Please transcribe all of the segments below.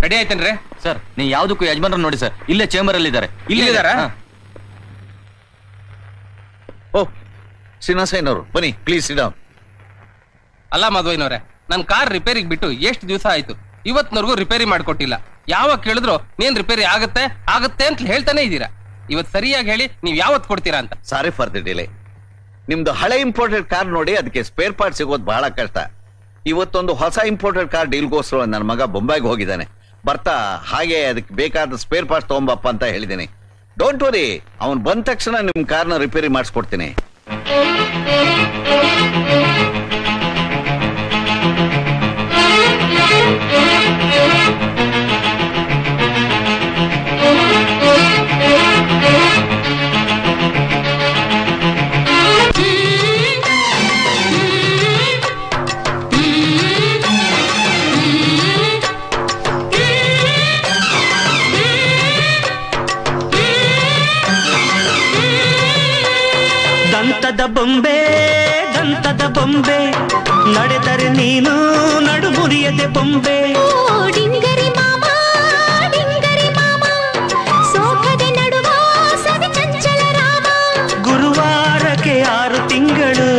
Ready ಆಯ್ತೇನ್ರಿ sir? ನೀವು ಯಾವ್ದಕ್ಕೂ ಯಜಮಾನ್ರ ನೋಡಿ ಸರ್, ಇಲ್ಲೇ ಚೇಂಬರ್ ಅಲ್ಲಿ ಇದ್ದಾರೆ. ಇಲ್ಲಿದಾರ? ಓ ಸಿನಾಸೈನವರು ಬನ್ನಿ ಪ್ಲೀಸ್ ಸಿಟ್ ಡೌನ್. ಅಲ್ಲ ಮಧುವಯ್ಯನವ್ರೆ, ನನ್ ಕಾರ್ ರಿಪೇರಿಗೆ ಬಿಟ್ಟು ಎಷ್ಟು ದಿವಸ ಆಯ್ತು, ಇವತ್ನವರೆಗೂ ರಿಪೇರಿ ಮಾಡ್ಕೊಟ್ಟಿಲ್ಲ. ಯಾವಾಗ ಕೇಳಿದ್ರು ನೀನ್ ರಿಪೇರಿ ಆಗತ್ತೆ ಆಗತ್ತೆ ಅಂತ ಹೇಳ್ತಾನೆ ಇದ್ದೀರಾ. ಇವತ್ ಸರಿಯಾಗಿ ಹೇಳಿ ನೀವ್ ಯಾವತ್ ಕೊಡ್ತೀರಾ ಅಂತ. Sorry for the delay. ನಿಮ್ದು ಹಳೆ ಇಂಪೋರ್ಟೆಡ್ ಕಾರ್ ನೋಡಿ ಅದಕ್ಕೆ ಸ್ಪೇರ್ ಪಾರ್ಟ್ ಸಿಗೋದು ಬಹಳ ಕಷ್ಟ. ಇವತ್ತೊಂದು ಹೊಸ ಇಂಪೋರ್ಟೆಡ್ ಕಾರ್ ಡೀಲ್ಗೋಸ್ಕರ ನನ್ನ ಮಗ ಬೊಂಬೈಗೆ ಹೋಗಿದ್ದಾನೆ. ಬರ್ತಾ ಹಾಗೆ ಅದಕ್ಕೆ ಬೇಕಾದ ಸ್ಪೇರ್ ಪಾರ್ಟ್ಸ್ ತಗೊಂಬಪ್ಪ ಅಂತ ಹೇಳಿದ್ದೀನಿ. ಡೋಂಟ್ ವರಿ, ಅವನು ಬಂದ ತಕ್ಷಣ ನಿಮ್ ಕಾರ್ನ ರಿಪೇರಿ ಮಾಡಿಸ್ಕೊಡ್ತೀನಿ. ದಂತದ ಬೊಂಬೆ ನಡೆದರೆ ನೀನು ನಡು ಮುರಿಯದೆ ಬೊಂಬೆ. ಡಿಂಗರಿ ಮಾಮ ಸೋಖದೆ ನಡುವ ಸವಿ ಚಂಚಲ ರಾಮ. ಗುರುವಾರಕ್ಕೆ 6 ತಿಂಗಳು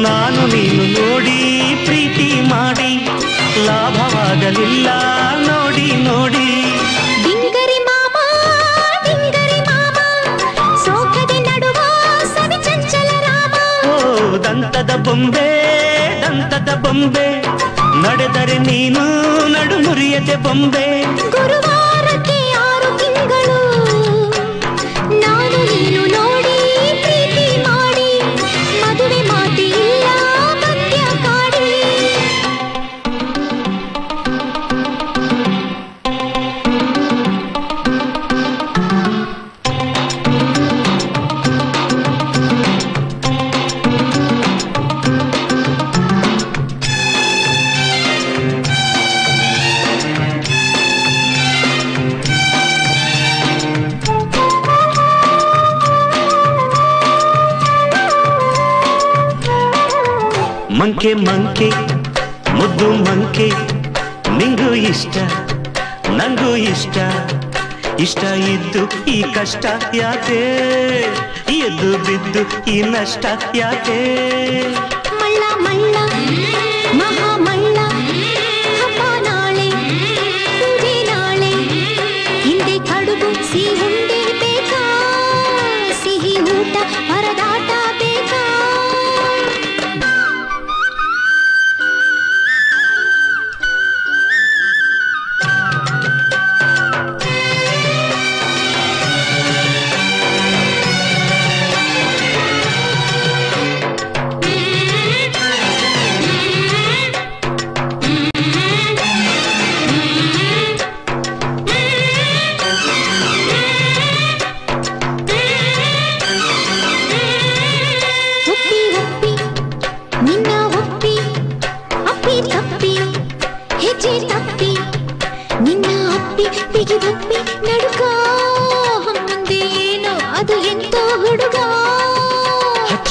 ನಾನು ನೀನು ನೋಡಿ ಪ್ರೀತಿ ಮಾಡಿ ಲಾಭವಾಗಲಿಲ್ಲ ನೋಡಿ ನೋಡಿ. ಡಿಂಗರಿ ಮಾಮ ಸೋಖದೆ ನಡುವ ಸವಿ ಚಂಚಲ ರಾಮ. ದಂತದ ಬೊಂಬೆ ನಡೆದರೆ ನೀನು ನಡು ಮುರಿಯದೆ ಬೊಂಬೆ. ಗುರುವಾರಕ್ಕೆ 6 ತಿಂಗಳು ನಾನು ನೀನು ನೋಡಿ ಪ್ರೀತಿ ಮಾಡಿ ಮದುವೆ ಮಾತಿ ಇಲ್ಲ ಪದ್ಯ ಕಾಡಿ. ಮಂಕೆ ಮುದ್ದು ಮಂಕೆ, ನಿಂಗೂ ಇಷ್ಟ ನಂಗೂ ಇಷ್ಟ ಇದ್ದು ಈ ಕಷ್ಟ ಯಾಕೆ, ಎದ್ದು ಬಿದ್ದು ಈ ನಷ್ಟ ಯಾಕೆ. ಮಳ್ಳ ಮಹಾ ಮಳ್ಳ ಹಬ್ಬ ನಾಳೆ ಪೂಜೆ ನಾಳೆ, ಹಿಂದೆ ಕಡುಬು ಸಿಹುಂಡೆ ಬೇಕಾ, ಸಿಹಿ ಊಟ ಪರದಾಟ ಬೇಕಾ.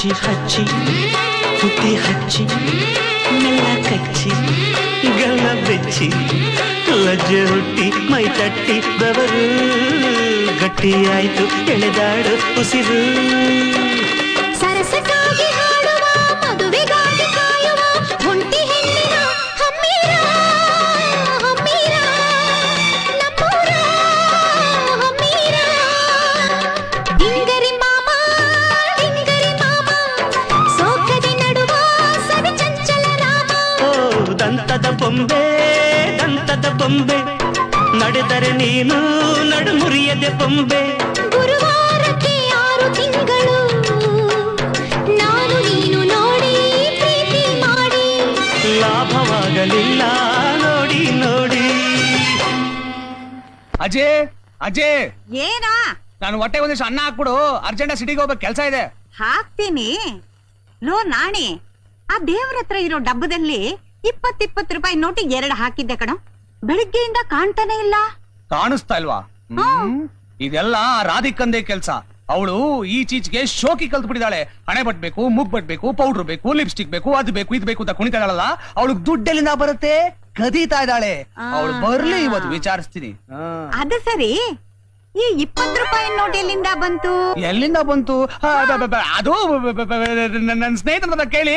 ಹಚ್ಚಿ ಹಚ್ಚಿ ತುಟಿ ಹಚ್ಚಿ ಮೆಲ್ಲ ಕಚ್ಚಿ ಗಲ್ಲ ಬೆಚ್ಚಿ ಲಜ್ಜೆ ಹುಟ್ಟಿ ಮೈ ತಟ್ಟಿ ಬೆವರು ಗಟ್ಟಿಯಾಯ್ತು ಎಳೆದಾಡು ಉಸಿರು. ಸರಸಕ್ಕಾಗಿ ಹಾಡುವ ಮದುವೆಗಾಗಿ ಕಾಯುವ ಒಂಟಿ ಹೆಣ್ಣಿನ ಹಮ್ಮೀರ ಹಮ್ಮೀರ ನಮ್ಮೂರ ಹಮ್ಮೀರ. ಡಿಂಗರಿ ಮಾಮ ಸೋಕದಿ ನಡುವ ಸವಿ ಚಂಚಲ ರಾಮ. ಓ ದಂತದ ಬೊಂಬೆ ನಡೆದರೆ ನೀನು ನಡು ಮುರಿಯದೆ ಬೊಂಬೆ. ಗುರುವಾರಕ್ಕೆ 6 ತಿಂಗಳು ನಾನು ನೀನು ನೋಡಿ ಪ್ರೀತಿ ಮಾಡಿ ಲಾಭವಾಗಲಿಲ್ಲ ನೋಡಿ ನೋಡಿ. ಅಜಯ್ ಏನಾ? ನಾನು ಹೊಟ್ಟೆ ಒಂದಿಷ್ಟು ಅನ್ನ ಹಾಕ್ಬಿಡು, ಅರ್ಜೆಂಟ್ ಸಿಟಿಗೆ ಹೋಗ್ಬೇಕು, ಕೆಲಸ ಇದೆ. ಹಾಕ್ತೀನಿ. ಲೋ ನಾಣಿ, ಆ ದೇವ್ರ ಹತ್ರ ಇರೋ ಡಬ್ಬದಲ್ಲಿ 20 ರೂಪಾಯಿ ನೋಟಿ 2 ಹಾಕಿದ್ದೆ ಕಣ. ಬೆಳಿಗ್ಗೆಯಿಂದ ಕಾಣ್ತಾನೆ ಇಲ್ಲ. ಕಾಣಿಸ್ತಾ ಇಲ್ವಾ? ಇದೆಲ್ಲ ರಾಧಿಕಂದೇ ಕೆಲ್ಸ. ಅವಳು ಈಚೀಚೆಗೆ ಶೋಕಿ ಕಲ್ತು ಬಿಟ್ಟಿದ್ದಾಳೆ. ಹಣೆ ಬಟ್ಬೇಕು, ಮುಗ್ ಬಟ್ಬೇಕು, ಪೌಡರ್ ಬೇಕು, ಲಿಪ್ಸ್ಟಿಕ್ ಬೇಕು, ಅದು ಬೇಕು ಇದು ಬೇಕು ಅಂತ ಕುಣಿತಾ ಇದ್ದಾಳಲ್ಲ, ಅವಳಿಗೆ ದುಡ್ಡೆಲ್ಲಿಂದ ಬರುತ್ತೆ? ಕದೀತಾ ಇದ್ದಾಳೆ. ಅವಳು ಬರ್ಲಿ, ಇವತ್ತು ವಿಚಾರಿಸ್ತೀನಿ. ಅದು ಸರಿ, ಈ 20 ರೂಪಾಯಿ ನೋಟ್ ಎಲ್ಲಿಂದ ಬಂತು? ಎಲ್ಲಿಂದ ಬಂತು? ಅದು ನನ್ನ ಸ್ನೇಹಿತರ ಕೇಳಿ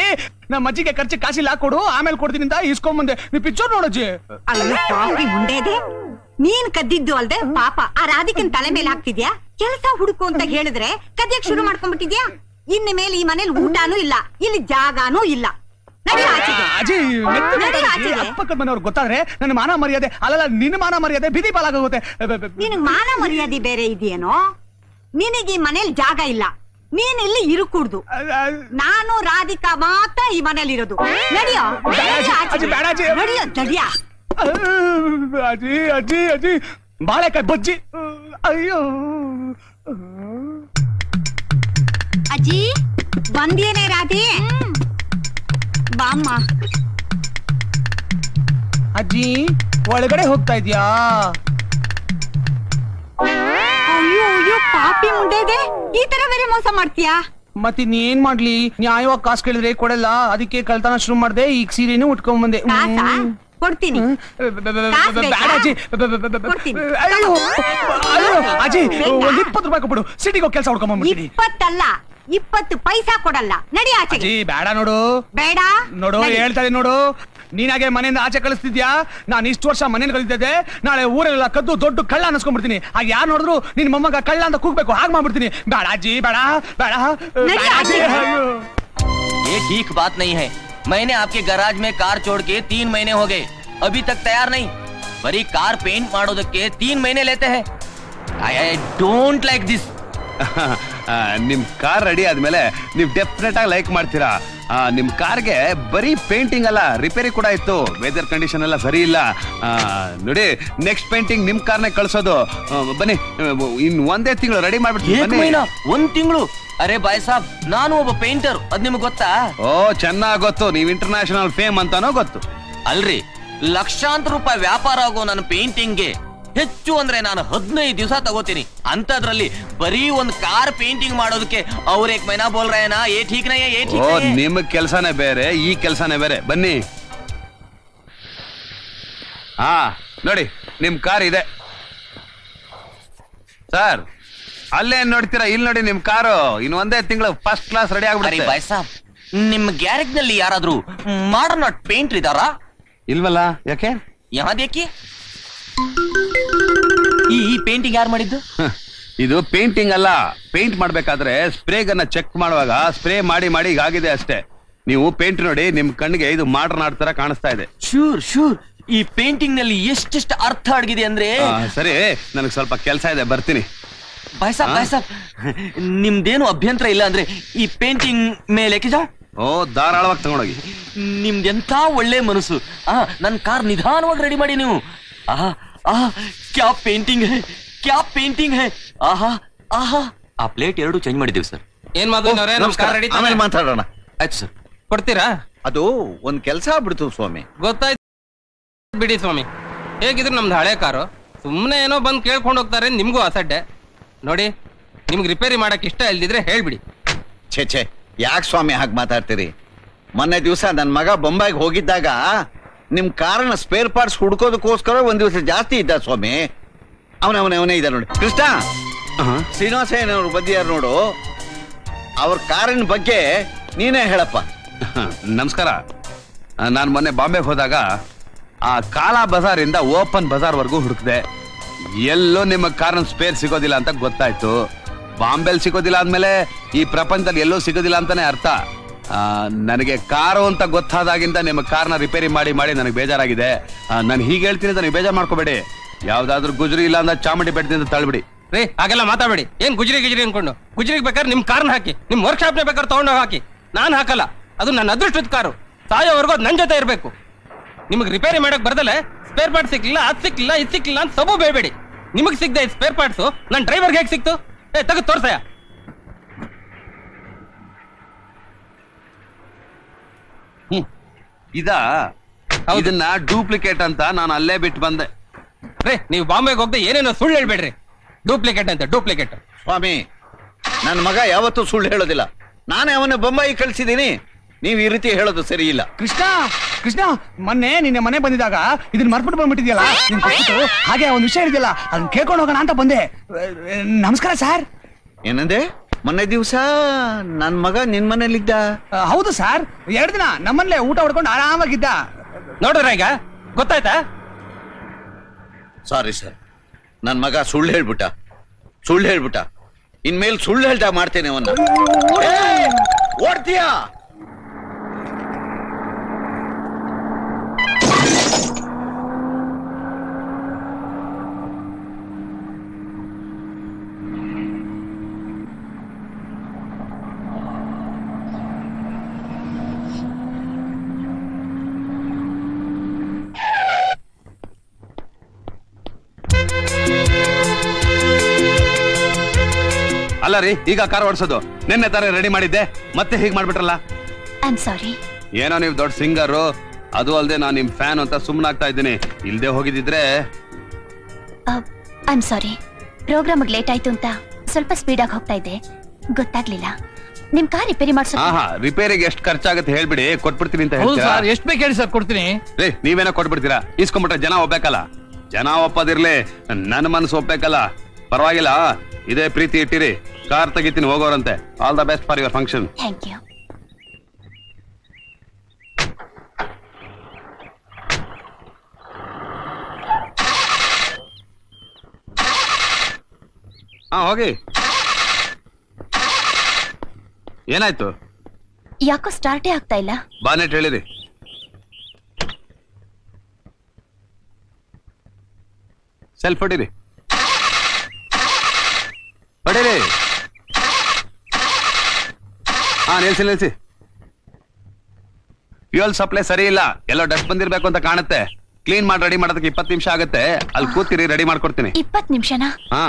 ನಮ್ಮ ಅಜ್ಜಿಗೆ ಖರ್ಚು ಕಾಸಿಲ್ಲ, ಕೊಡು ಆಮೇಲೆ ಕೊಡ್ತೀನಿ ಅಂತ ಇಸ್ಕೊಂಬಂದೆ. ನೀವು ಪಿಕ್ಚರ್ ನೋಡಜ್ಜಿ. ಅಲ್ಲ ಕಾಫಿ ಮುಂಡೆದೆ, ನೀನ್ ಕದ್ದಿದ್ದು ಅಲ್ದೆ ಪಾಪ ಆ ರಾಧಿಕನ್ ತಲೆ ಮೇಲೆ ಹಾಕ್ತಿದ್ಯಾ? ಕೆಲಸ ಹುಡುಕು ಅಂತ ಹೇಳಿದ್ರೆ ಕದ್ಯಕ್ ಶುರು ಮಾಡ್ಕೊಂಡ್ಬಿಟ್ಟಿದ್ಯಾ. ಇನ್ನು ಮೇಲೆ ಈ ಮನೇಲಿ ಊಟನೂ ಇಲ್ಲ, ಇಲ್ಲಿ ಜಾಗಾನೂ ಇಲ್ಲ. ಅಕ್ಕಪಕ್ಕದ ಮನೆಯವ್ರು ಗೊತ್ತಾದ್ರೆ ನನ್ನ ಮಾನ ಮರ್ಯಾದೆ, ಅಲ್ಲಲ್ಲ ನಿನ್ನ ಮಾನ ಮರ್ಯಾದೆ ಬೀದಿ ಪಾಲಾಗೋಗುತ್ತೆ. ನಿನಗ್ ಮಾನ ಮರ್ಯಾದೆ ಬೇರೆ ಇದೆಯೇನೋ? ನಿನಗೆ ಈ ಮನೇಲಿ ಜಾಗ ಇಲ್ಲ, ನೀನ್ ಇಲ್ಲಿ ಇರುಕೂಡ್ದು. ನಾನು ರಾಧಿಕಾ ಮಾತ್ರ ಈ ಮನೇಲಿ ಇರೋದು. ನಡಿಯೋ ನಡಿಯೋ ನಡಿಯ. ಅಜ್ಜಿ ಅಜ್ಜಿ ಅಜ್ಜಿ ಬಾಳೆಕಾಯಿ ಬಜ್ಜಿ. ಅಯ್ಯೋ ಅಜ್ಜಿ ಬಂದೇನೆ ರಾಧಿ, ಬಾಮ್ಮ. ಅಜ್ಜಿ ಒಳಗಡೆ ಹೋಗ್ತಾ ಇದ್ಯಾ? ಅಯ್ಯೋ ಅಯ್ಯೋ ಪಾಪಿ ಮುಂಡೆದೆ, ಈ ತರ ಬೇರೆ ಮೋಸ ಮಾಡ್ತೀಯಾ? ಮತ್ತಿನ್ ಏನ್ ಮಾಡ್ಲಿ, ನ್ಯಾಯವಾಗಿ ಕಾಸು ಕೇಳಿದ್ರೆ ಕೊಡಲ್ಲ, ಅದಕ್ಕೆ ಕಳ್ತನ ಶುರು ಮಾಡ್ದೆ. ಈಗ ಸೀರೆನೂ ಉಟ್ಕೊಂಡ್ ಬಂದೆ. ಕೊಡ್ತೀನಿ. ಅಜ್ಜಿ 20 ರೂಪಾಯಿ ಕೊಟ್ಬಿಡು, ಸಿಟಿಗೆ ಹೋಗಿ ಕೆಲಸ ಹುಡ್ಕೊಂಡ್ ಬಂದ್ಬಿಡ್ತೀನಿ. 20 ಅಲ್ಲ, 20 ಪೈಸಾ ಕೊಡಲ್ಲ. ನಡಿ ಆಚೆ. ಅಜ್ಜಿ ಬೇಡ ನೋಡು, ಬೇಡ ನೋಡು ಹೇಳ್ತಾ ಇದೀನಿ ನೋಡು. ನೀನಾಗೆ ಮನೆಯಿಂದ ಆಚೆ ಕಳಿಸ್ತಿದ್ಯಾ? ನಾನು ಇಷ್ಟು ವರ್ಷ ಮನೇಲಿ ಕಳಿತಿದ್ದೆ, ನಾಳೆ ಊರೆಲ್ಲ ಕದ್ದು ದೊಡ್ಡ ಕಳ್ಳ ಅನ್ನಿಸ್ಕೊಂಡ್ಬಿಡ್ತೀನಿ. ಆಗ ಯಾರು ನೋಡಿದ್ರು ನಿನ್ ಮೊಮ್ಮಗ ಕಳ್ಳ ಅಂತ ಕೂಗ್ಬೇಕು, ಹಾಗೆ ಮಾಡ್ಬಿಡ್ತೀನಿ. ಬೇಡ ಅಜ್ಜಿ ಬೇಡ ಬೇಡ. ये ठीक बात नहीं है। मैंने आपके गैराज में कार छोड़ के 3 महीने हो गए, अभी तक तैयार नहीं। बड़ी कार पेंट ಮಾಡೋದಕ್ಕೆ 3 महीने लेते हैं। I don't like this. ನಿಮ್ ಕಾರ್ ರೆಡಿ ಆದ್ಮೇಲೆ ನೀವು ಡೆಫಿನೆಟ್ ಆಗಿ ಲೈಕ್ ಮಾಡ್ತೀರಾ. ನಿಮ್ ಕಾರ್ಗೆ ಬರೀ ಪೇಂಟಿಂಗ್ ಅಲ್ಲ, ರಿಪೇರಿ ಕೂಡ ಇತ್ತು. ವೆದರ್ ಕಂಡೀಷನ್ ಎಲ್ಲ ಸರಿ ಇಲ್ಲ. ನೋಡಿ, ನೆಕ್ಸ್ಟ್ ಪೇಂಟಿಂಗ್ ನಿಮ್ ಕಾರ್ನ ಕಳ್ಸೋದು. ಬನ್ನಿ, ಇನ್ 1 ತಿಂಗಳು ರೆಡಿ ಮಾಡ್ಬಿಡ್ತೀನಿ. 1 ತಿಂಗಳು? ಅರೆ ಬಾಯ್ ಸಾಬ್, ನಾನು ಒಬ್ಬ ಪೇಂಟರ್, ಅದ್ ನಿಮ್ಗೆ ಗೊತ್ತಾ? ಓ ಚೆನ್ನಾಗ್ ಗೊತ್ತು, ನೀವ್ ಇಂಟರ್ನ್ಯಾಷನಲ್ ಫೇಮ್ ಅಂತಾನೋ ಗೊತ್ತು. ಅಲ್ರಿ, ಲಕ್ಷಾಂತರ ರೂಪಾಯಿ ವ್ಯಾಪಾರ ಆಗೋ ನನ್ನ ಪೇಂಟಿಂಗ್ಗೆ ಹೆಚ್ಚು ಅಂದ್ರೆ ನಾನು 15 ದಿವಸ ತಗೋತೀನಿ. ಅಂತದ್ರಲ್ಲಿ ಬರೀ ಒಂದು ಕಾರ್ ಪೇಂಟಿಂಗ್ ಮಾಡೋದಕ್ಕೆ ಅವ್ರ 1 ಮहीना ಬೋಲ್ ರೇ ನಾ. ಏ ಠೀಕ್ ನೈ ಹೈ, ಓ ನಿಮ್ ಕೆಲ್ಸನೇ ಬೇರೆ, ಈ ಕೆಲ್ಸನೇ ಬೇರೆ. ಬನ್ನಿ. ನೋಡಿ, ನಿಮ್ ಕಾರ್ ಇದೆ ಸರ್. ಅಲ್ಲೇನ್ ನೋಡ್ತೀರಾ? ಇಲ್ಲಿ ನೋಡಿ ನಿಮ್ ಕಾರು. ಇನ್ 1 ತಿಂಗಳು ಫಸ್ಟ್ ಕ್ಲಾಸ್ ರೆಡಿ ಆಗ್ಬಿಡುತ್ತೆ. ಬಾಯ್ ಸಾಬ್, ನಿಮ್ ಗ್ಯಾರೇಜ್ ನಲ್ಲಿ ಯಾರಾದ್ರೂ ಮಾಡರ್ನ್ ಆರ್ಟ್ ಪೇಂಟರ್ ಇದಾರಾ? ಇಲ್ವಲ್ಲ, ಯಾಕೆ? ಯಾವ್ದೇಕಿ ಈ ಪೇಂಟಿಂಗ್ ಯಾರು ಮಾಡಿದ್ದು? ಇದು ಪೇಂಟಿಂಗ್ ಅಲ್ಲ. ಪೇಂಟ್ ಮಾಡ್ಬೇಕಾದ್ರೆ ಸ್ಪ್ರೇ ಗನ್ನ ಚೆಕ್ ಮಾಡುವಾಗ ಸ್ಪ್ರೇ ಮಾಡಿ ಮಾಡಿ ಆಗಿದೆ ಅಷ್ಟೇ. ನೀವು ಪೇಂಟ್ ನೋಡಿ, ನಿಮ್ ಕಣ್ಣಿಗೆ ಇದು ಮಾಡರ್ನ್ ಆರ್ಟ್ ತರ ಕಾಣಿಸ್ತಾ ಇದೆ. Sure sure. ಈ ಪೇಂಟಿಂಗ್ ನಲ್ಲಿ ಎಷ್ಟೆಷ್ಟು ಅರ್ಥ ಅಡಗಿದೆ ಅಂದ್ರೆ. ಸರಿ, ನನಗೆ ಸ್ವಲ್ಪ ಕೆಲಸ ಇದೆ, ಬರ್ತೀನಿ. ಬಾಯ್ ಸಾಬ್, ನಿಮ್ದೇನು ಅಭ್ಯಂತರ ಇಲ್ಲ ಅಂದ್ರೆ ಈ ಪೇಂಟಿಂಗ್ ಮೇಲೆ ಜಾವ್. ಓ ಧಾರಾಳವಾಗಿ ತಗೊಂಡೋಗಿ. ನಿಮ್ದೆಂತ ಒಳ್ಳೆ ಮನಸ್ಸು. ನನ್ ಕಾರ್ ನಿಧಾನವಾಗಿ ರೆಡಿ ಮಾಡಿ ನೀವು. ಕ್ಯಾ ಪೇಂಟಿಂಗ್ ಹೈ, ಕ್ಯಾ ಪೇಂಟಿಂಗ್ ಹೈ. ಆ ಪ್ಲೇಟ್ 2 ಚೇಂಜ್ ಮಾಡಿದೀವಿ ಸರ್. ಏನ್ ಮಾಧವನವರೇ, ನಮ್ ಕಾರ್ ರೆಡಿ, ಆಮೇಲೆ ಮಾತಾಡೋಣ. ಆಯ್ತು ಸರ್. ಕೊಡ್ತೀರಾ? ಅದು ಒಂದ್ ಕೆಲಸ ಆಗ್ಬಿಡ್ತು ಸ್ವಾಮಿ. ಗೊತ್ತಾಯ್ತು ಬಿಡಿ ಸ್ವಾಮಿ. ಹೇಗಿದ್ರು ನಮ್ದು ಹಳೆ ಕಾರು, ಸುಮ್ನೆ ಏನೋ ಬಂದ್ ಕೇಳ್ಕೊಂಡು ಹೋಗ್ತಾರೆ. ನಿಮ್ಗೂ ಅಸಡ್ಡೆ ನೋಡಿ. ನಿಮ್ಗೆ ರಿಪೇರಿ ಮಾಡಕ್ ಇಷ್ಟ ಇಲ್ದಿದ್ರೆ ಹೇಳ್ಬಿಡಿ. ಛೇ ಛೇ, ಯಾಕೆ ಸ್ವಾಮಿ ಹಾಗೆ ಮಾತಾಡ್ತೀರಿ? ಮೊನ್ನೆ ದಿವಸ ನನ್ನ ಮಗ ಬೊಂಬಾಯಿಗೆ ಹೋಗಿದ್ದಾಗ ನಿಮ್ ಕಾರನ್ನ ಸ್ಪೇರ್ ಪಾರ್ಟ್ಸ್ ಹುಡ್ಕೋದಕ್ಕೋಸ್ಕರ ಒಂದ್ ದಿವಸ ಜಾಸ್ತಿ ಇದ್ದ ಸ್ವಾಮಿ. ಅವನೇ ಇದ್ದ ನೋಡಿ. ಕೃಷ್ಣ, ಶ್ರೀನಿವಾಸಯ್ಯನವ್ರು ಬಂದಿಯಾರ ನೋಡು, ಅವ್ರ ಕಾರಿನ ಬಗ್ಗೆ ನೀನೇ ಹೇಳಪ್ಪ. ನಮಸ್ಕಾರ. ನಾನು ಮೊನ್ನೆ ಬಾಂಬೆಗೆ ಹೋದಾಗ ಆ ಕಾಲಾ ಬಜಾರಿಂದ ಓಪನ್ ಬಜಾರ್ವರೆಗೂ ಹುಡುಕ್ದೆ. ಎಲ್ಲೋ ನಿಮ್ಮ ಕಾರ್ನ ಸ್ಪೇರ್ ಸಿಗೋದಿಲ್ಲ ಅಂತ ಗೊತ್ತಾಯ್ತು. ಬಾಂಬೆಲ್ ಸಿಗೋದಿಲ್ಲ ಅಂದ್ಮೇಲೆ ಈ ಪ್ರಪಂಚದಲ್ಲಿ ಎಲ್ಲೋ ಸಿಗೋದಿಲ್ಲ ಅಂತಾನೆ ಅರ್ಥ. ನನಗೆ ಕಾರು ಅಂತ ಗೊತ್ತಾದಾಗಿಂದ ನಿಮ್ಮ ಕಾರ್ನ ರಿಪೇರಿ ಮಾಡಿ ನನಗೆ ಬೇಜಾರಾಗಿದೆ. ನಾನು ಹೀಗೆ ಹೇಳ್ತೀನಿ ಅಂತ ನೀವು ಬೇಜಾರು ಮಾಡ್ಕೋಬೇಡಿ. ಯಾವ್ದಾದ್ರು ಗುಜರಿ ಇಲ್ಲ ಅಂದ್ರೆ ಚಾಮುಂಡಿ ಬೆಟ್ಟದಿಂದ ತಳ್ಬಿಡಿ. ರೇ, ಹಾಗೆಲ್ಲ ಮಾತಾಡಬೇಡಿ. ಏನ್ ಗುಜರಿ ಅನ್ಕೊಂಡು? ಗುಜರಿಗೆ ಬೇಕಾದ್ರೆ ನಿಮ್ ಕಾರ್ನ ಹಾಕಿ, ನಿಮ್ ವರ್ಕ್ಶಾಪ್ನೇ ಬೇಕಾದ್ರೆ ತಗೊಂಡೋಗಿ ಹಾಕಿ. ನಾನ್ ಹಾಕಲ್ಲ. ಅದು ನನ್ನ ಅದೃಷ್ಟದ ಕಾರು. ಸಾಯೋವರೆಗೂ ಅದು ನನ್ನ ಜೊತೆ ಇರಬೇಕು. ನಿಮಗೆ ರಿಪೇರಿ ಮಾಡಕ್ ಬರ್ದಲೆ ಸ್ಪೇರ್ ಪಾರ್ಟ್ ಸಿಕ್ಲಿಲ್ಲ, ಅದ್ ಸಿಕ್ಲಿಲ್ಲ, ಇದ್ ಸಿಕ್ಲಿಲ್ಲ ಅಂತ ಸಬು ಬೇಬೇಡಿ. ನಿಮಗ್ ಸಿಗದೆ ಸ್ಪೇರ್ ಪಾರ್ಟ್ಸ್ ನನ್ನ ಡ್ರೈವರ್ಗೆ ಹೇಗೆ ಸಿಕ್ತು? ತೆಗೆದು ತೋರ್ಸಯ್ಯ. ಇದನ್ನ ಡೂಪ್ಲಿಕೇಟ್ ಅಂತ ನಾನು ಅಲ್ಲೇ ಬಿಟ್ಟು ಬಂದೆ. ರೇ, ನೀವು ಬಾಂಬೆಗೆ ಹೋಗದೆ ಏನೇನೋ ಸುಳ್ಳು ಹೇಳ್ಬೇಡ್ರಿ. ಡೂಪ್ಲಿಕೇಟ್ ಅಂತ ಡೂಪ್ಲಿಕೇಟ್. ಸ್ವಾಮಿ, ನನ್ನ ಮಗ ಯಾವತ್ತೂ ಸುಳ್ಳು ಹೇಳೋದಿಲ್ಲ. ನಾನೇ ಅವನ ಬೊಂಬಾಯಿ ಕಳ್ಸಿದೀನಿ. ನೀವ್ ಈ ರೀತಿ ಹೇಳೋದು ಸರಿ ಇಲ್ಲ. ಕೃಷ್ಣ, ಮೊನ್ನೆ ನಿನ್ನೆ ಮನೆ ಬಂದಿದ್ದಾಗ ಇದನ್ನ ಮರ್ಬಿಟ್ಟು ಬಂದ್ಬಿಟ್ಟಿದ್ಯಲ್ಲ. ಹಾಗೆ ಒಂದ್ ವಿಷಯ ಹೇಳಿದ್ಯಲ್ಲ, ಅದನ್ನ ಕೇಳ್ಕೊಂಡು ಹೋಗೋಣ ಅಂತ ಬಂದೆ. ನಮಸ್ಕಾರ ಸರ್. ಏನಂದೆ? ಮೊನ್ನೆ ದಿವಸ ನನ್ ಮಗ ನಿನ್ ಮನೇಲಿದ್ದ? ಹೌದು ಸರ್, 2 ದಿನ ನಮ್ಮಲ್ಲೇ ಊಟ ಹೊಡ್ಕೊಂಡು ಆರಾಮಾಗಿದ್ದ. ನೋಡ್ರ ಈಗ ಗೊತ್ತಾಯ್ತಾ? ಸಾರಿ ಸರ್, ನನ್ ಮಗ ಸುಳ್ಳು ಹೇಳ್ಬಿಟ್ಟ. ಇನ್ಮೇಲೆ ಸುಳ್ಳು ಹೇಳ್ತಾ ಮಾಡ್ತೇನೆ ಅವನ್ನ. ಓಡ್ತೀಯಾ? ಅಲ್ಲ ರೀ, ಈಗ ಕಾರ್ ಓಡಿಸೋದು ನಿನ್ನೆ ತರ ರೆಡಿ ಮಾಡಿದ್ದೆ, ಮತ್ತೆ ಹೀಗೆ ಮಾಡ್ಬಿಟ್ರಲ್ಲ. ಐ ಆಮ್ ಸಾರಿ. ಏನೋ ನೀವು ದೊಡ್ಡ ಸಿಂಗರು, ಅದು ಅಲ್ಲದೆ ನಾನು ನಿಮ್ ಫ್ಯಾನ್ ಅಂತ ಸುಮ್ಮನಾಗ್ತಾ ಇದ್ದೀನಿ. ಇಲ್ದೆ ಹೋಗಿದ್ದಿದ್ರೆ. I am sorry. Program late ಆಯ್ತು ಅಂತ ಸ್ವಲ್ಪ ಸ್ಪೀಡ್ ಆಗಿ ಹೋಗ್ತಾ ಇದ್ದೆ, ಗೊತ್ತಾಗ್ಲಿಲ್ಲ. ನಿಮ್ ಕಾರ್ ರಿಪೇರಿ ಮಾಡ್ಸೋ. ರಿಪೇರಿಗೆ ಎಷ್ಟು ಖರ್ಚಾಗುತ್ತೆ ಹೇಳ್ಬಿಡಿ, ಕೊಟ್ಬಿಡ್ತೀನಿ ಅಂತ ಹೇಳ್ತೀರಾ? ಎಷ್ಟು ಬೇಕು ಹೇಳಿ ಸರ್, ಕೊಡ್ತೀನಿ. ರೀ, ನೀವೇನೋ ಕೊಟ್ಬಿಡ್ತೀರಾ? ಇಸ್ಕೊಂಡ್ಬಿಟ್ರೆ ಜನ ಒಪ್ಬೇಕಲ್ಲ. ಜನ ಒಪ್ಪದಿರ್ಲಿ, ನನ್ನ ಮನಸ್ಸು ಒಪ್ಬೇಕಲ್ಲ. ಪರವಾಗಿಲ್ಲ, ಇದೇ ಪ್ರೀತಿ ಇಟ್ಟಿರಿ. ಕಾರ್ ತೆಗಿತೀನಿ, ಹೋಗೋರಂತೆ. All the best for your function. Thank you. ಹೋಗಿ. ಏನಾಯ್ತು? ಯಾಕೋ ಸ್ಟಾರ್ಟೇ ಆಗ್ತಾ ಇಲ್ಲ. ಬಾನೆಟ್ ಹೇಳಿರಿ. ಸೆಲ್ಫ್ ಹೊಡಿರಿ. ನಿಲ್ಸಿ. ಫ್ಯೂಯಲ್ ಸಪ್ಲೈ ಸರಿ ಇಲ್ಲ, ಎಲ್ಲೋ ಡಸ್ಟ್ ಬಂದಿರ್ಬೇಕು ಅಂತ ಕಾಣುತ್ತೆ. ಕ್ಲೀನ್ ಮಾಡಿ ರೆಡಿ ಮಾಡೋದಕ್ಕೆ 20 ನಿಮಿಷ ಆಗುತ್ತೆ. ಅಲ್ಲಿ ಕೂತಿರಿ, ರೆಡಿ ಮಾಡ್ಕೊಡ್ತೀನಿ. 20 ನಿಮಿಷನಾ? ಹಾ,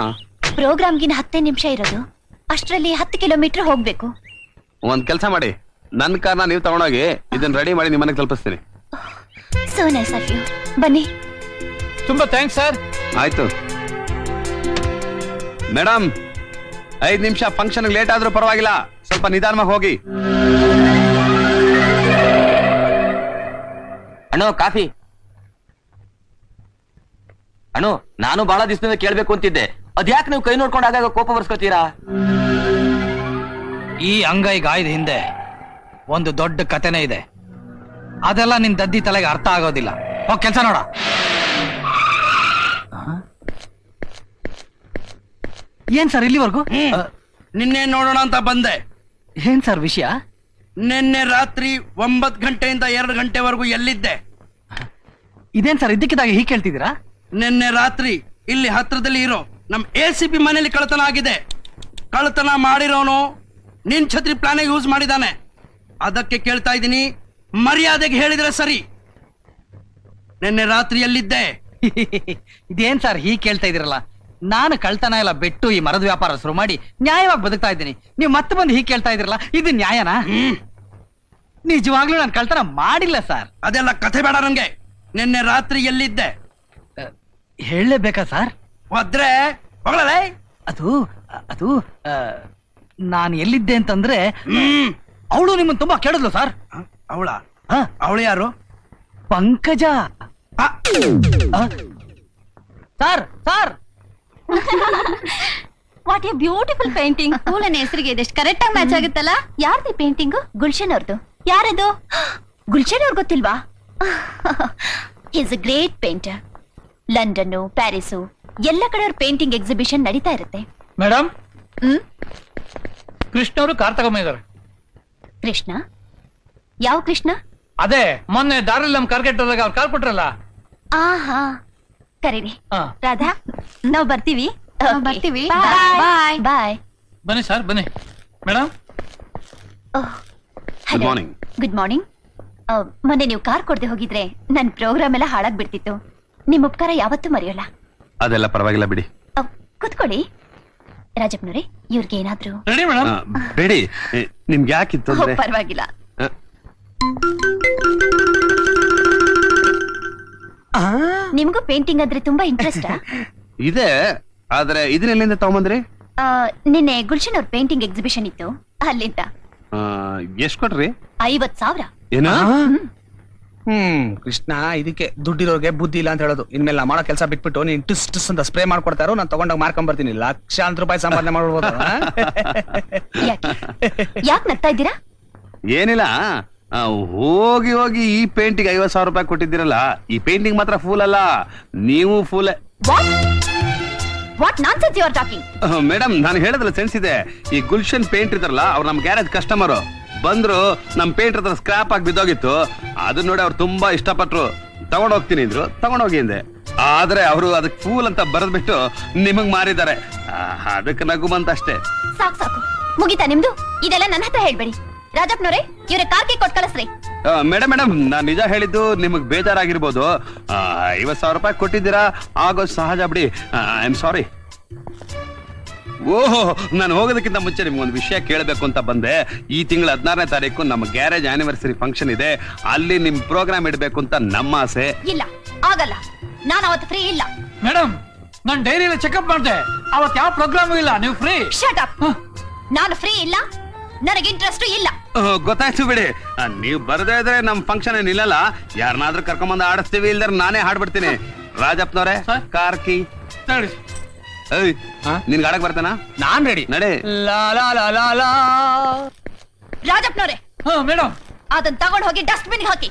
ಪ್ರೋಗ್ರಾಮ್ಗಿನ 10 ನಿಮಿಷ ಇರೋದು. ಅಷ್ಟರಲ್ಲಿ 10 ಕಿಲೋಮೀಟರ್ ಹೋಗ್ಬೇಕು. ಒಂದ್ ಕೆಲಸ ಮಾಡಿ, ನನ್ನ ಕಾರ್ನ ನೀವು ತಗೊಂಡೋಗಿ ಇದನ್ನ ರೆಡಿ ಮಾಡಿ ನಿಮ್ಮನೆಗೆ ತಲುಪಿಸ್ತೀನಿ. So nice of you. ಬನ್ನಿ. ತುಂಬಾ ಥ್ಯಾಂಕ್ಸ್ ಸರ್. ಆಯ್ತು ಮೇಡಮ್, 5 ನಿಮಿಷ ಫಂಕ್ಷನ್ ಲೇಟ್ ಆದ್ರೂ ಪರವಾಗಿಲ್ಲ, ಸ್ವಲ್ಪ ನಿಧಾನವಾಗಿ ಹೋಗಿ. ಅಣ್ಣೋ ಕಾಫಿ. ಅಣ್ಣೋ, ನಾನು ಬಹಳ ದಿವಸದಿಂದ ಕೇಳ್ಬೇಕು ಅಂತಿದ್ದೆ, ಅದ್ಯಾಕೆ ನೀವು ಕೈ ನೋಡ್ಕೊಂಡು ಆಗಾಗ ಕೋಪ ಬರ್ಸ್ಕೊತೀರಾ? ಈ ಅಂಗೈ ಗಾಯದ ಹಿಂದೆ ಒಂದು ದೊಡ್ಡ ಕಥೆನೇ ಇದೆ. ಅದೆಲ್ಲ ನಿನ್ ದದ್ದಿ ತಲೆಗೆ ಅರ್ಥ ಆಗೋದಿಲ್ಲ. ಹೋಗ್ ಕೆಲ್ಸ ನೋಡ. ಏನ್ ಸರ್ ಇಲ್ಲಿವರೆಗೂ? ನಿನ್ನೆ ನೋಡೋಣ ಅಂತ ಬಂದೆ. ಏನ್ ಸರ್ ವಿಷಯ? ನಿನ್ನೆ ರಾತ್ರಿ 9 ಗಂಟೆಯಿಂದ 2 ಗಂಟೆವರೆಗೂ ಎಲ್ಲಿದ್ದೆ? ಇದೇನ್ ಸರ್ ಇದ್ದಕ್ಕಿದ್ದಾಗ ಹೀಗೆ ಕೇಳ್ತಿದ್ದೀರಾ? ನಿನ್ನೆ ರಾತ್ರಿ ಇಲ್ಲಿ ಹತ್ರದಲ್ಲಿ ಇರೋ ನಮ್ ACP ಮನೇಲಿ ಕಳ್ಳತನ ಆಗಿದೆ. ಕಳ್ಳತನ ಮಾಡಿರೋನು ನಿನ್ ಛತ್ರಿ ಪ್ಲಾನ್ ಯೂಸ್ ಮಾಡಿದಾನೆ. ಅದಕ್ಕೆ ಕೇಳ್ತಾ ಇದ್ದೀನಿ, ಮರ್ಯಾದೆಗೆ ಹೇಳಿದ್ರೆ ಸರಿ. ನಿನ್ನೆ ರಾತ್ರಿ ಎಲ್ಲಿದ್ದೆ? ಇದೇನ್ ಸರ್ ಹೀಗೆ ಕೇಳ್ತಾ ಇದೀರಲ್ಲ? ನಾನು ಕಳ್ತನ ಎಲ್ಲ ಬಿಟ್ಟು ಈ ಮರದ ವ್ಯಾಪಾರ ಶುರು ಮಾಡಿ ನ್ಯಾಯವಾಗಿ ಬದುಕ್ತಾ ಇದ್ದೀನಿ. ನೀವು ಮತ್ತೆ ಬಂದು ಹೀಗೆ ಕೇಳ್ತಾ ಇದ್ರಲ್ಲ, ಇದು ನ್ಯಾಯನಾ? ನಿಜವಾಗ್ಲೂ ನಾನು ಕಳ್ತನ ಮಾಡಿಲ್ಲ ಸರ್. ಅದೆಲ್ಲ ಕಥೆ ಬೇಡ ನಂಗೆ. ನಿನ್ನೆ ರಾತ್ರಿ ಎಲ್ಲಿದ್ದೆ ಹೇಳಲೇಬೇಕಾ ಸರ್? ಹೋದ್ರೆ ಹೋಗಲೇ. ಅದು ನಾನು ಎಲ್ಲಿದ್ದೆ ಅಂತಂದ್ರೆ, ಅವಳು ನಿಮ್ಮನ್ನ ತುಂಬಾ ಕೇಳಿದ್ಲು ಸರ್. ಅವಳು ಯಾರು? Pankaja. Sir sir what a beautiful painting. ನನ್ನ ಹೆಸರಿಗೆ ಇದೆಷ್ಟು ಕರೆಕ್ಟ್ ಆಗಿ ಮ್ಯಾಚ್ ಆಗುತ್ತಲ್ಲ. ಯಾರ್ದು ಪೇಂಟಿಂಗ್? ಗುಲ್ಶನ್ ಅವ್ರದ್ದು. ಯಾರದು? ಗುಲ್ಶನ್ ಅವ್ರು ಗೊತ್ತಿಲ್ವಾ? Is a great painter. London, Paris ಎಲ್ಲ ಕಡೆ ಅವ್ರ ಪೇಂಟಿಂಗ್ ಎಕ್ಸಿಬಿಷನ್ ನಡೀತಾ ಇರುತ್ತೆ. ಮೇಡಮ್, ಕೃಷ್ಣ ಅವರು ಕಾರ್ ತಗೊಂಡಿದ್ದಾರೆ. ಕೃಷ್ಣ? ಯಾವ ಕೃಷ್ಣ? ಅದೇ ಮೊನ್ನೆ ದಾರಲ್ಲಿ ನಮ್ ಕಾರ್ ಕೆಟ್ಟದಾಗ ಅವ್ರು ಕಾರ್ ಕೊಟ್ರಲ್ಲ. ಆಹಾ, ಕರೀರಿ. ರಾಧಾ, ನಾವ್ ಬರ್ತೀವಿ. ಬರ್ತೀವಿ. ಬಾಯ್. ಬಾಯ್. ಬನ್ನಿ ಸರ್, ಬನ್ನಿ. Madam, good morning. Good morning. ಮೊನ್ನೆ ನೀವು ಕಾರ್ ಕೊಡದೆ ಹೋಗಿದ್ರೆ ನನ್ ಪ್ರೋಗ್ರಾಮ್ ಎಲ್ಲ ಹಾಳಾಗ್ಬಿಡ್ತಿತ್ತು. ನಿಮ್ ಉಪಕಾರ ಯಾವತ್ತೂ ಮರೆಯೋಲ್ಲ. ಅದೆಲ್ಲ ಪರವಾಗಿಲ್ಲ ಬಿಡಿ. ಕುತ್ಕೊಳ್ಳಿ. ರಾಜಪ್ಪನವ್ರೆ, ಇವ್ರಿಗೆ ಏನಾದ್ರು? Ready madam? ಬೇಡಿ, ನಿಮ್ಗೆ ಯಾಕಿತ್ತು ಅಂದ್ರೆ? ಪರವಾಗಿಲ್ಲ. ನಿಮ್ಗೂ ಪೇಂಟಿಂಗ್ ಅಂದ್ರೆ ತುಂಬಾ ಇಂಟ್ರೆಸ್ಟ್? ಇದೆ, ಆದ್ರೆ ಇದನ್ನೆಲ್ಲಿಂದ ತಗೊಂಬಂದ್ರಿ? ನಿನ್ನೆ ಗುಲ್ಶನ್ ಅವ್ರ ಪೇಂಟಿಂಗ್ ಎಕ್ಸಿಬಿಷನ್ ಇತ್ತು, ಅಲ್ಲಿಂದ. ಎಷ್ಟ್ ಕೊಟ್ರಿ? 50,000. ಏನ? ಕೃಷ್ಣ, ಇದಕ್ಕೆ ದುಡ್ಡಿರೋರ್ಗೆ ಬುದ್ಧಿ ಇಲ್ಲ ಅಂತ ಹೇಳೋದು. ಇನ್ಮೇಲೆ ಮಾಡೋ ಕೆಲಸ ಬಿಟ್ಬಿಟ್ಟು ನೀನ್ ಟಿಸ್ ಟಿಸ್ ಅಂತ ಸ್ಪ್ರೇ ಮಾಡ್ಕೊಡ್ತಾರೋ, ನಾನು ತಗೊಂಡಾಗ ಮಾರ್ಕೊಂಡ್ ಬರ್ತೀನಿ. ಲಕ್ಷಾಂತರ ರೂಪಾಯಿ ಸಂಪಾದನೆ ಮಾಡ್ಬೋದು. ಯಾಕೆ ನಗ್ತಾ ಇದ್ದೀರಾ? ಏನಿಲ್ಲ, ಹೋಗಿ ಹೋಗಿ ಈ ಪೇಂಟಿಂಗ್ 50,000 ರೂಪಾಯಿ ಕೊಟ್ಟಿದ್ದೀರಲ್ಲ, ಈ ಪೇಂಟಿಂಗ್ ಮಾತ್ರ ಫೂಲ್ ಅಲ್ಲ, ನೀವು fool. What nonsense you are talking? Madam, ನಾನು ಹೇಳೋದ್ರಲ್ಲಿ ಸೆನ್ಸ್ ಇದೆ. ಈ ಗುಲ್ಶನ್ ಪೇಂಟ್ ಇದಾರಲ್ಲ, ಅವ್ರು ನಮ್ ಗ್ಯಾರೇಜ್ ಕಸ್ಟಮರ್ ಬಂದ್ರು. ನಮ್ ಪೇಂಟ್ ಹತ್ರ ಸ್ಕ್ರಾಪ್ ಆಗಿ ಬಿದ್ದೋಗಿತ್ತು. ಅದನ್ನ ನೋಡಿ ಅವ್ರು ತುಂಬಾ ಇಷ್ಟಪಟ್ರು. ತಗೊಂಡ್ ಹೋಗ್ತೀನಿ ಇದ್ರು, ತಗೊಂಡೋಗಿ ಅಂದೆ. ಆದ್ರೆ ಅವರು ಅದಕ್ಕೆ ಫೂಲ್ ಅಂತ ಬರೆದ್ಬಿಟ್ಟು ನಿಮಗ್ ಮಾರಿದ್ದಾರೆ. ಅದಕ್ಕೆ ನಗು ಬಂತಷ್ಟೇ. ಸಾಕು ಸಾಕು, ಮುಗಿತಾ ನಿಮ್ದು? ಇದೆಲ್ಲ ನನ್ನ ಹತ್ರ ಹೇಳ್ಬೇಡಿ. ರಾಜಪ್ಪನವ್ರೆ, ಇವ್ರ ಕಾರ್ಗೆ ಕೊಟ್ಟು ಕಳಿಸ್ರಿ. ಮೇಡಮ್, ನಾನ್ ನಿಜ ಹೇಳಿದ್ದು ನಿಮಗ್ ಬೇಜಾರಾಗಿರ್ಬೋದು. 50,000 ರೂಪಾಯಿ ಕೊಟ್ಟಿದ್ದೀರಾ, ಆಗೋದು ಸಹಜ ಬಿಡಿ. ಐ ಆಮ್ ಸಾರಿ. ಓಹೋ, ನಾನು ಹೋಗೋದಕ್ಕಿಂತ ಮುಂಚೆ ನಿಮ್ಗೊಂದು ವಿಷಯ ಕೇಳಬೇಕು ಅಂತ ಬಂದೆ. ಈ ತಿಂಗಳ 16ನೇ ತಾರೀಕು ನಮ್ಮ ಗ್ಯಾರೇಜ್ ಆನಿವರ್ಸರಿ ಫಂಕ್ಷನ್ ಇದೆ. ಅಲ್ಲಿ ನಿಮ್ ಪ್ರೋಗ್ರಾಮ್ ಇಡಬೇಕು ಅಂತ ನಮ್ಮ ಆಸೆ. ಇಲ್ಲ, ಆಗಲ್ಲ. ನಾನು ಅವತ್ತು ಫ್ರೀ ಇಲ್ಲ. ಮೇಡಮ್, ನಾನು ಡೈರಿಯಲ್ಲಿ ಚೆಕ್ಅಪ್ ಮಾಡಿದೆ, ಅವತ್ತು ಯಾವ ಪ್ರೋಗ್ರಾಮು ಇಲ್ಲ. ನೀವು ಫ್ರೀ. Shut up. ನಾನು ಫ್ರೀ ಇಲ್ಲ, ನನಗೆ ಇಂಟ್ರೆಸ್ಟ್ ಇಲ್ಲ. ಗೊತ್ತಾಯ್ತು ಬಿಡಿ. ನೀವು ಬರದೇ ಇದ್ರೆ ನಮ್ ಫಂಕ್ಷನ್ ಏನ್ ಇಲ್ಲಲ್ಲ. ಯಾರನ್ನಾದ್ರೂ ಕರ್ಕೊಂಬಂದು ಆಡಿಸ್ತೀವಿ, ಇಲ್ದಾರ ನಾನೇ ಹಾಡ್ಬಿಡ್ತೀನಿ. ರಾಜಪ್ಪನವ್ರೆ, ಕಾರ್ಕಿ ನಿನ್ಗೆ ಆಡಕ್ ಬರ್ತಾನ? ನಾನ್ ರೆಡಿ. ನಡೆ. ರಾಜಪ್ಪನವ್ರೆ, ಮೇಡಮ್, ಅದನ್ನ ತಗೊಂಡ್ ಹೋಗಿ ಡಸ್ಟ್ಬಿನ್ ಹಾಕಿ.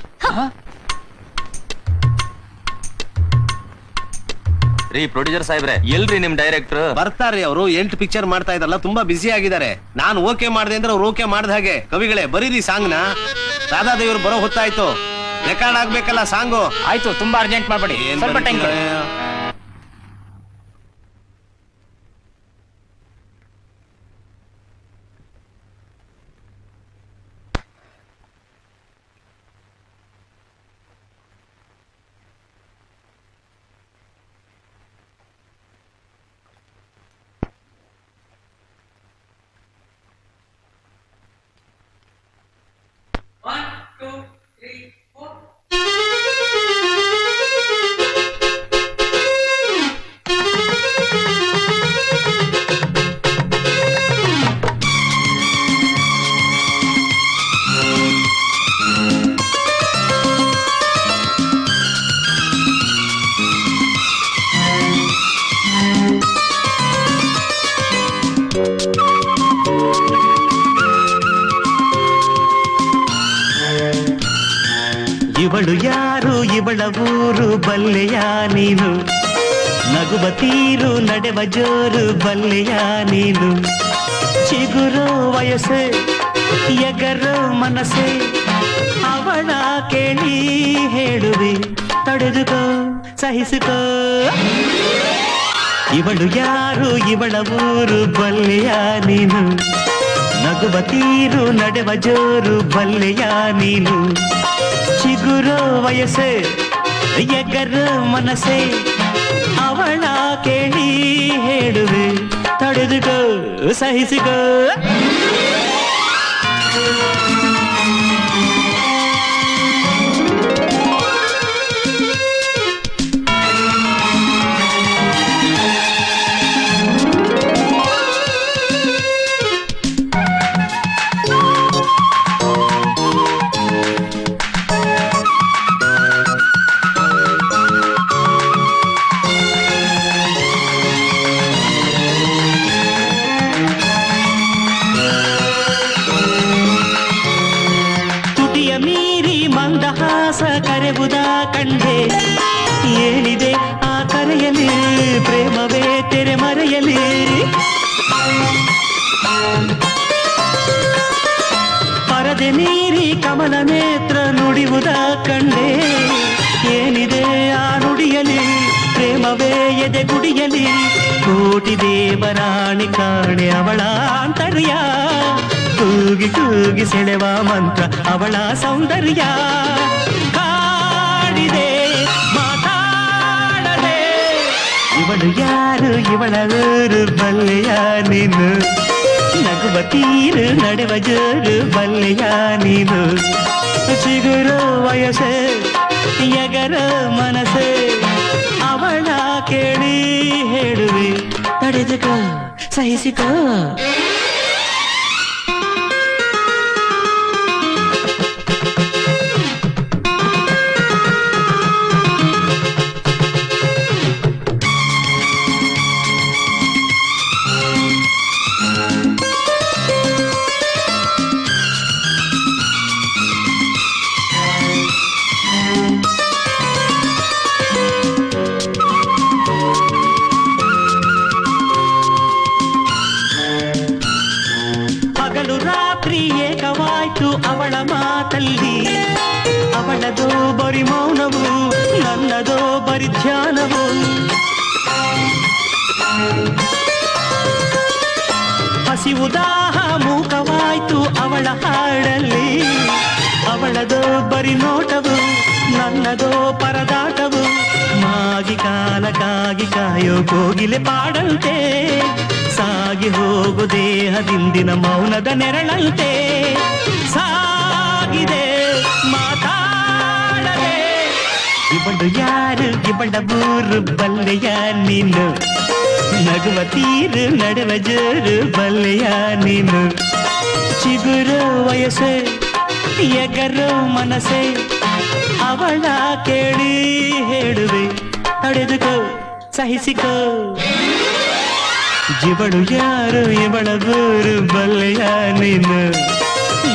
ರೀ ಪ್ರೊಡ್ಯೂಸರ್ ಸಾಹೇಬ್ರೆ, ಎಲ್ರಿ ನಿಮ್ ಡೈರೆಕ್ಟರ್? ಬರ್ತಾರ್ರಿ ಅವರು. 8 ಪಿಕ್ಚರ್ ಮಾಡ್ತಾ ಇದಾರಲ್ಲ, ತುಂಬಾ ಬಿಸಿ ಆಗಿದ್ದಾರೆ. ನಾನು ಓಕೆ ಮಾಡಿದೆ ಅಂದ್ರೆ ಅವ್ರು ಓಕೆ ಮಾಡ್ದ ಹಾಗೆ. ಕವಿಗಳೇ, ಬರೀರಿ ಸಾಂಗ್ ನ. ರಾಧಾದೇವ್ರು ಬರೋ ಹೊತ್ತಾಯ್ತು, ರೆಕಾರ್ಡ್ ಆಗ್ಬೇಕಲ್ಲ ಸಾಂಗು. ಆಯ್ತು, ತುಂಬಾ ಅರ್ಜೆಂಟ್ ಮಾಡ್ಬೇಡಿ, ಸ್ವಲ್ಪ ಟೈಮ್ ಕೊಡಿ. ಇವಳು ಯಾರು, ಇವಳ ಊರು ಬಲ್ಲೆಯ ನೀನು? ನಗುವ ತೀರು, ನಡೆವ ಜೋರು ಬಲ್ಲೆಯ ನೀನು? ಚಿಗುರು ವಯಸ್ಸೆ, ಎಗರು ಮನಸ್ಸೆ, ಅವಳ ಕೇಳಿ ಹೇಳುವೆ, ತಡೆದುಕೋ ಸಹಿಸಿಕೋ. ಇವಳು ಯಾರು, ಇವಳ ಊರು ಬಲ್ಲೆಯ ನೀನು? ನಗುವ ತೀರು, ನಡೆವ ಜೋರು ಬಲ್ಲೆಯ ನೀನು? ಚಿಗುರು ವಯಸ್ಸೆ, ಎಗರು ಮನಸ್ಸೆ, ಅವಳ ಕೇಳಿ ಹೇಳುವೆ, ತಡೆದುಕೋ ಸಹಿಸಿಕೋ. ಕಂಡೆ ಏನಿದೆ ಆ ಕರೆಯಲಿ ಪ್ರೇಮವೇ ತೆರೆ ಮರೆಯಲಿ ಪರದೆ ಮೀರಿ ಕಮಲ ನೇತ್ರ ನುಡಿಯುವುದ ಕಂಡೆ ಏನಿದೆ ಆ ನುಡಿಯಲಿ ಪ್ರೇಮವೇ ಎದೆ ಗುಡಿಯಲಿ ಕೋಟಿ ದೇವರಾಣಿ ಕಾಣೆ ಅವಳ ಆಂತರ್ಯ ಕೂಗಿ ಕೂಗಿ ಸೆಳೆವ ಮಂತ್ರ ಅವಳ ಸೌಂದರ್ಯ ಕಾಡಿದೆ ಮಾತಾಡದೆ ಇವಳು ಯಾರು ಇವಳ ಊರು ಬಲ್ಲೆಯ ನೀನು ನಗುವ ತೀರು ನಡೆವ ಜೋರು ಬಲ್ಲೆಯ ನೀನು ಚಿಗುರು ವಯಸ್ಸೆ ಎಗರ ಮನಸ್ಸೆ ಅವಳ ಕೇಳಿ ಹೇಳುವೆ ತಡೆದುಕೋ ಸಹಿಸಿಕೋ ಅವಳ ಮಾತಲ್ಲಿ ಅವಳದೋ ಬರಿ ಮೌನವು ನನ್ನದೋ ಬರಿ ಧ್ಯಾನವು ಹಸಿವುದಾಹ ಮೂಕವಾಯ್ತು ಅವಳ ಹಾಡಲ್ಲಿ ಅವಳದೋ ಬರಿ ನೋಟವು ನನ್ನದೋ ಪರದಾಟವು ಮಾಗಿ ಕಾಲಕ್ಕಾಗಿ ಕಾಯೋ ಕೋಗಿಲೆ ಪಾಡಂತೆ ಸಾಗಿ ಹೋಗು ದೇಹದಿಂದಿನ ಮೌನದ ನೆರಳಂತೆ ಸಾಗಿದೆ ಮಾತಾಡದೆ ಇವಳು ಯಾರು ಇವಳ ಊರು ಬಲ್ಲೆಯ ನೀನು ನಗುವ ತೀರು ನಡೆವ ಜೋರು ಬಲ್ಲೆಯ ನೀನು ಚಿಗುರು ವಯಸ್ಸೆ ಎಗರು ಮನಸ್ಸೆ ಅವಳ ಕೇಳಿ ಹೇಳುವೆ ತಡೆದುಕೋ ಸಹಿಸಿಕೋ ಇವಳು ಯಾರು ಇವಳ ಊರು ಬಲ್ಲೆಯ ನೀನು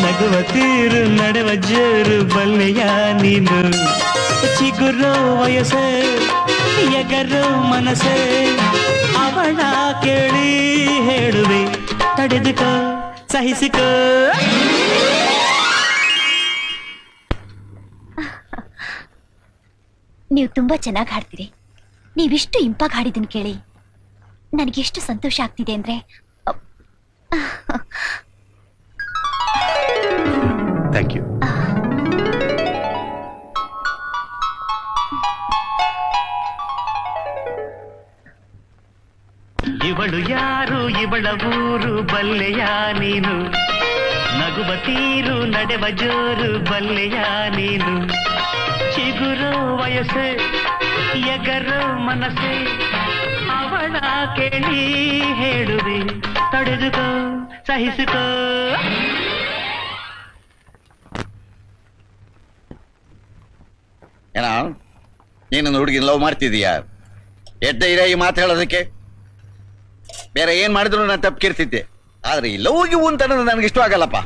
ನಗುವ ತೀರು ನಡೆವ ಜೋರು ಬಲ್ಲೆಯ ನೀನು ಚಿಗುರು ವಯಸ್ಸೆ ಎಗರು ಮನಸ್ಸೆ ಅವಳ ಕೇಳಿ ಹೇಳುವೆ ತಡೆದುಕೋ ಸಹಿಸಿಕೋ ನೀವು ತುಂಬಾ ಚೆನ್ನಾಗಿ ಹಾಡ್ತೀರಿ. ನೀವಿಷ್ಟು ಇಂಪಾಗಿ ಹಾಡಿದನ್ ಕೇಳಿ ನನಗೆಷ್ಟು ಸಂತೋಷ ಆಗ್ತಿದೆ ಅಂದ್ರೆ ಥ್ಯಾಂಕ್ ಯು. ಇವಳು ಯಾರು ಇವಳ ಊರು ಬಲ್ಲೆಯ ನೀನು ನಗುವ ತೀರು ನಡೆವ ಜೋರು ಬಲ್ಲೆಯ ನೀನು ಚಿಗುರು ವಯಸ್ಸೆ ಎಗರು ಮನಸ್ಸೆ ಅವಳ ಕೇಳಿ ಹೇಳುವೆ ತಡೆದುಕೋ ಸಹಿಸಿಕೋ ಏನ ನೀನೊಂದು ಹುಡುಗಿನ ಲವ್ ಮಾಡ್ತಿದೀಯಾ? ಎಡ್ಡ ಇರ ಈ ಮಾತು ಹೇಳೋದಕ್ಕೆ ಬೇರೆ ಏನ್ ಮಾಡಿದ್ರು ನಾನು ತಪ್ಪಿರ್ತಿದ್ದೆ. ಆದ್ರೆ ಈ ಲವ್ಗೆ ಅಂತ ನನಗೆ ಇಷ್ಟ ಆಗಲ್ಲಪ್ಪ.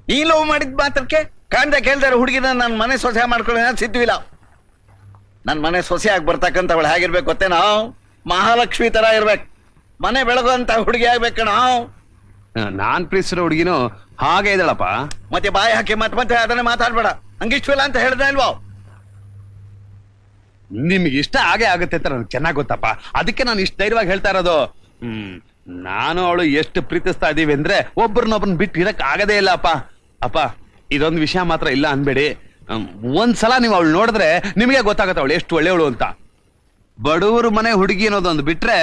ನೀ ಲವ್ ಮಾಡಿದ ಮಾತ್ರಕ್ಕೆ ಕಾಣ್ದ ಕೇಳ್ದಾರ ಹುಡುಗಿನ ನನ್ನ ಮನೆ ಸೊಸೆ ಮಾಡ್ಕೊಳ್ಳೋ ಸಿದ್ವಿಲ್ಲ. ನನ್ನ ಮನೆ ಸೊಸೆ ಆಗಿ ಬರ್ತಕ್ಕಂಥ ಅವಳು ಹೇಗಿರ್ಬೇಕು ಗೊತ್ತೇ? ನಾವು ಮಹಾಲಕ್ಷ್ಮಿ ತರ ಇರ್ಬೇಕು, ಮನೆ ಬೆಳಗುವಂತ ಹುಡುಗಿ ಆಗ್ಬೇಕು. ನಾವು ನಾನ್ ಪ್ರೀತಿಸಿರೋ ಹುಡುಗಿನೂ ಹಾಗೆ ಇದ್ದಾಳಪ್ಪ. ಮತ್ತೆ ಬಾಯಿ ಹಾಕಿ ಮತ್ತೆ ಅದನ್ನೇ ಮಾತಾಡ್ಬೇಡ. ಹಂಗಿಷ್ಟವಿಲ್ಲ ಅಂತ ಹೇಳ್ದ ಇಲ್ವಾ? ನಿಮ್ಗೆ ಇಷ್ಟ ಹಾಗೆ ಆಗುತ್ತೆ ಅಂತ ನನಗೆ ಚೆನ್ನಾಗಿ ಗೊತ್ತಪ್ಪ. ಅದಕ್ಕೆ ನಾನು ಇಷ್ಟು ಧೈರ್ಯವಾಗಿ ಹೇಳ್ತಾ ಇರೋದು. ನಾನು ಅವಳು ಎಷ್ಟು ಪ್ರೀತಿಸ್ತಾ ಇದೀವಿ ಅಂದ್ರೆ ಒಬ್ಬರನ್ನೊಬ್ಬರನ್ನ ಬಿಟ್ಟು ಇರಕ್ ಆಗದೇ ಇಲ್ಲ ಅಪ್ಪ. ಅಪ್ಪ ಇದೊಂದು ವಿಷಯ ಮಾತ್ರ ಇಲ್ಲ ಅನ್ಬೇಡಿ. ಒಂದ್ಸಲ ನೀವು ಅವಳು ನೋಡಿದ್ರೆ ನಿಮಗೆ ಗೊತ್ತಾಗತ್ತೆ ಅವಳು ಎಷ್ಟು ಒಳ್ಳೆಯವಳು ಅಂತ. ಬಡವರು ಮನೆ ಹುಡುಗಿ ಅನ್ನೋದೊಂದು ಬಿಟ್ರೆ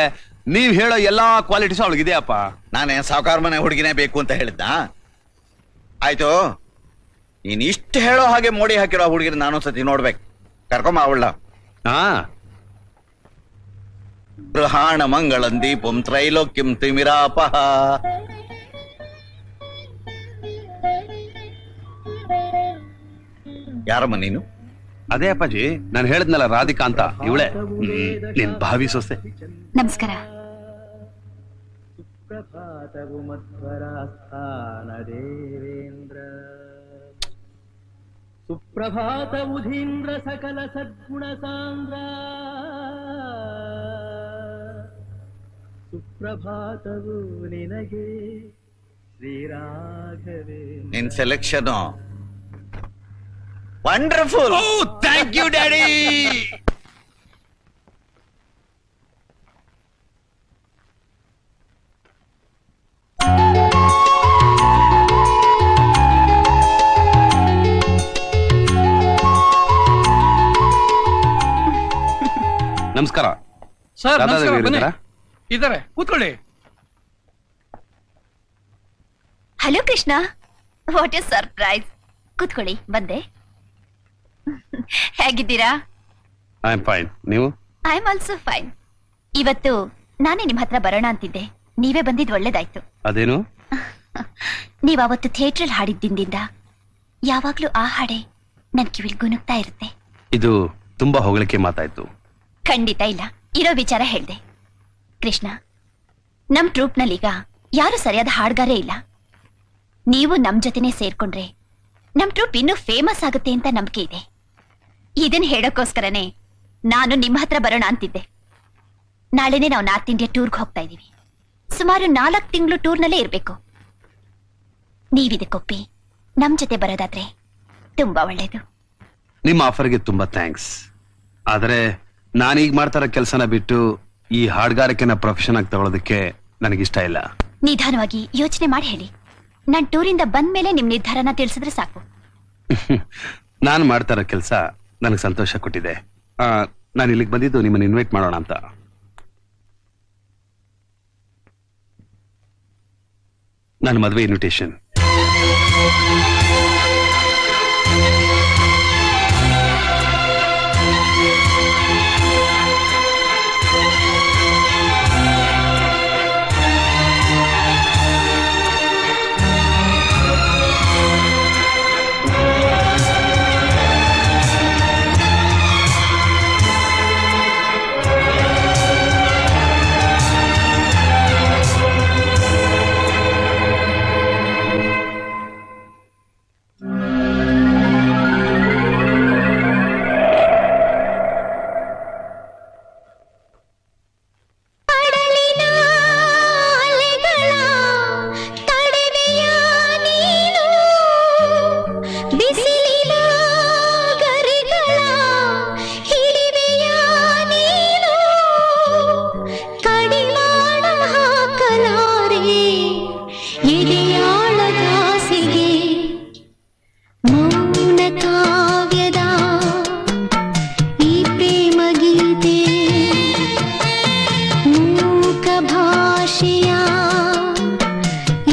ನೀವ್ ಹೇಳೋ ಎಲ್ಲಾ ಕ್ವಾಲಿಟೀಸ್ ಅವಳಿಗಿದೆಯಪ್ಪ. ನಾನೇ ಸಾವುಕಾರ ಮನೆ ಹುಡುಗಿನೇ ಬೇಕು ಅಂತ ಹೇಳಿದ್ದ? ಆಯ್ತು, ನೀನ್ ಇಷ್ಟು ಹೇಳೋ ಹಾಗೆ ಮೋಡಿ ಹಾಕಿರೋ ಹುಡುಗಿನ ನಾನೊಂದ್ಸತಿ ನೋಡ್ಬೇಕು. ಕರ್ಕೊಂಬ ಅವಳ. ಹಾ, ಗೃಹಾಣ ಮಂಗಳಂ ದೀಪಂ ತ್ರೈಲೋಕ್ಯಂ ತಿಮಿರಾಪಹ. ಯಾರಮ್ಮ ನೀನು? ಅದೇ ಅಪ್ಪಾಜಿ, ನಾನು ಹೇಳಿದ್ನಲ್ಲ ರಾಧಿಕಾ ಅಂತ, ಇವಳೆ ನಿನ್ ಭಾವಿ ಸೊಸೆ. ನಮಸ್ಕಾರ. ಸುಪ್ರಭಾತ ಉಧೀಂದ್ರ ಸಕಲ ಸದ್ಗುಣ ಸಾಂದ್ರ ಸುಪ್ರಭಾತವು ನಿನಗೆ ಶ್ರೀರಾಘವೇ. ನಿನ್ selection wonderful. Thank you daddy. ನಮಸ್ಕಾರ ಸರ್ ದಾದಾದೇವಿ ಇದ್ದಾರಾ? ಇದಾರೆ, ಕೂತ್ಕೊಳ್ಳಿ. Hello Krishna, what is surprise. ಕೂತ್ಕೊಳ್ಳಿ, ಬಂದೆ. ಹೇಗಿದ್ದೀರಾ? I am fine. ನೀವು? I am also fine. ಇವತ್ತು ನಾನೇ ನಿಮ್ ಹತ್ರ ಬರೋಣ ಅಂತಿದ್ದೆ, ನೀವೇ ಬಂದಿದ್ ಒಳ್ಳೇದಾಯ್ತು. ಅದೇನು? ನೀವ್ ಅವತ್ತು ಥಿಯೇಟ್ರಲ್ಲಿ ಹಾಡಿದ್ದಿಂದ ಯಾವಾಗ್ಲೂ ಆ ಹಾಡೆ ನನ್ ಕಿವಿಲ್ ಗುನುಗ್ತಾ ಇರುತ್ತೆ. ಇದು ತುಂಬಾ ಹೊಗಳಿಕೆ ಮಾತಾಯ್ತು. ಖಂಡಿತ ಇಲ್ಲ, ಇರೋ ವಿಚಾರ ಹೇಳ್ದೆ. ಕೃಷ್ಣ, ನಮ್ ಟ್ರೂಪ್ ನಲ್ಲೀಗ ಯಾರು ಸರಿಯಾದ ಹಾಡ್ಗಾರೇ ಇಲ್ಲ. ನೀವು ನಮ್ ಜೊತೆನೆ ಸೇರ್ಕೊಂಡ್ರೆ ನಮ್ ಟ್ರೂಪ್ ಇನ್ನೂ ಫೇಮಸ್ ಆಗುತ್ತೆ ಅಂತ ನಂಬಿಕೆ ಇದೆ. ಇದನ್ ಹೇಳೋಕ್ಕೋಸ್ಕರನೇ ನಾನು ನಿಮ್ಮ ಹತ್ರ ಬರೋಣ ಅಂತಿದ್ದೆ. ನಾಳೆನೆ ನಾವು ನಾರ್ತ್ ಇಂಡಿಯಾ ಟೂರ್ಗೆ ಹೋಗ್ತಾ ಇದೀವಿ. ಸುಮಾರು 4 ತಿಂಗಳು ಟೂರ್ನಲ್ಲೇ ಇರ್ಬೇಕು. ನೀವಿದಕ್ಕೊಪ್ಪಿ ನಮ್ ಜೊತೆ ಬರೋದಾದ್ರೆ ತುಂಬಾ ಒಳ್ಳೇದು. ನಿಮ್ಮ ಆಫರ್ಗೆ ತುಂಬಾ ಥ್ಯಾಂಕ್ಸ್. ಆದ್ರೆ ನಾನೀಗ ಮಾಡ್ತಾರ ಕೆಲಸನ ಬಿಟ್ಟು ಈ ಹಾಡ್ಗಾರಿಕೆನ ಪ್ರೊಫೆಷನ್ ಆಗಿ ತಗೊಳ್ಳೋದಕ್ಕೆ ನನಗಿಷ್ಟ ಇಲ್ಲ. ನಿಧಾನವಾಗಿ ಯೋಚನೆ ಮಾಡಿ ಹೇಳಿ. ನಾನ್ ಟೂರಿಂದ ಬಂದ ಮೇಲೆ ನಿಮ್ ನಿರ್ಧಾರನ ತಿಳಿಸಿದ್ರೆ ಸಾಕು. ನಾನು ಮಾಡ್ತಾರ ಕೆಲಸ ನನಗೆ ಸಂತೋಷ ಕೊಟ್ಟಿದೆ. ನಾನು ಇಲ್ಲಿಗೆ ಬಂದಿದ್ದು ನಿಮ್ಮನ್ನ ಇನ್ವೈಟ್ ಮಾಡೋಣ ಅಂತ. ನನ್ನ ಮದುವೆ ಇನ್ವಿಟೇಷನ್.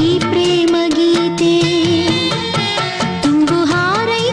ಈ ಪ್ರೇಮ ಗೀತೆ ತುಂಬು ಹಾರೈ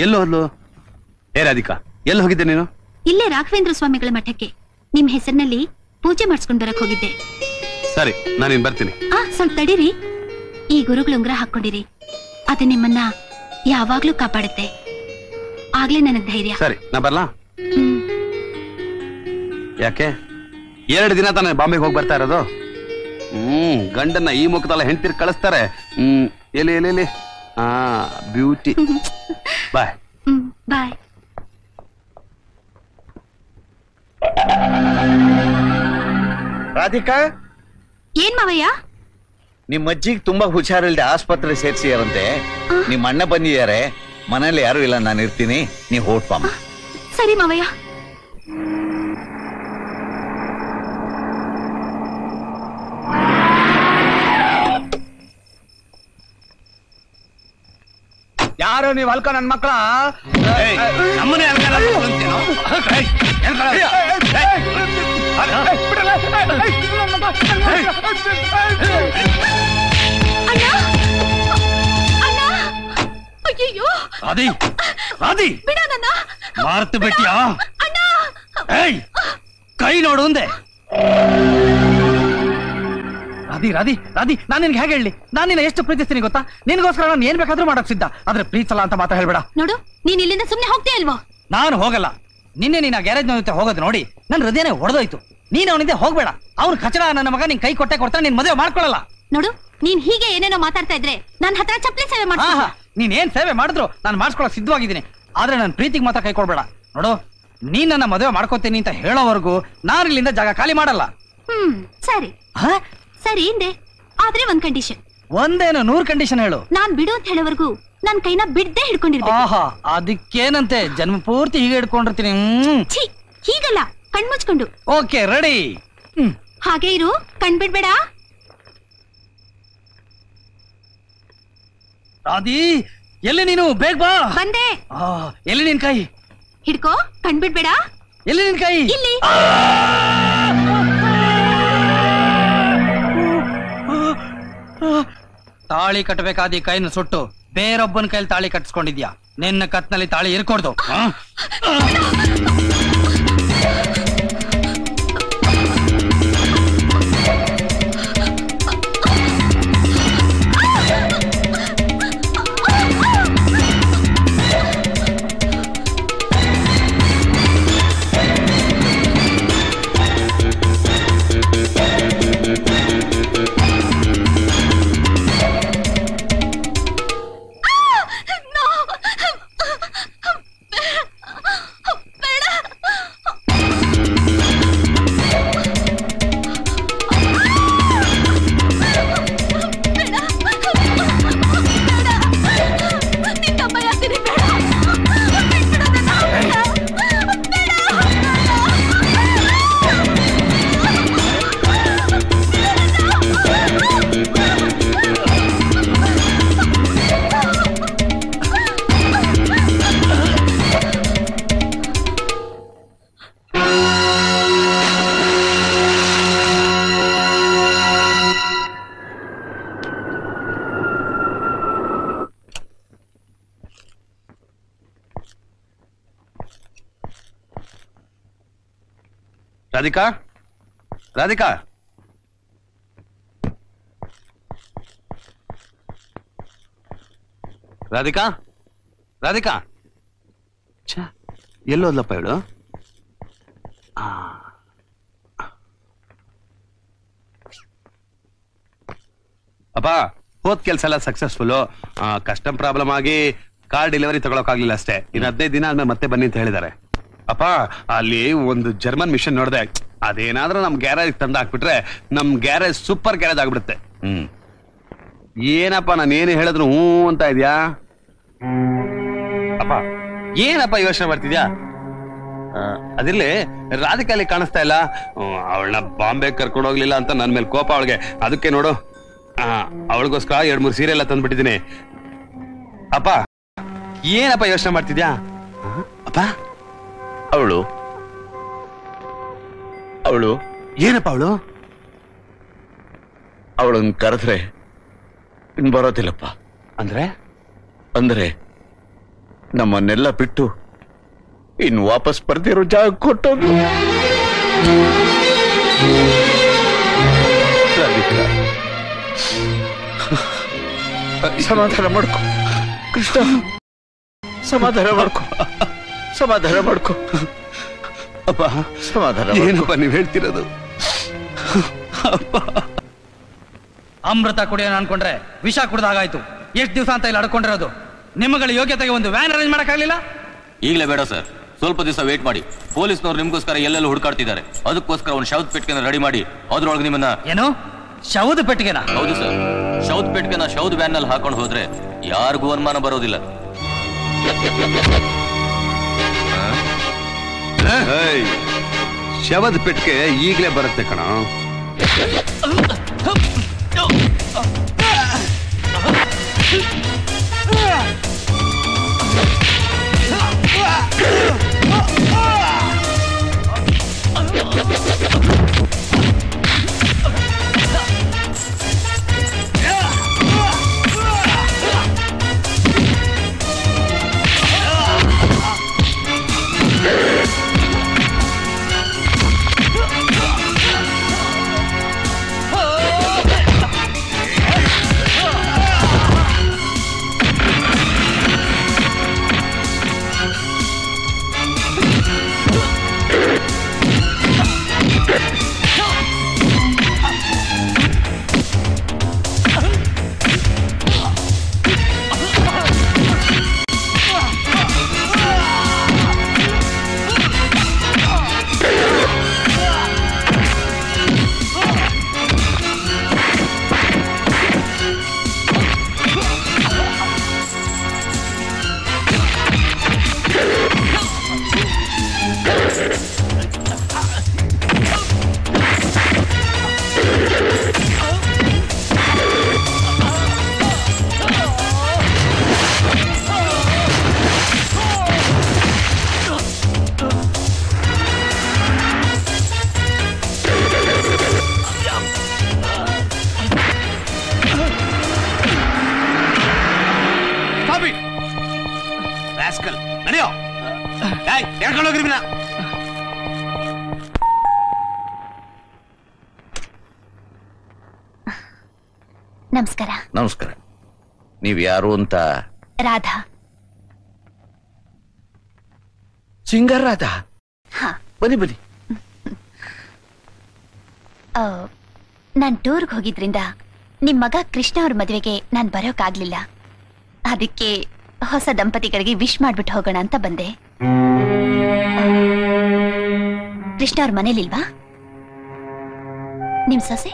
ಎಲ್ಲಿ ಹೋದ್ಲು? ಏ ರಾಧಿಕಾ, ಎಲ್ಲಿ ಹೋಗಿದ್ದೆ ನೀನು? ಇಲ್ಲೇ ರಾಘವೇಂದ್ರ ಸ್ವಾಮಿಗಳ ಮಠಕ್ಕೆ ನಿಮ್ ಹೆಸರಿನಲ್ಲಿ ಪೂಜೆ ಮಾಡಿಸ್ಕೊಂಡ್ ಬರಕ್ ಹೋಗಿದ್ದೆ. ಸರಿ, ನಾನಿನ್ ಬರ್ತೀನಿ. ಸ್ವಲ್ಪ ತಡೀರಿ. ಈ ಗುರುಗಳ ಉಂಗ್ರ ಹಾಕೊಂಡಿರಿ, ಅದು ನಿಮ್ಮನ್ನ ಯಾವಾಗ್ಲೂ ಕಾಪಾಡುತ್ತೆ. ಆಗ್ಲೇ ನನಗ್ ಧೈರ್ಯ. ಸರಿ, ನಾ ಬರ್ಲಾ? ಯಾಕೆ 2 ದಿನ ತಾನೇ ಬಾಂಬೆಗೆ ಹೋಗಿ ಬರ್ತಾ ಇರೋದು? ಗಂಡನ್ನ ಈ ಮುಖದಲ್ಲ ಹೆಂಡ್ತಿರ್ ಕಳಿಸ್ತಾರೆ. ಎಲ್ಲಿ ಎಲ್ಲಿ ಎಲ್ಲಿ ಬ್ಯೂಟಿ. ಬಾಯ್ ಬಾಯ್. ರಾಧಿಕಾ, ಏನ್ ಮಾವಯ್ಯ? ನಿಮ್ ಅಜ್ಜಿಗೆ ತುಂಬಾ ಹುಷಾರಿಲ್ದೆ ಆಸ್ಪತ್ರೆ ಸೇರ್ಸಿದಾರಂತೆ. ನಿಮ್ ಅಣ್ಣ ಬಂದಿದ್ದಾರೆ, ಮನೇಲಿ ಯಾರು ಇಲ್ಲ, ನಾನು ಇರ್ತೀನಿ, ನೀವ್ ಹೊರಟ್ಪಮ್ಮ. ಸರಿ ಮಾವಯ್ಯ. ಯಾರು ನೀವ್ ಅಲ್ಕ ನನ್ ಮಕ್ಳ? ನಮ್ಮನೆ ಅಯ್ಯೋ ರಾಧಿ, ರಾಧಿ ಮಾರ್ತು ಬಿಟ್ಟಿಯಾ? ಏಯ್, ಕೈ ನೋಡು ಅಂದೆ. ರಾಧಿ ರಾಧಿ ರಾಧಿ, ನಾನ್ ನಿನ್ಗೆ ಹೇಗೆ ಹೇಳಿ? ನಾನ್ ನಿನ್ನ ಎಷ್ಟು ಪ್ರೀತಿಸ್ತೀನಿ ಗೊತ್ತಾ? ನಿನ್ಗೋಸ್ಕರ ನಾನು ಏನ್ ಬೇಕಾದ್ರೂ ಮಾಡಕ್ ಸಿದ್ಧ, ಆದ್ರೆ ಪ್ರೀತಿಸಲ್ಲ ಅಂತ ಮಾತ್ರ ಹೇಳ್ಬೇಡ. ನೋಡು, ನೀನ್ ಇಲ್ಲಿಂದ ಸುಮ್ನೆ ಹೋಗ್ತೀಯ ಇಲ್ವೋ? ನಾನು ಹೋಗಲ್ಲ. ನಿನ್ನೆ ನೀನ್ ಗ್ಯಾರೇಜ್ ಜೊತೆ ಹೋಗೋದು ನೋಡಿ ನನ್ ಹೃದಯನೇ ಹೊಡೆದೋಯ್ತು. ನೀನ್ ಅವನಿಂದ ಹೋಗ್ಬೇಡ. ಅವ್ನು ಕಚಡ ನನ್ನ ಮಗ. ನಿನ್ ಕೈ ಕೊಟ್ಟೆ ಕೊಡ್ತಾನೆ, ನಿನ್ ಮದುವೆ ಮಾಡ್ಕೊಳ್ಳಲ್ಲ. ನೋಡು, ನೀನ್ ಹೀಗೆ ಏನೇನೋ ಮಾತಾಡ್ತಾ ಇದ್ರೆ ನನ್ನ ಹತ್ರ ಚಪ್ಪಲಿ ಸೇವೆ ಮಾಡ್ತೀನಿ. ನೀನ್ ಏನ್ ಸೇವೆ ಮಾಡಿದ್ರು ನಾನು ಮಾಡಿಸ್ಕೊಳಕ್ ಸಿದ್ಧವಾಗಿದ್ದೀನಿ, ಆದ್ರೆ ನನ್ನ ಪ್ರೀತಿಗೆ ಮಾತ್ರ ಕೈ ಕೊಡ್ಬೇಡ. ನೋಡು, ನೀನ್ ನನ್ನ ಮದುವೆ ಮಾಡ್ಕೋತೀನಿ ಅಂತ ಹೇಳೋವರೆಗೂ ನಾನು ಇಲ್ಲಿಂದ ಜಾಗ ಖಾಲಿ ಮಾಡಲ್ಲ. ಸರಿ ಸರಿ ಹಿಂದೆ, ಆದ್ರೆ ಒಂದ್ ಕಂಡೀಷನ್. ಒಂದೇನು 100 ಕಂಡೀಷನ್ ಹೇಳು. ನಾನ್ ಬಿಡು ಅಂತ ಹೇಳೋವರೆಗೂ ನನ್ ಕೈನ ಬಿಡ್ದೆ ಹಿಡ್ಕೊಂಡಿರ್ಬೇಕು. ಆಹಾ, ಅದಕ್ಕೇನಂತೆ, ಜನ್ಮ ಪೂರ್ತಿ ಹೀಗೆ ಹಿಡ್ಕೊಂಡಿರ್ತೀನಿ. ಹೀಗಲ್ಲ, ಕಣ್ಮುಚ್ಕೊಂಡು. Okay, ready. ಹಾಗೆ ಇರು, ಕಣ್ಬಿಡ್ಬೇಡ. ರಾಧಿ, ಎಲ್ಲಿ ನೀನು? ಬೇಗ ಬಾ. ಬಂದೆ. ಎಲ್ಲಿ ನಿನ್ ಕೈ? ಹಿಡ್ಕೋ, ಕಣ್ಬಿಡ್ಬೇಡ. ಎಲ್ಲಿ ನಿನ್ ಕೈ? ಇಲ್ಲಿ. ತಾಳಿ ಕಟ್ಟಬೇಕಾದ ಕೈನ ಸುಟ್ಟು ಬೇರೊಬ್ಬನ ಕೈಲಿ ತಾಳಿ ಕಟ್ಸ್ಕೊಂಡಿದ್ಯಾ. ನಿನ್ನ ಕತ್ನಲ್ಲಿ ತಾಳಿ ಇರ್ಕೊಡ್ದು. ರಾಧಿಕಾ, ರಾಧಿಕಾ, ರಾಧಿಕಾ, ರಾಧಿಕಾ, ಎಲ್ಲೋದ್ಲಪ್ಪ ಹೇಳು? ಅಪ್ಪ, ಹೋದ್ ಕೆಲ್ಸ ಎಲ್ಲ ಸಕ್ಸಸ್ಫುಲ್. ಕಸ್ಟಮ್ ಪ್ರಾಬ್ಲಮ್ ಆಗಿ ಕಾರ್ ಡೆಲಿವರಿ ತಗೊಳಕಾಗ್ಲಿಲ್ಲ ಅಷ್ಟೇ. ಇನ್ನು 15 ದಿನ ಆದ್ಮೇಲೆ ಮತ್ತೆ ಬನ್ನಿ ಅಂತ ಹೇಳಿದ್ದಾರೆ. ಅಪ್ಪ, ಅಲ್ಲಿ ಒಂದು ಜರ್ಮನ್ ಮಿಷನ್ ನೋಡಿದೆ, ಅದೇನಾದ್ರೂ ನಮ್ ಗ್ಯಾರೇಜ್ ತಂದು ಹಾಕ್ಬಿಟ್ರೆ ನಮ್ ಗ್ಯಾರೇಜ್ ಸೂಪರ್ ಗ್ಯಾರೇಜ್ ಆಗ್ಬಿಡುತ್ತೆ. ಏನಪ್ಪ ನಾನು ಏನು ಹೇಳಿದ್ರು ಹ್ಞೂ ಅಂತ ಇದ್ಯಾ? ಅಪ್ಪ, ಏನಪ್ಪ ಯೋಚನೆ ಮಾಡ್ತಿದ್ಯಾ? ಅದಿರ್ಲಿ, ರಾಧಿಕಾಲಿ ಕಾಣಿಸ್ತಾ ಇಲ್ಲ. ಅವಳನ್ನ ಬಾಂಬೆ ಕರ್ಕೊಂಡು ಹೋಗ್ಲಿಲ್ಲ ಅಂತ ನನ್ ಮೇಲೆ ಕೋಪ ಅವಳಿಗೆ. ಅದಕ್ಕೆ ನೋಡು, ಅವಳಿಗೋಸ್ಕರ 2-3 ಸೀರೆ ಎಲ್ಲ ತಂದ್ಬಿಟ್ಟಿದ್ದೀನಿ. ಅಪ್ಪ, ಏನಪ್ಪ ಯೋಚನೆ ಮಾಡ್ತಿದ್ಯಾ? ಅಪ್ಪ, ಅವಳು ಏನಪ್ಪ ಅವಳು? ಅವಳನ್ನ ಕರೆದ್ರೆ ಇನ್ ಬರೋದಿಲ್ಲಪ್ಪ. ಅಂದ್ರೆ ನಮ್ಮನ್ನೆಲ್ಲ ಬಿಟ್ಟು ಇನ್ನು ವಾಪಸ್ ಬರ್ದಿರೋ ಜಾಗ ಕೊಟ್ಟೋದು. ಸಮಾಧಾನ ಮಾಡ್ಕೊ ಕೃಷ್ಣ, ಸಮಾಧಾನ ಮಾಡ್ಕೊ, ಸಮಾಧಾನ ಮಾಡ್ಕೊ. ಅಪ್ಪ ಸಮಾಧಾನ. ಏನಪ್ಪ ನೀವ್ ಹೇಳ್ತಿರೋದು? ಅಮೃತ ಕುಡಿಯೋಣ ಅನ್ಕೊಂಡ್ರೆ ವಿಷ ಕುಡ್ದಾಗಾಯ್ತು. ಎಷ್ಟು ದಿವಸ ಅಂತ ಇಲ್ಲಿ ಅಡ್ಕೊಂಡಿರೋದು? ನಿಮ್ಮಗಳ ಯೋಗ್ಯತೆಗೆ ಒಂದು ವ್ಯಾನ್ ಅರೇಂಜ್ ಮಾಡಕ್ಕಾಗ್ಲಿಲ್ಲ? ಈಗಲೇ ಬೇಡ ಸರ್, ಸ್ವಲ್ಪ ದಿವಸ ವೇಟ್ ಮಾಡಿ. ಪೊಲೀಸ್ನವ್ರು ನಿಮ್ಗೋಸ್ಕರ ಎಲ್ಲೆಲ್ಲ ಹುಡುಕಾಡ್ತಿದ್ದಾರೆ. ಅದಕ್ಕೋಸ್ಕರ ಒಂದು ಶವದ ಪೆಟ್ಟಿಗೆನ ರೆಡಿ ಮಾಡಿ ಅದ್ರೊಳಗೆ ನಿಮ್ಮನ್ನ. ಏನು ಶವದ ಪೆಟ್ಟಿಗೆನ? ಹೌದು ಸರ್, ಶವದ ಪೆಟ್ಟಿಗೆನ ಶವದ ವ್ಯಾನ್ ನಲ್ಲಿ ಹಾಕೊಂಡು ಹೋದ್ರೆ ಯಾರಿಗೂ ಅನುಮಾನ ಬರೋದಿಲ್ಲ. ಶವದ ಪೆಟ್ಟಿಗೆ ಈಗಲೇ ಬರುತ್ತೆ ಕಣ. ನಮಸ್ಕಾರ. ನಮಸ್ಕಾರ. ನೀವ್ ಯಾರು ಅಂತ? ರಾಧಾ. ಸಿಂಗರ್ ರಾಧಾ? ಹಾ, ಬನ್ನಿ ಬನ್ನಿ. ನಾನ್ ಟೂರ್ಗೆ ಹೋಗಿದ್ರಿಂದ ನಿಮ್ ಮಗ ಕೃಷ್ಣ ಅವ್ರ ಮದುವೆಗೆ ನಾನ್ ಬರೋಕಾಗ್ಲಿಲ್ಲ. ಅದಕ್ಕೆ ಹೊಸ ದಂಪತಿಗಳಿಗೆ ವಿಶ್ ಮಾಡ್ಬಿಟ್ಟು ಹೋಗೋಣ ಅಂತ ಬಂದೆ. ಕೃಷ್ಣ ಅವ್ರ ಮನೇಲಿಲ್ವಾ? ನಿಮ್ ಸೊಸೆ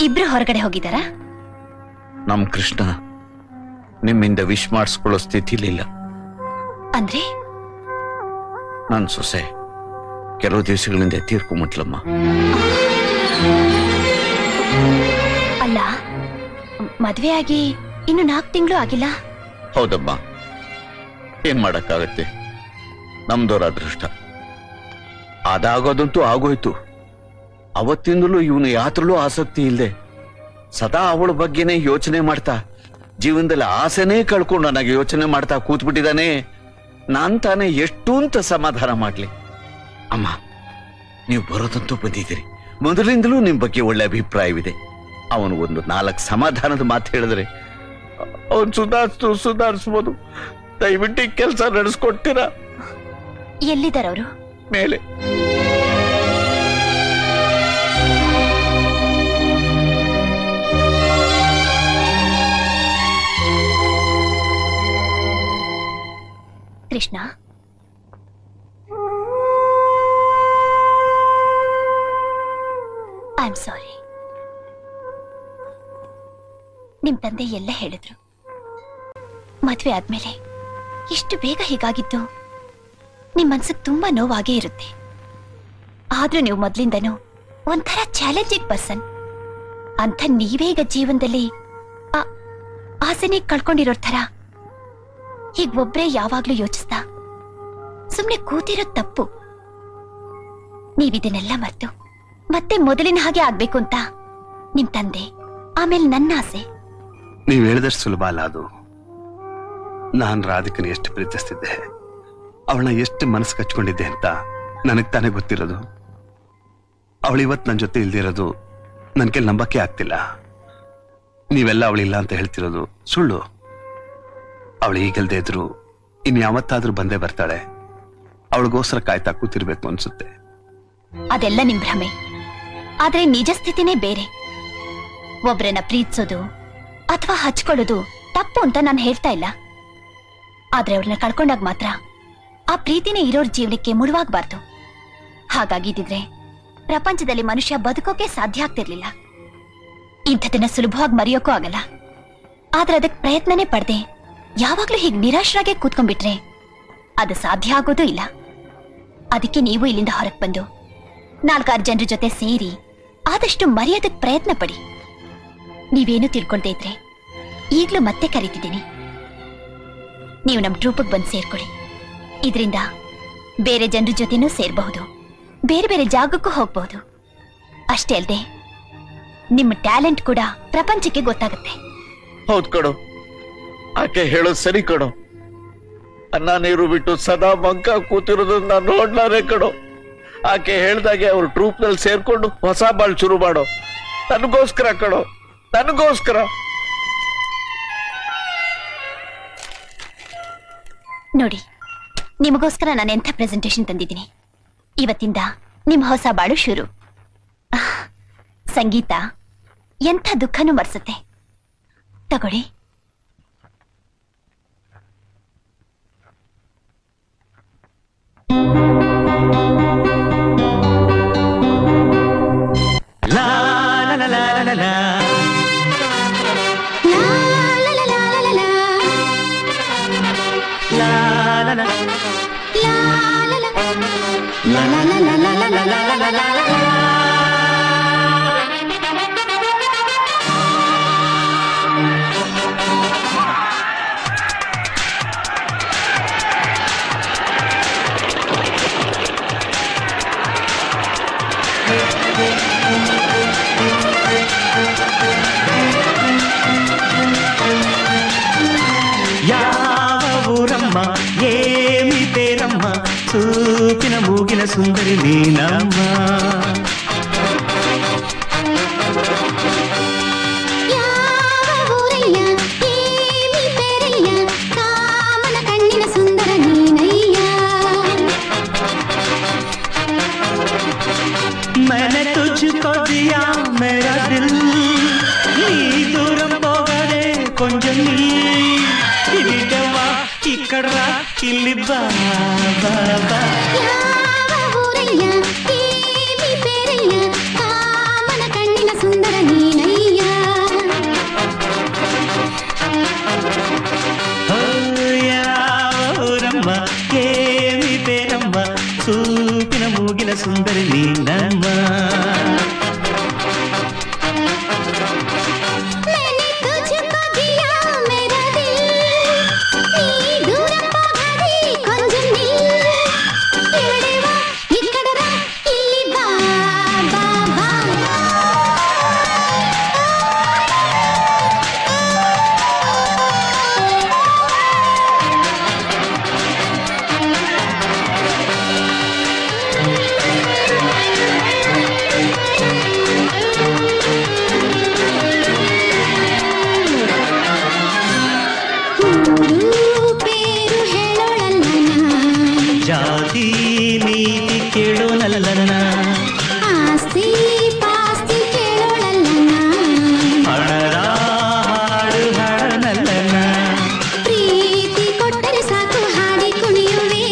ಇಬ್ರು ಹೊರಗಡೆ ಹೋಗಿದಾರಾ? ನಮ್ ಕೃಷ್ಣ ನಿಮ್ಮಿಂದ ವಿಶ್ ಮಾಡಿಸ್ಕೊಳ್ಳೋ ಸ್ಥಿತಿಲಿಲ್ಲ. ಅಂದ್ರೆ ನನ್ ಸೊಸೆ ಕೆಲವು ದಿವಸಗಳಿಂದ ತೀರ್ಕೊಂಬಿಟ್ಲಮ್ಮ. ಅಲ್ಲ, ಮದ್ವೆ ಆಗಿ ಇನ್ನು 4 ತಿಂಗಳು ಆಗಿಲ್ಲ. ಹೌದಮ್ಮ, ಏನ್ ಮಾಡಕ್ಕಾಗತ್ತೆ, ನಮ್ದವ್ರ ಅದೃಷ್ಟ. ಅದಾಗೋದಂತೂ ಆಗೋಯ್ತು. ಅವತ್ತಿಂದಲೂ ಇವನು ಯಾತ್ರಲ್ಲೂ ಆಸಕ್ತಿ ಇಲ್ಲದೆ ಸದಾ ಅವಳ ಬಗ್ಗೆನೇ ಯೋಚನೆ ಮಾಡ್ತಾ, ಜೀವನದಲ್ಲಿ ಆಸೆನೇ ಕಳ್ಕೊಂಡು ನನಗೆ ಯೋಚನೆ ಮಾಡ್ತಾ ಕೂತ್ಬಿಟ್ಟಿದ್ದಾನೆ. ನಾನ್ ತಾನೇ ಎಷ್ಟು ಅಂತ ಸಮಾಧಾನ ಮಾಡ್ಲಿ. ಅಮ್ಮ, ನೀವು ಬರೋದಂತೂ ಬಂದಿದ್ದೀರಿ. ಮೊದಲಿಂದಲೂ ನಿಮ್ ಬಗ್ಗೆ ಒಳ್ಳೆ ಅಭಿಪ್ರಾಯವಿದೆ. ಅವನು ಒಂದು 4 ಸಮಾಧಾನದ ಮಾತು ಹೇಳಿದ್ರೆ ಅವನು ಸುಧಾರಿಸ್ಬೋದು. ದಯವಿಟ್ಟು ಕೆಲಸ ನಡೆಸ್ಕೊಡ್ತೀರಾ? ಎಲ್ಲಿದ್ದಾರವರು? ಮೇಲೆ. ಕೃಷ್ಣ, ಐ ಆಮ್ ಸಾರಿ. ನಿಮ್ ತಂದೆ ಎಲ್ಲ ಹೇಳಿದ್ರು. ಮದ್ವೆ ಆದ್ಮೇಲೆ ಎಷ್ಟು ಬೇಗ ಹೀಗಾಗಿತ್ತು ನಿಮ್ ಮನ್ಸಿಗೆ ತುಂಬಾ ನೋವಾಗೇ ಇರುತ್ತೆ. ಆದ್ರೂ ನೀವು ಮೊದ್ಲಿಂದನೂ ಒಂಥರ ಚಾಲೆಂಜಿಂಗ್ ಪರ್ಸನ್ ಅಂತ ನೀವೀಗ ಜೀವನದಲ್ಲಿ ಆಸೆನೇ ಕಳ್ಕೊಂಡಿರೋ ಥರ ಹೀಗ್ ಒಬ್ರೇ ಯಾವಾಗ್ಲೂ ಯೋಚಿಸ್ತಾ ಸುಮ್ನೆ ಕೂತಿರೋದ್ ತಪ್ಪು. ನೀವಿದನ್ನೆಲ್ಲ ಮರೆತು ಮತ್ತೆ ಮೊದಲಿನ ಹಾಗೆ ಆಗ್ಬೇಕು ಅಂತ ನಿಮ್ ತಂದೆ, ಆಮೇಲೆ ನನ್ನ ಆಸೆ ನೀವ್ ಹೇಳಿದಷ್ಟು ಸುಲಭ ಅಲ್ಲ ಅದು. ನಾನ್ ರಾಧಿಕನ ಎಷ್ಟು ಪ್ರೀತಿಸ್ತಿದ್ದೆ, ಅವಳನ್ನ ಎಷ್ಟು ಮನಸ್ಸು ಕಚ್ಕೊಂಡಿದ್ದೆ ಅಂತ ನನಗ್ ತಾನೇ ಗೊತ್ತಿರೋದು. ಅವಳು ಇವತ್ತು ನನ್ನ ಜೊತೆ ಇಲ್ದಿರೋದು ನನ್ ಕೈಲಿ ನಂಬಕ್ಕೆ ಆಗ್ತಿಲ್ಲ. ನೀವೆಲ್ಲ ಅವಳಿಲ್ಲ ಅಂತ ಹೇಳ್ತಿರೋದು ಸುಳ್ಳು. ಅವಳು ಈಗಲ್ದೇ ಇದ್ರು ಇನ್ಯಾವತ್ತಾದ್ರೂ ಬಂದೇ ಬರ್ತಾಳೆ. ಅವಳಿಗೋಸ್ಕರ ಕಾಯ್ತಾ ಕೂತಿರ್ಬೇಕು ಅನ್ಸುತ್ತೆ. ಅದೆಲ್ಲ ನಿಮ್ ಭ್ರಮೆ. ಆದ್ರೆ ನಿಜ ಸ್ಥಿತಿನೇ ಬೇರೆ. ಒಬ್ರನ್ನ ಪ್ರೀತಿಸೋದು ಅಥವಾ ಹಚ್ಕೊಳ್ಳೋದು ತಪ್ಪು ಅಂತ ನಾನು ಹೇಳ್ತಾ ಇಲ್ಲ. ಆದ್ರೆ ಅವ್ರನ್ನ ಕಳ್ಕೊಂಡಾಗ ಮಾತ್ರ ಆ ಪ್ರೀತಿನೇ ಇರೋರ್ ಜೀವನಕ್ಕೆ ಮುಳುವಾಗಬಾರ್ದು. ಹಾಗಾಗಿದ್ದಿದ್ರೆ ಪ್ರಪಂಚದಲ್ಲಿ ಮನುಷ್ಯ ಬದುಕೋಕೆ ಸಾಧ್ಯ ಆಗ್ತಿರ್ಲಿಲ್ಲ. ಇಂಥದನ್ನ ಸುಲಭವಾಗಿ ಮರೆಯೋಕೂ ಆಗಲ್ಲ. ಆದ್ರೆ ಅದಕ್ಕೆ ಪ್ರಯತ್ನನೇ ಪಡ್ದೆ ಯಾವಾಗ್ಲೂ ಹೀಗೆ ನಿರಾಶರಾಗೆ ಕೂತ್ಕೊಂಡ್ಬಿಟ್ರೆ ಅದು ಸಾಧ್ಯ ಆಗೋದೂ ಇಲ್ಲ. ಅದಕ್ಕೆ ನೀವು ಇಲ್ಲಿಂದ ಹೊರಗೆ ಬಂದು 4-6 ಜನರ ಜೊತೆ ಸೇರಿ ಆದಷ್ಟು ಮರೆಯೋದಕ್ಕೆ ಪ್ರಯತ್ನ ಪಡಿ. ನೀವೇನು ತಿಳ್ಕೊಳ್ತಾ ಇದ್ರೆ ಈಗ್ಲೂ ಮತ್ತೆ ಕರೀತಿದ್ದೀನಿ. ನೀವು ನಮ್ ಟ್ರೂಪಿಗೆ ಬಂದು ಸೇರ್ಕೊಳ್ಳಿ. ಇದರಿಂದ ಬೇರೆ ಜನರ ಜೊತೆನೂ ಸೇರಬಹುದು, ಬೇರೆ ಬೇರೆ ಜಾಗಕ್ಕೂ ಹೋಗ್ಬಹುದು. ಅಷ್ಟೇ ಅಲ್ಲದೆ ನಿಮ್ಮ ಟ್ಯಾಲೆಂಟ್ ಕೂಡ ಪ್ರಪಂಚಕ್ಕೆ ಗೊತ್ತಾಗುತ್ತೆ. ಹೌದ್ ಕಣೋ, ಆಕೆ ಹೇಳೋದು ಸರಿ ಕಣೋ. ಅನ್ನ ನೀರು ಬಿಟ್ಟು ಸದಾ ಮಂಕ ಕೂತಿರೋದನ್ನ ನೋಡ್ಲಾರೆ ಕಣೋ. ಆಕೆ ಹೇಳ್ದಾಗೆ ಅವ್ರ ಟ್ರೂಪ್ ನಲ್ಲಿ ಸೇರ್ಕೊಂಡು ಹೊಸ ಬಾಳ್ ಶುರು ಮಾಡೋ. ನನಗೋಸ್ಕರ ಕಣೋ, ನನಗೋಸ್ಕರ. ನೋಡಿ, ನಿಮಗೋಸ್ಕರ ನಾನು ಎಂಥ ಪ್ರೆಸೆಂಟೇಶನ್ ತಂದಿದ್ದೀನಿ. ಇವತ್ತಿಂದ ನಿಮ್ಮ ಹೊಸ ಬಾಳು ಶುರು. ಸಂಗೀತ ಎಂಥ ದುಃಖನೂ ಮರ್ಸುತ್ತೆ. ತಗೊಳ್ಳಿ. ಸೂಪಿನ ಮೂಗಿನ ಸುಂದರಿ ನೀನಮ್ಮ. ಕಣ್ಣಿನ ಸುಂದರ ನೀನಯ್ಯ. मैंने तुझको दिया मेरा दिल, ನೀ ದೂರ ಹೋಗದೆ ಕೊಂಚ ನೀ ಇಲ್ಲಿದ್ದವಾ ಇಕ್ಕಡ್ರ ಇಲ್ಲಿ ಬಾ ಬಾ ಬಾ. ಕಣ್ಣಿನ ಸುಂದರ ನೀನಯ್ಯ. ಯಾವೂರಮ್ಮ ಏಮಿ ಬೇರಮ್ಮ ಸೂಪಿನ ಮೂಗಿನ ಸುಂದರಿ ನೀನಮ್ಮ. ಜಾತಿ ನೀತಿ ಕೇಳೋನಲ್ಲನ, ಆಸ್ತಿ ಪಾಸ್ತಿ ಕೇಳೋಳಲ್ಲನ, ಹಣದ ಹಾಡು ಹಾಡನಲ್ಲನ, ಪ್ರೀತಿ ಕೊಟ್ಟರೆ ಸಾಕು ಹಾಡಿ ಕುಣಿಯುವೆ,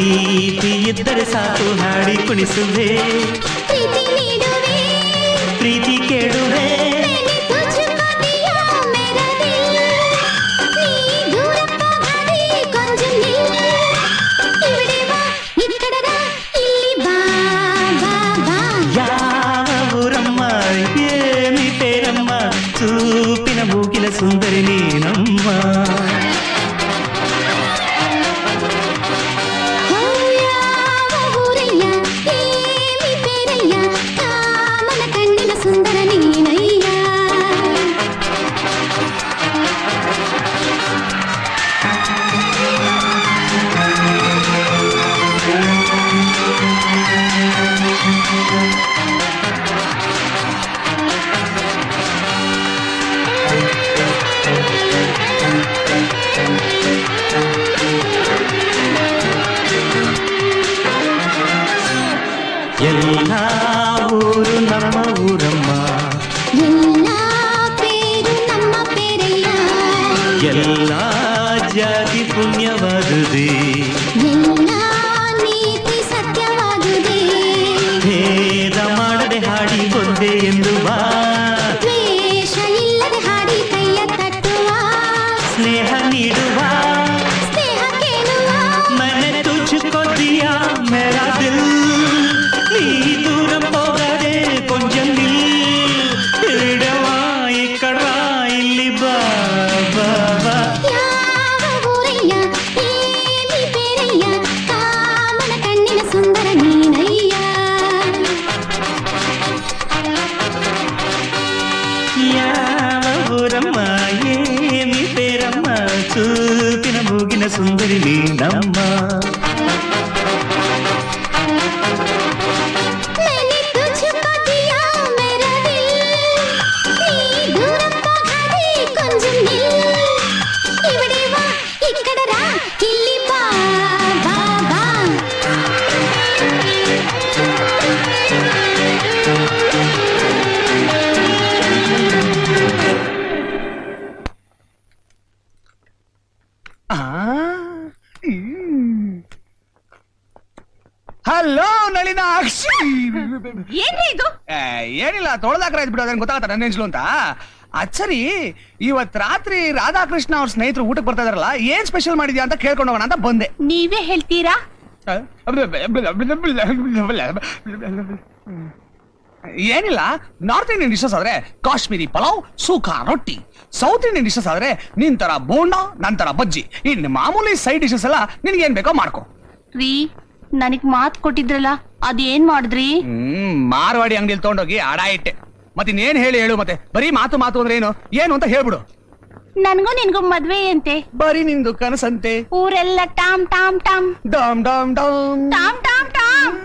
ಪ್ರೀತಿ ಇದ್ದರೆ ಸಾಕು ಹಾಡಿ ಕುಣಿಸುವೆ, ಪ್ರೀತಿ ನೀಡುವೆ, ಪ್ರೀತಿ ಕೇಳುವೆ. ಸೂಪಿನ ಮೂಗಿನ ಸುಂದರಿ ನೀನಮ್ಮ. ಯಾವ ಊರಯ್ಯ ಏಮಿ ಎಲ್ಲ ಊರು ನಮ್ಮ ಊರಮ್ಮ, ಎಲ್ಲ ಪೇರು ನಮ್ಮ ಪೇರಯ್ಯ, ಎಲ್ಲ ಜಾತಿ ಪುಣ್ಯವಾದುದೇ, ಎಲ್ಲ ನೀತಿ ಸತ್ಯವಾದುದೇ, ಭೇದ ಮಾಡದೆ ಹಾಡಿ ಒಂದೇ ಎಂದು ಬಾ, ದ್ವೇಷ ಇಲ್ಲದೆ ಹಾಡಿ ಕೈಯ ತಟ್ಟುವ, ಸ್ನೇಹ ನೀಡುವ, ಸ್ನೇಹ ಕೇಳುವ, ಮನೆ ತುಚ್ಚುಕೋ ದಿಯಾ ಮೇರಾ ದಿಲ್, ನೀ ದೂರ ಹೋಗದೆ ಕೊಂಚ ನಿಲ್ಡವಾ ಇಕ್ಕಡ ಇಲ್ಲಿ ಬಾ ಬಾ ಬಾ. ಯಾವ ಊರಯ್ಯ ಏನಿ ಪೇರಯ್ಯ, ಕಾಮನ ಕಣ್ಣಿನ ಸುಂದರ ನೀನಯ್ಯ, ಯಾವ ಊರಮ್ಮ ಏಮಿ ಪೇರಮ್ಮ, ಚೂಪಿನ ಮೂಗಿನ ಸುಂದರಿ ನೀನಮ್ಮ. मैंने तुझको दिया मेरा दिल, नी दूर పోగాదే కొంచెం నిల్, ఇవిడే వా ఇక్కడ రా ಇಲ್ಲಿ ಬಾ ಬಾ ಬಾ. ಹಲೋ ನಳಿನಾಕ್ಷಿ. ಏನ್ರಿ ಇದು? ಏನಿಲ್ಲ, ತೊಳೆದಾಕ್ರ ಬಿಡು, ಅದೇನು ಗೊತ್ತಾಗತ್ತ ನನ್ನ ಹೆಂಚ್ಲು ಅಂತ. ಅಚ್ಚರಿ, ಇವತ್ ರಾತ್ರಿ ರಾಧಾಕೃಷ್ಣ ಅವ್ರ ಸ್ನೇಹಿತರು ಊಟಕ್ಕೆ ಬರ್ತಾ ಇದಾರಲ್ಲ, ಏನ್ ಸ್ಪೆಷಲ್ ಮಾಡಿದ್ಯಾ ಅಂತ ಕೇಳ್ಕೊಂಡು ಹೋಗೋಣ ಅಂತ ಬಂದೆ. ನೀವೇ ಹೇಳ್ತೀರಾ? ಏನಿಲ್ಲ, ನಾರ್ತ್ ಇಂಡಿಯನ್ ಡಿಶಸ್ ಆದ್ರೆ ಕಾಶ್ಮೀರಿ ಪಲಾವ್, ಸೂಖಾ ರೊಟ್ಟಿ. ಸೌತ್ ಇಂಡಿಯನ್ ಡಿಶಸ್ ಆದ್ರೆ ನಿನ್ ತರ ಬೋಂಡಾ, ನನ್ ತರ ಬಜ್ಜಿ. ಇನ್ ಮಾಮೂಲಿ ಸೈಡ್ ಡಿಶಸ್ ಎಲ್ಲ ನಿನ್ಗೆ ಏನ್ ಬೇಕೋ ಮಾಡ್ಕೊ. ರೀ, ನನಗ್ ಮಾತ್ ಕೊಟ್ಟಿದ್ರಲ್ಲ, ಅದೇನ್ ಮಾಡಿದ್ರಿ? ಮಾರ್ವಾಡಿ ಅಂಗಡಿಯಲ್ಲಿ ತಗೊಂಡೋಗಿ ಅಡ ಇಟ್ಟೆ. ಮತ್ತಿನ್ನೇನ್ ಹೇಳು ಮತ್ತೆ, ಬರೀ ಮಾತು ಮಾತು ಅಂದ್ರೆ ಏನು ಅಂತ ಹೇಳ್ಬಿಡು. ನನ್ಗೂ ನಿನ್ಗೂ ಮದ್ವೆ ಅಂತೆ, ಬರೀ ನಿಂದು ಕನಸಂತೆ, ಊರೆಲ್ಲ Tom Tom Tom dam dam dam Tom Tom Tom.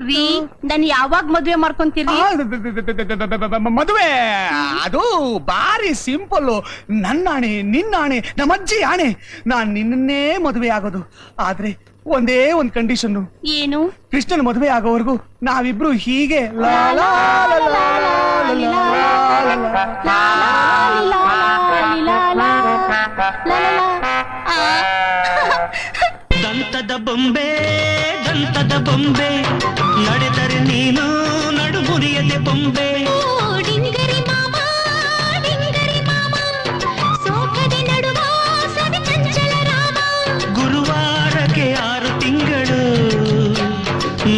ರೀ, ನನ್ ಯಾವಾಗ ಮದ್ವೆ ಮಾಡ್ಕೊಂತೀರಿ? ಮದುವೆ ಅದು ಬಾರಿ ಸಿಂಪಲ್. ನನ್ನಾಣೆ, ನಿನ್ನಾಣೆ, ನಮ್ಮಜ್ಜಿ ಆಣೆ, ನಾನ್ ನಿನ್ನೇ ಮದುವೆ ಆಗೋದು. ಆದ್ರೆ ಒಂದೇ ಒಂದ್ ಕಂಡೀಷನ್. ಏನು? ಕೃಷ್ಣನ ಮದುವೆ ಆಗೋವರೆಗೂ ನಾವಿಬ್ರು ಹೀಗೆ ಲಾ ಲಾ ಲಾ ಲಾ ಲಾ ಲಾ ಲಾ ದಂತದ ಬೊಂಬೆ, ದಂತದ ಬೊಂಬೆ, ನಡೆದರೆ ನೀನು ನಡು ಮುರಿಯದೆ ಬೊಂಬೆ. ಡಿಂಗರಿ ಮಾಮ, ಡಿಂಗರಿ ಮಾಮ, ಸೋಕದೆ ನಡುವ ಸವಿ ಚಂಚಲ ರಾಮ. ಗುರುವಾರಕ್ಕೆ 6 ತಿಂಗಳು,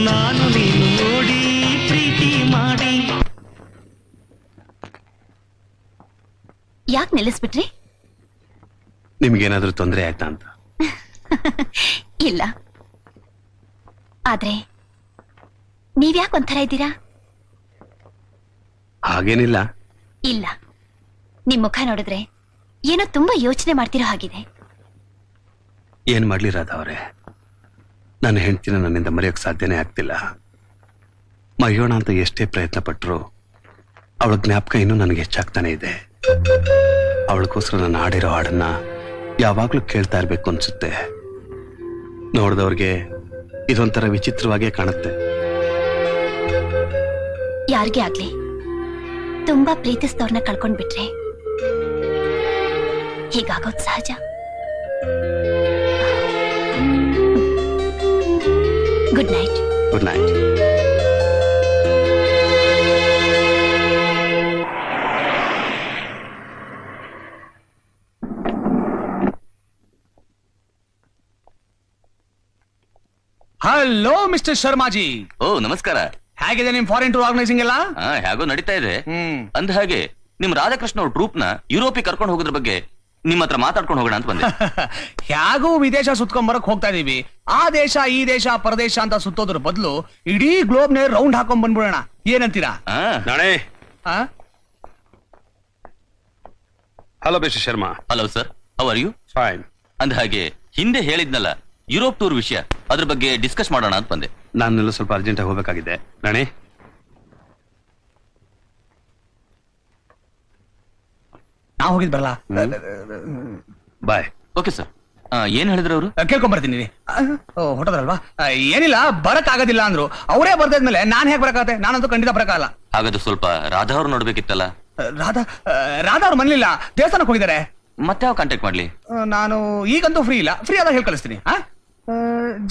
ನಾನು ನೀನು ನೋಡಿ ಪ್ರೀತಿ ಮಾಡಿ. ಯಾಕೆ ನಿಲ್ಲಿಸ್ಬಿಟ್ರಿ? ನಿಮ್ಗೇನಾದ್ರೂ ತೊಂದರೆ ಆಯ್ತಾ ಅಂತ? ಇಲ್ಲ, ಆದ್ರೆ ನೀವ್ಯಾಕೆ ಒಂಥರ ಇದ್ದೀರಾ? ಹಾಗೇನಿಲ್ಲ. ಇಲ್ಲ, ನಿಮ್ ಮುಖ ನೋಡಿದ್ರೆ ಏನೋ ತುಂಬಾ ಯೋಚನೆ ಮಾಡ್ತಿರೋ ಹಾಗಿದೆ. ಏನ್ ಮಾಡ್ಲಿ ರಾಧವ್ರೆ, ನನ್ನ ಹೆಂಡತಿನ ನನ್ನಿಂದ ಮರೆಯೋಕ್ ಸಾಧ್ಯನೇ ಆಗ್ತಿಲ್ಲ. ಮರೆಯೋಣ ಅಂತ ಎಷ್ಟೇ ಪ್ರಯತ್ನ ಪಟ್ರು ಅವಳ ಜ್ಞಾಪಕ ಇನ್ನೂ ನನಗೆ ಹೆಚ್ಚಾಗ್ತಾನೆ ಇದೆ. ಅವಳಿಗೋಸ್ಕರ ನಾನು ಆಡಿರೋ ಹಾಡನ್ನ ಯಾವಾಗ್ಲೂ ಕೇಳ್ತಾ ಇರ್ಬೇಕು ಅನ್ಸುತ್ತೆ. ನೋಡಿದವ್ರಿಗೆ ಇದೊಂಥರ ವಿಚಿತ್ರವಾಗೇ ಕಾಣುತ್ತೆ. ಯಾರಿಗೇ ಆಗ್ಲಿ, ತುಂಬಾ ಪ್ರೀತಿಸಿದವ್ರನ್ನ ಕಳ್ಕೊಂಡ್ಬಿಟ್ರೆ ಹೀಗಾಗೋದ್ ಸಹಜ. Good night. Good night. Hello mister Sharmaji. ಓ ನಮಸ್ಕಾರ. ಹೇಗಿದೆ ನಿಮ್ ಫಾರಿನ್ ಟೂರ್ ಆರ್ಗನೈಸಿಂಗ್ ಎಲ್ಲ? ಹೇಗೋ ನಡೀತಾ ಇದೆ. ಅಂದ ಹಾಗೆ ನಿಮ್ ರಾಧಾಕೃಷ್ಣ ಅವ್ರ ಟ್ರೂಪ್ ನ ಯುರೋಪಿಗೆ ಕರ್ಕೊಂಡು ಹೋಗೋದ್ರ ಬಗ್ಗೆ ನಿಮ್ ಹತ್ರ ಮಾತಾಡ್ಕೊಂಡು ಹೋಗೋಣ ಅಂತ ಬಂದೆ. ಹೇಗೂ ವಿದೇಶ ಸುತ್ಕೊಂಡ್ ಬರಕ್ ಹೋಗ್ತಾ ಇದೀವಿ. ಆ ದೇಶ ಈ ದೇಶ ಪರದೇಶ ಅಂತ ಸುತ್ತೋದ್ರ ಬದಲು ಇಡೀ ಗ್ಲೋಬ್ ನೇ ರೌಂಡ್ ಹಾಕೊಂಡ್ ಬಂದ್ಬಿಡೋಣ, ಏನಂತೀರಾ? ನಾಳೆ. Hello mister Sharma. Hello sir, how are you? Fine. ಅಂದ ಹಾಗೆ ಹಿಂದೆ ಹೇಳಿದ್ನಲ್ಲ ಯುರೋಪ್ ಟೂರ್ ವಿಷಯ, ಅದ್ರ ಬಗ್ಗೆ ಡಿಸ್ಕಸ್ ಮಾಡೋಣ ಅಂತ ಬಂದೆ. ನಾನೆಲ್ಲ ಸ್ವಲ್ಪ ಅರ್ಜೆಂಟ್ ಆಗಿ ಹೋಗ್ಬೇಕಾಗಿದೆ. ನಾಣೆ ನಾವು ಹೋಗಿದ್ ಬರಲ್ಲ. ಬಾಯ್. Okay sir. ಏನ್ ಹೇಳಿದ್ರು ಅವರು? ಕೇಳ್ಕೊಂಬರ್ತೀನಿ ಹೊಟ್ಟೋದ್ರಲ್ವಾ? ಏನಿಲ್ಲ, ಬರಕ್ ಆಗೋದಿಲ್ಲ ಅಂದ್ರು. ಅವರೇ ಬರ್ದಿದ್ಮೇಲೆ ನಾನ್ ಹೇಗ್ ಬರಕಾಗತ್ತೆ? ನಾನಂತೂ ಖಂಡಿತ ಬರಕಾಗಲ್ಲ. ಹಾಗಾದ್ರೆ ಸ್ವಲ್ಪ ರಾಧಾ ಅವ್ರು ನೋಡ್ಬೇಕಿತ್ತಲ್ಲ. ರಾಧಾ ಅವ್ರು ಮನೇಲಿಲ್ಲ, ದೇವಸ್ಥಾನಕ್ಕೆ ಹೋಗಿದ್ದಾರೆ. ಮತ್ತೆ ಯಾವ ಕಾಂಟ್ಯಾಕ್ಟ್ ಮಾಡ್ಲಿ? ನಾನು ಈಗಂತೂ ಫ್ರೀ ಇಲ್ಲ, ಫ್ರೀ ಆದಾಗ ಹೇಳಿ ಕಳಿಸ್ತೀನಿ.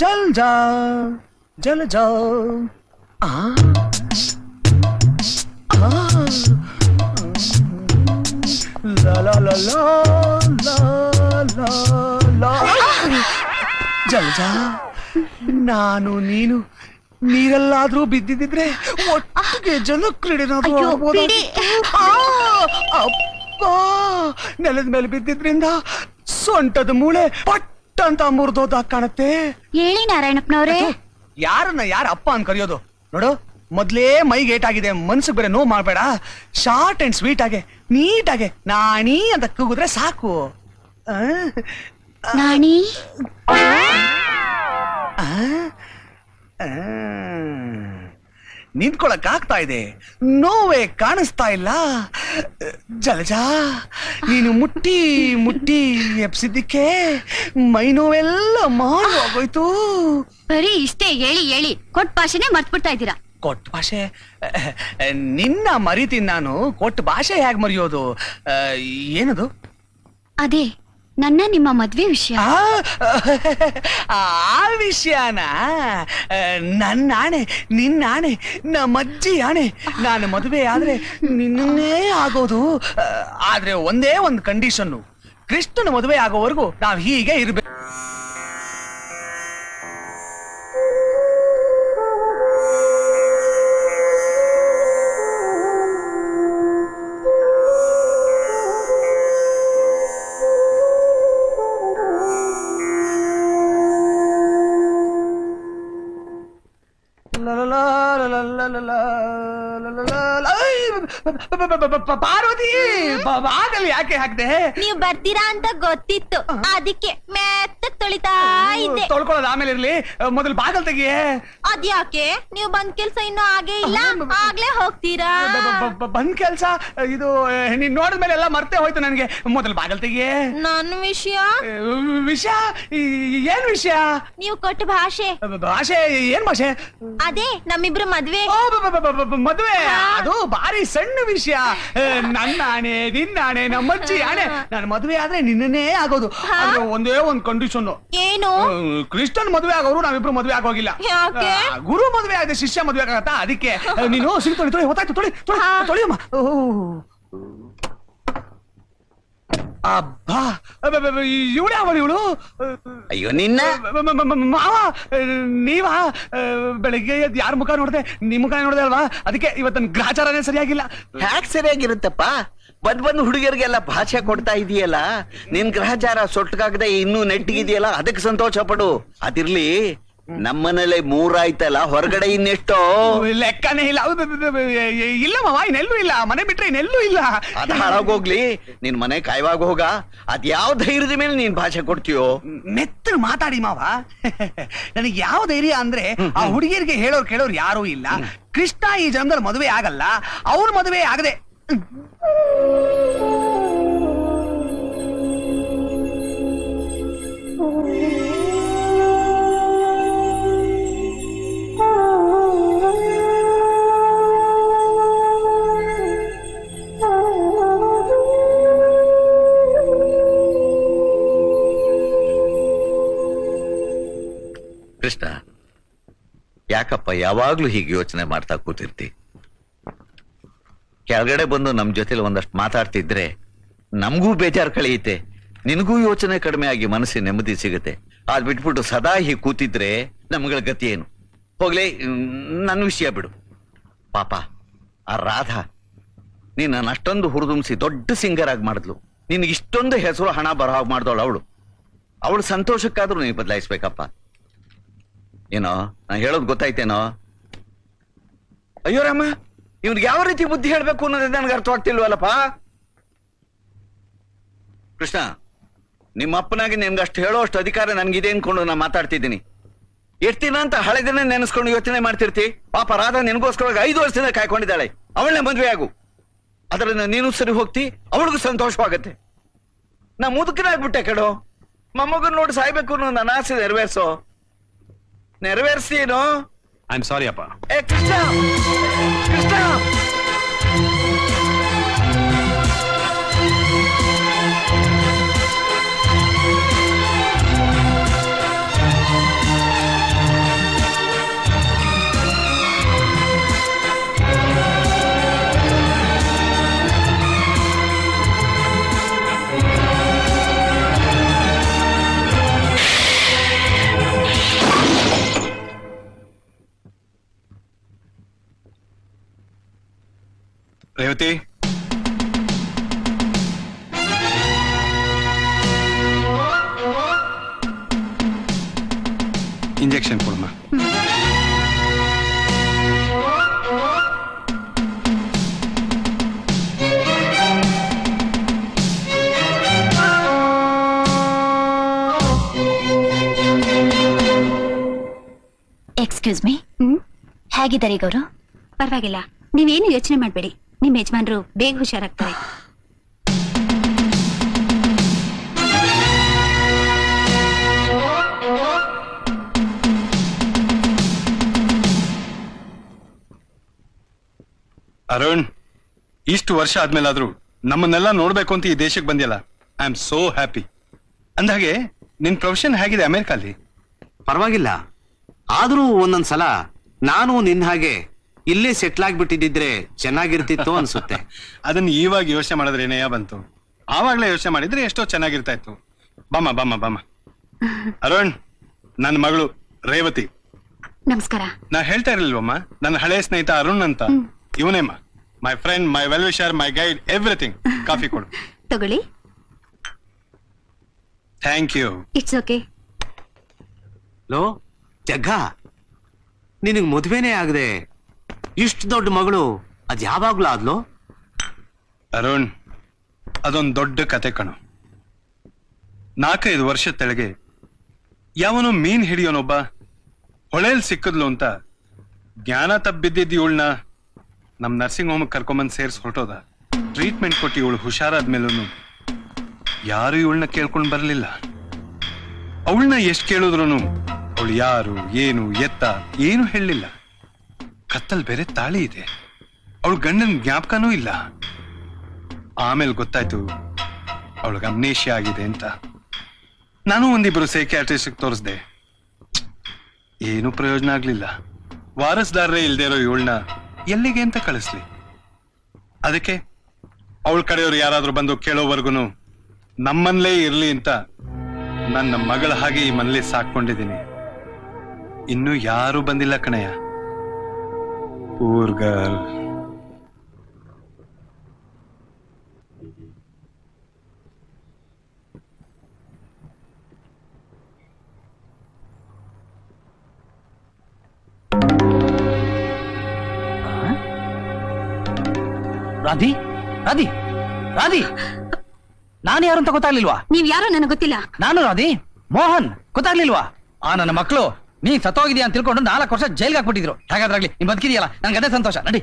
ಜಲ್ ಜಾ ಜಲ್ ಜಾ ಜಲ್ಜಾ, ನಾನು ನೀನು ನೀರೆಲ್ಲಾದ್ರೂ ಬಿದ್ದಿದ್ರೆ ಒಟ್ಟಿಗೆ ಜಲಕ್ರೀಡೆನಾದ್ರೂ ಅಪ್ಪ, ನೆಲದ ಮೇಲೆ ಬಿದ್ದಿದ್ರಿಂದ ಸೊಂಟದ ಮೂಳೆ ಪಟ್ ಅಂತ ಮುರಿದೋದಾಗ ಕಾಣತ್ತೆ. ಹೇಳಿ ನಾರಾಯಣಪ್ಪನವ್ರೆ. ಯಾರನ್ನ ಯಾರ ಅಪ್ಪ ಅಂತ ಕರೆಯೋದು? ನೋಡು, ಮೊದ್ಲೇ ಮೈಗೆ ಏಟಾಗಿದೆ, ಮನ್ಸಿಗೆ ಬೇರೆ ನೋವು ಮಾಡ್ಬೇಡ. ಶಾರ್ಟ್ ಅಂಡ್ ಸ್ವೀಟ್ ಆಗೆ ನೀಟಾಗೆ ನಾಣಿ ಅಂತ ಕೂಗಿದ್ರೆ ಸಾಕು. ನಾಣಿ ನಿಂತ್ಕೊಳಕ್ ಆಗ್ತಾ ಇದೆ, ನೋವೇ ಕಾಣಿಸ್ತಾ ಇಲ್ಲ. ಜಲಜಾ, ನೀನು ಮುಟ್ಟಿ ಮುಟ್ಟಿ ಎಪ್ಸಿದ್ದಕ್ಕೆ ಮೈ ನೋವೆಲ್ಲ ಮಾರು ಆಗೋಯ್ತು. ಬರೀ ಇಷ್ಟೇ ಹೇಳಿ ಹೇಳಿ ಕೊಟ್ಟ ಭಾಷೆನೆ ಮರ್ತ್ಬಿಡ್ತಾ ಇದ್ದೀರಾ. ಕೊಟ್ಟ ಭಾಷೆ? ನಿನ್ನ ಮರಿತೀನಿ ನಾನು. ಕೊಟ್ಟ ಭಾಷೆ ಹೇಗ್ ಮರೆಯೋದು? ಏನದು? ಅದೇ ನನ್ನ ನಿಮ್ಮ ಮದ್ವೆ ವಿಷಯ. ಆ ವಿಷಯನ? ನನ್ನ ಆಣೆ, ನಿನ್ನ ಆಣೆ, ನಮ್ಮಜ್ಜಿ ಆಣೆ. ನಾನು ಮದುವೆ ಆದ್ರೆ ನಿನ್ನೇ ಆಗೋದು. ಆದ್ರೆ ಒಂದೇ ಒಂದು ಕಂಡೀಷನ್ನು, ಕೃಷ್ಣನ ಮದುವೆ ಆಗೋವರೆಗೂ ನಾವ್ ಹೀಗೆ ಇರ್ಬೇಕು. ಪಾರ್ವತಿ, ಬಾಗಲ್ ಯಾಕೆ ಹಾಕ್ದೆ? ನೀವು ಬರ್ತೀರಾ ಅಂತ ಗೊತ್ತಿತ್ತು, ಅದಕ್ಕೆ ಮೆತ್ತಗ್ ತೊಳಿತಾ ಇದ್ದೆ. ತೊಳ್ಕೊಳ್ಳೋದು ಆಮೇಲೆ ಇರ್ಲಿ, ಮೊದಲು ಬಾಗಲ್ ತೆಗಿಯೇ. ಅದ್ಯಾಕೆ? ನೀವು ಬಂದ್ ಕೆಲ್ಸ ಇನ್ನೂ ಆಗೇ ಇಲ್ಲ, ಆಗ್ಲೇ ಹೋಗ್ತೀರಾ? ಬಂದ್ ಕೆಲ್ಸ ಇದು ನೀನ್ ನೋಡಿದ್ಮೇಲೆ ಎಲ್ಲ ಮರ್ತೇ ಹೋಯ್ತು ನನ್ಗೆ. ಮೊದಲು ಬಾಗಲ್ ತೆಗಿಯೇ. ನನ್ನ ವಿಷಯ? ವಿಷಯ? ಏನ್ ವಿಷಯ? ನೀವು ಕೊಟ್ಟ ಭಾಷೆ. ಭಾಷೆ? ಏನ್ ಭಾಷೆ? ಅದೇ ನಮ್ಮಿಬ್ರು ಮದ್ವೆ. ಮದುವೆ? ಅದು ಭಾರಿ ಸಣ್ಣ ವಿಷಯ. ನನ್ನ ಆಣೆ, ನಿನ್ನ ಆಣೆ, ನಮ್ಮಜ್ಜಿ ಆಣೆ, ನಾನು ಮದುವೆ ಆದ್ರೆ ನಿನ್ನೇ ಆಗೋದು. ಒಂದೇ ಒಂದ್ ಕಂಡೀಷನ್. ಏನು? ಕೃಷ್ಣನ್ ಮದುವೆ ಆಗೋರು ನಾವಿಬ್ರು ಮದುವೆ ಆಗೋಗಿಲ್ಲ. ಗುರು ಮದುವೆ ಆಗಿದೆ, ಶಿಷ್ಯ ಮದುವೆ ಆಗತ್ತಾ? ಅದಕ್ಕೆ ನೀನು ಸಿಗಿ ತೊಳಿ ತೊಳಿ ಹೊತ್ತಾಯ್ತು, ತೊಳಿ ತೊಳಿಯಮ್ಮ. ಅಬ್ಬಾ, ಇವಳು ಅವಳು ಇವಳು. ಅಯ್ಯೋ ನಿನ್ನ ಮಾವ, ನೀವಾ? ಬೆಳಿಗ್ಗೆ ಯಾರ ಮುಖ ನೋಡ್ದೆ? ನಿಮ್ ಮುಖ ನೋಡ್ದೆ ಅಲ್ವಾ? ಅದಕ್ಕೆ ಇವತ್ತನ ಗ್ರಾಚಾರನೇ ಸರಿಯಾಗಿಲ್ಲ. ಹ್ಯಾಕ್ ಸರಿಯಾಗಿರುತ್ತಪ್ಪ? ಬಂದ್ ಹುಡುಗಿಯರಿಗೆಲ್ಲ ಭಾಷೆ ಕೊಡ್ತಾ ಇದೆಯಲ್ಲ, ನಿನ್ ಗ್ರಹಚಾರ ಸೊಟ್ಟಗಾಗದೆ ಇನ್ನೂ ನೆಟ್ಟಿಗಿದೆಯಲ್ಲ, ಅದಕ್ಕೆ ಸಂತೋಷ ಪಡು. ಅದಿರ್ಲಿ, ನಮ್ಮನೇಲೆ 3 ಆಯ್ತಲ್ಲ, ಹೊರಗಡೆ ಇನ್ನೆಷ್ಟೋ? ಲೆಕ್ಕನೇ ಇಲ್ಲ. ಇಲ್ಲ ಮಾವ, ಇನ್ನೆಲ್ಲೂ ಇಲ್ಲ. ಮನೆ ಬಿಟ್ರೆ ಇನ್ನೆಲ್ಲೂ ಇಲ್ಲ. ಅದ ಹಾಳಾಗೋಗ್ಲಿ, ನಿನ್ ಮನೆ ಕಾಯುವಾಗ ಹೋಗ. ಅದ್ ಯಾವ ಧೈರ್ಯದ ಮೇಲೆ ನೀನ್ ಭಾಷೆ ಕೊಡ್ತೀಯೋ? ಮೆತ್ತರು ಮಾತಾಡಿ ಮಾವ. ನನಗೆ ಯಾವ ಧೈರ್ಯ ಅಂದ್ರೆ, ಆ ಹುಡುಗಿಯರಿಗೆ ಹೇಳೋರು ಕೇಳೋರು ಯಾರೂ ಇಲ್ಲ. ಕೃಷ್ಣ ಈ ಜನ್ಮದಲ್ಲಿ ಮದುವೆ ಆಗಲ್ಲ, ಅವ್ರ ಮದುವೆ ಆಗದೆ. ಕೃಷ್ಣ, ಯಾಕಪ್ಪ ಯಾವಾಗ್ಲೂ ಹೀಗೆ ಯೋಚನೆ ಮಾಡ್ತಾ ಕೂತಿರ್ತಿ? ಕೆಳಗಡೆ ಬಂದು ನಮ್ ಜೊತೆಲಿ ಒಂದಷ್ಟು ಮಾತಾಡ್ತಿದ್ರೆ ನಮಗೂ ಬೇಜಾರು ಕಳೆಯುತ್ತೆ, ನಿನಗೂ ಯೋಚನೆ ಕಡಿಮೆ ಆಗಿ ಮನಸ್ಸಿನ ನೆಮ್ಮದಿ ಸಿಗುತ್ತೆ. ಅದ್ ಬಿಟ್ಬಿಟ್ಟು ಸದಾ ಹೀಗೆ ಕೂತಿದ್ರೆ ನಮ್ಗಳ ಗತಿ ಏನು? ಹೋಗ್ಲಿ, ನನ್ನ ವಿಷಯ ಬಿಡು. ಪಾಪ ಆ ರಾಧಾ ನೀನ್ ಅಷ್ಟೊಂದು ಹುರಿದುಂಬಿಸಿ ದೊಡ್ಡ ಸಿಂಗರ್ ಆಗಿ ಮಾಡಿದ್ಲು. ನಿನ್ಗೆ ಇಷ್ಟೊಂದು ಹೆಸರು ಹಣ ಬರೋ ಹಾಗೆ ಮಾಡ್ದವಳು ಅವಳು ಸಂತೋಷಕ್ಕಾದ್ರೂ ನೀನು ಬದಲಾಯಿಸ್ಬೇಕಪ್ಪ. ಏನೋ ನಾ ಹೇಳೋದು ಗೊತ್ತಾಯ್ತೇನೋ? ಅಯ್ಯೋ ರಾಮ, ಇವ್ನಿಗೆ ಯಾವ ರೀತಿ ಬುದ್ಧಿ ಹೇಳ್ಬೇಕು ಅನ್ನೋದೇ ನನ್ಗೆ ಅರ್ಥವಾಗ್ತಿಲ್ವಲ್ಲಪ್ಪ. ಕೃಷ್ಣ, ನಿಮ್ಮ ಅಪ್ಪನಾಗಿ ನಿನ್ಗೆ ಅಷ್ಟು ಹೇಳೋ ಅಷ್ಟು ಅಧಿಕಾರ ನನ್ಗಿದೆ ಅನ್ಕೊಂಡು ನಾ ಮಾತಾಡ್ತಿದ್ದೀನಿ. ಎಷ್ಟಿನ ಅಂತ ಹಳೆ ದಿನ ನೆನೆಸ್ಕೊಂಡು ಯೋಚನೆ ಮಾಡ್ತಿರ್ತಿ. ಪಾಪ ರಾಧಾ ನಿನಗೋಸ್ಕರ 5 ವರ್ಷದಿಂದ ಕಾಯ್ಕೊಂಡಿದ್ದಾಳೆ. ಅವಳನ್ನೇ ಮದ್ವೆ ಆಗು, ಅದರಿಂದ ನೀನು ಸರಿ ಹೋಗ್ತಿ, ಅವಳಿಗೂ ಸಂತೋಷವಾಗತ್ತೆ. ನಾ ಮುದುಕನಾಗ್ಬಿಟ್ಟೆ ಕಡೋ. ಮೊಮ್ಮಗನ್ ನೋಡಿ ಸಾಯ್ಬೇಕು ಅನ್ನೋ ನನ್ನ ಆಸೆ ನೆರವೇರ್ಸೀನು. ಐ ಆಮ್ ಸಾರಿ ಅಪ್ಪ. ಏ ಕೃಷ್ಣ, ಕೃಷ್ಣ ರೇವತಿ, ಇಂಜೆಕ್ಷನ್ ಕೊಡಮ್ಮ. ಎಕ್ಸ್ಕ್ಯೂಸ್ ಮೀ, ಹೇಗಿದ್ದಾರೆ ಈಗ ಅವರು? ಪರವಾಗಿಲ್ಲ, ನೀವೇನು ಯೋಚನೆ ಮಾಡಬೇಡಿ. ನಿಮ್ಮ ಯಜಮಾನ್ರು ಬೇಗ ಹುಷಾರಾಗ್ತಾರೆ. ಅರುಣ್, ಇಷ್ಟು ವರ್ಷ ಆದ್ಮೇಲಾದ್ರೂ ನಮ್ಮನ್ನೆಲ್ಲ ನೋಡ್ಬೇಕು ಅಂತ ಈ ದೇಶಕ್ಕೆ ಬಂದಿಲ್ಲ. I am so happy. ಅಂದಾಗೆ ನಿನ್ ಪ್ರೊಫೆಷನ್ ಹೇಗಿದೆ ಅಮೆರಿಕಲ್ಲಿ? ಪರವಾಗಿಲ್ಲ, ಆದ್ರೂ ಒಂದೊಂದ್ಸಲ ನಾನು ನಿನ್ ಹಾಗೆ ಇಲ್ಲೇ ಸೆಟ್ಲ್ ಆಗ್ಬಿಟ್ಟಿದ್ರೆ ಚೆನ್ನಾಗಿರ್ತಿತ್ತು ಅನ್ಸುತ್ತೆ. ಅದನ್ನ ಇವಾಗ ಯೋಚನೆ ಮಾಡಿದ್ರೆ ಏನೇಯ ಬಂತು? ಆವಾಗ್ಲೇ ಯೋಚನೆ ಮಾಡಿದ್ರೆ ಎಷ್ಟೋ ಚೆನ್ನಾಗಿರ್ತಾ ಇತ್ತು. ಬಮ್ಮ ಬಮ್ಮ ಬಮ್ಮ. ಅರುಣ್, ನನ್ನ ಮಗಳು ರೇವತಿ. ನಮಸ್ಕಾರ. ನಾ ಹೇಳ್ತಾ ಇರ್ಲಿಲ್ವಮ್ಮ, ನನ್ನ ಹಳೆಯ ಸ್ನೇಹಿತ ಅರುಣ್ ಅಂತ. ಇವನೇಮ್ಮ, my friend, my well wisher, my guide, everything. Coffee ಕೊಡು. ತಗೊಳ್ಳಿ. Thank you. It's okay. ಲೋ ಜಗ್ಗ, ನಿನಗ್ ಮದ್ವೆನೇ ಆಗದೆ ಇಷ್ಟು ದೊಡ್ಡ ಮಗಳು ಅದ್ ಯಾವಾಗ್ಲೂ ಆದ್ಲು? ಅರುಣ್, ಅದೊಂದ್ ದೊಡ್ಡ ಕತೆ ಕಣು. 4-5 ವರ್ಷ ತೆಳಗೆ ಯಾವನೋ ಮೀನ್ ಹಿಡಿಯೋನೊಬ್ಬ ಹೊಳೆಲ್ ಸಿಕ್ಕದ್ಲು ಅಂತ ಜ್ಞಾನ ತಬ್ಬಿದ್ದಿದ್ದು ಇವಳನ್ನ ನಮ್ ನರ್ಸಿಂಗ್ ಹೋಮ್ ಕರ್ಕೊಂಬಂದ್ ಸೇರ್ಸ್ ಹೊರಟೋದ. ಟ್ರೀಟ್ಮೆಂಟ್ ಕೊಟ್ಟು ಇವಳು ಹುಷಾರಾದ್ಮೇಲೂ ಯಾರು ಇವಳನ್ನ ಕೇಳ್ಕೊಂಡ್ ಬರ್ಲಿಲ್ಲ. ಅವಳನ್ನ ಎಷ್ಟ್ ಕೇಳಿದ್ರು ಅವಳು ಯಾರು, ಏನು, ಎತ್ತ ಏನು ಹೇಳಲಿಲ್ಲ. ಕತ್ತಲ್ ಬೇರೆ ತಾಳಿ ಇದೆ. ಅವಳು ಗಂಡನ ಜ್ಞಾಪಕನೂ ಇಲ್ಲ. ಆಮೇಲೆ ಗೊತ್ತಾಯ್ತು ಅವಳಿಗೆ ಅಮ್ನೇಷ್ಯ ಆಗಿದೆ ಅಂತ. ನಾನು ಒಂದಿಬ್ರು ಸೈಕ್ಯಾಟ್ರಿಸ್ಟ್ ತೋರಿಸ್ದೆ. ಏನು ಪ್ರಯೋಜನ ಆಗ್ಲಿಲ್ಲ. ವಾರಸ್ದಾರರೇ ಇಲ್ದೇ ಇರೋ ಇವಳನ್ನ ಎಲ್ಲಿಗೆ ಅಂತ ಕಳಿಸ್ಲಿ? ಅದಕ್ಕೆ ಅವಳ ಕಡೆಯವರು ಯಾರಾದ್ರೂ ಬಂದು ಕೇಳೋವರೆಗೂ ನಮ್ಮನ್ಲೇ ಇರ್ಲಿ ಅಂತ ನನ್ನ ಮಗಳ ಹಾಗೆ ಈ ಮನೇಲಿ ಸಾಕೊಂಡಿದ್ದೀನಿ. ಇನ್ನೂ ಯಾರು ಬಂದಿಲ್ಲ ಕಣಯ್ಯ. Poor girl. ರಾಧಿ, ರಾಧಿ, ರಾಧಿ, ನಾನು ಯಾರು ಅಂತ ಗೊತ್ತಾಗ್ಲಿಲ್ವಾ? ನೀವ್ ಯಾರೋ ನನಗೆ ಗೊತ್ತಿಲ್ಲ. ನಾನು ರಾಧಿ, ಮೋಹನ್. ಗೊತ್ತಾಗ್ಲಿಲ್ವಾ? ನನ್ನ ಮಕ್ಕಳು ನೀನ್ ಸತ್ತೋಗಿದ್ಯಾ ಅಂತ ತಿಳ್ಕೊಂಡು 4 ವರ್ಷ ಜೈಲ್ಗೆ ಹಾಕ್ಬಿಟ್ಟಿದ್ರು. ಹಾಗಾದ್ರಾಗ್ಲಿ, ನೀನ್ ಬದುಕಿದೆಯಲ್ಲ, ನನ್ಗೆ ಅದೇ ಸಂತೋಷ. ನಡಿ.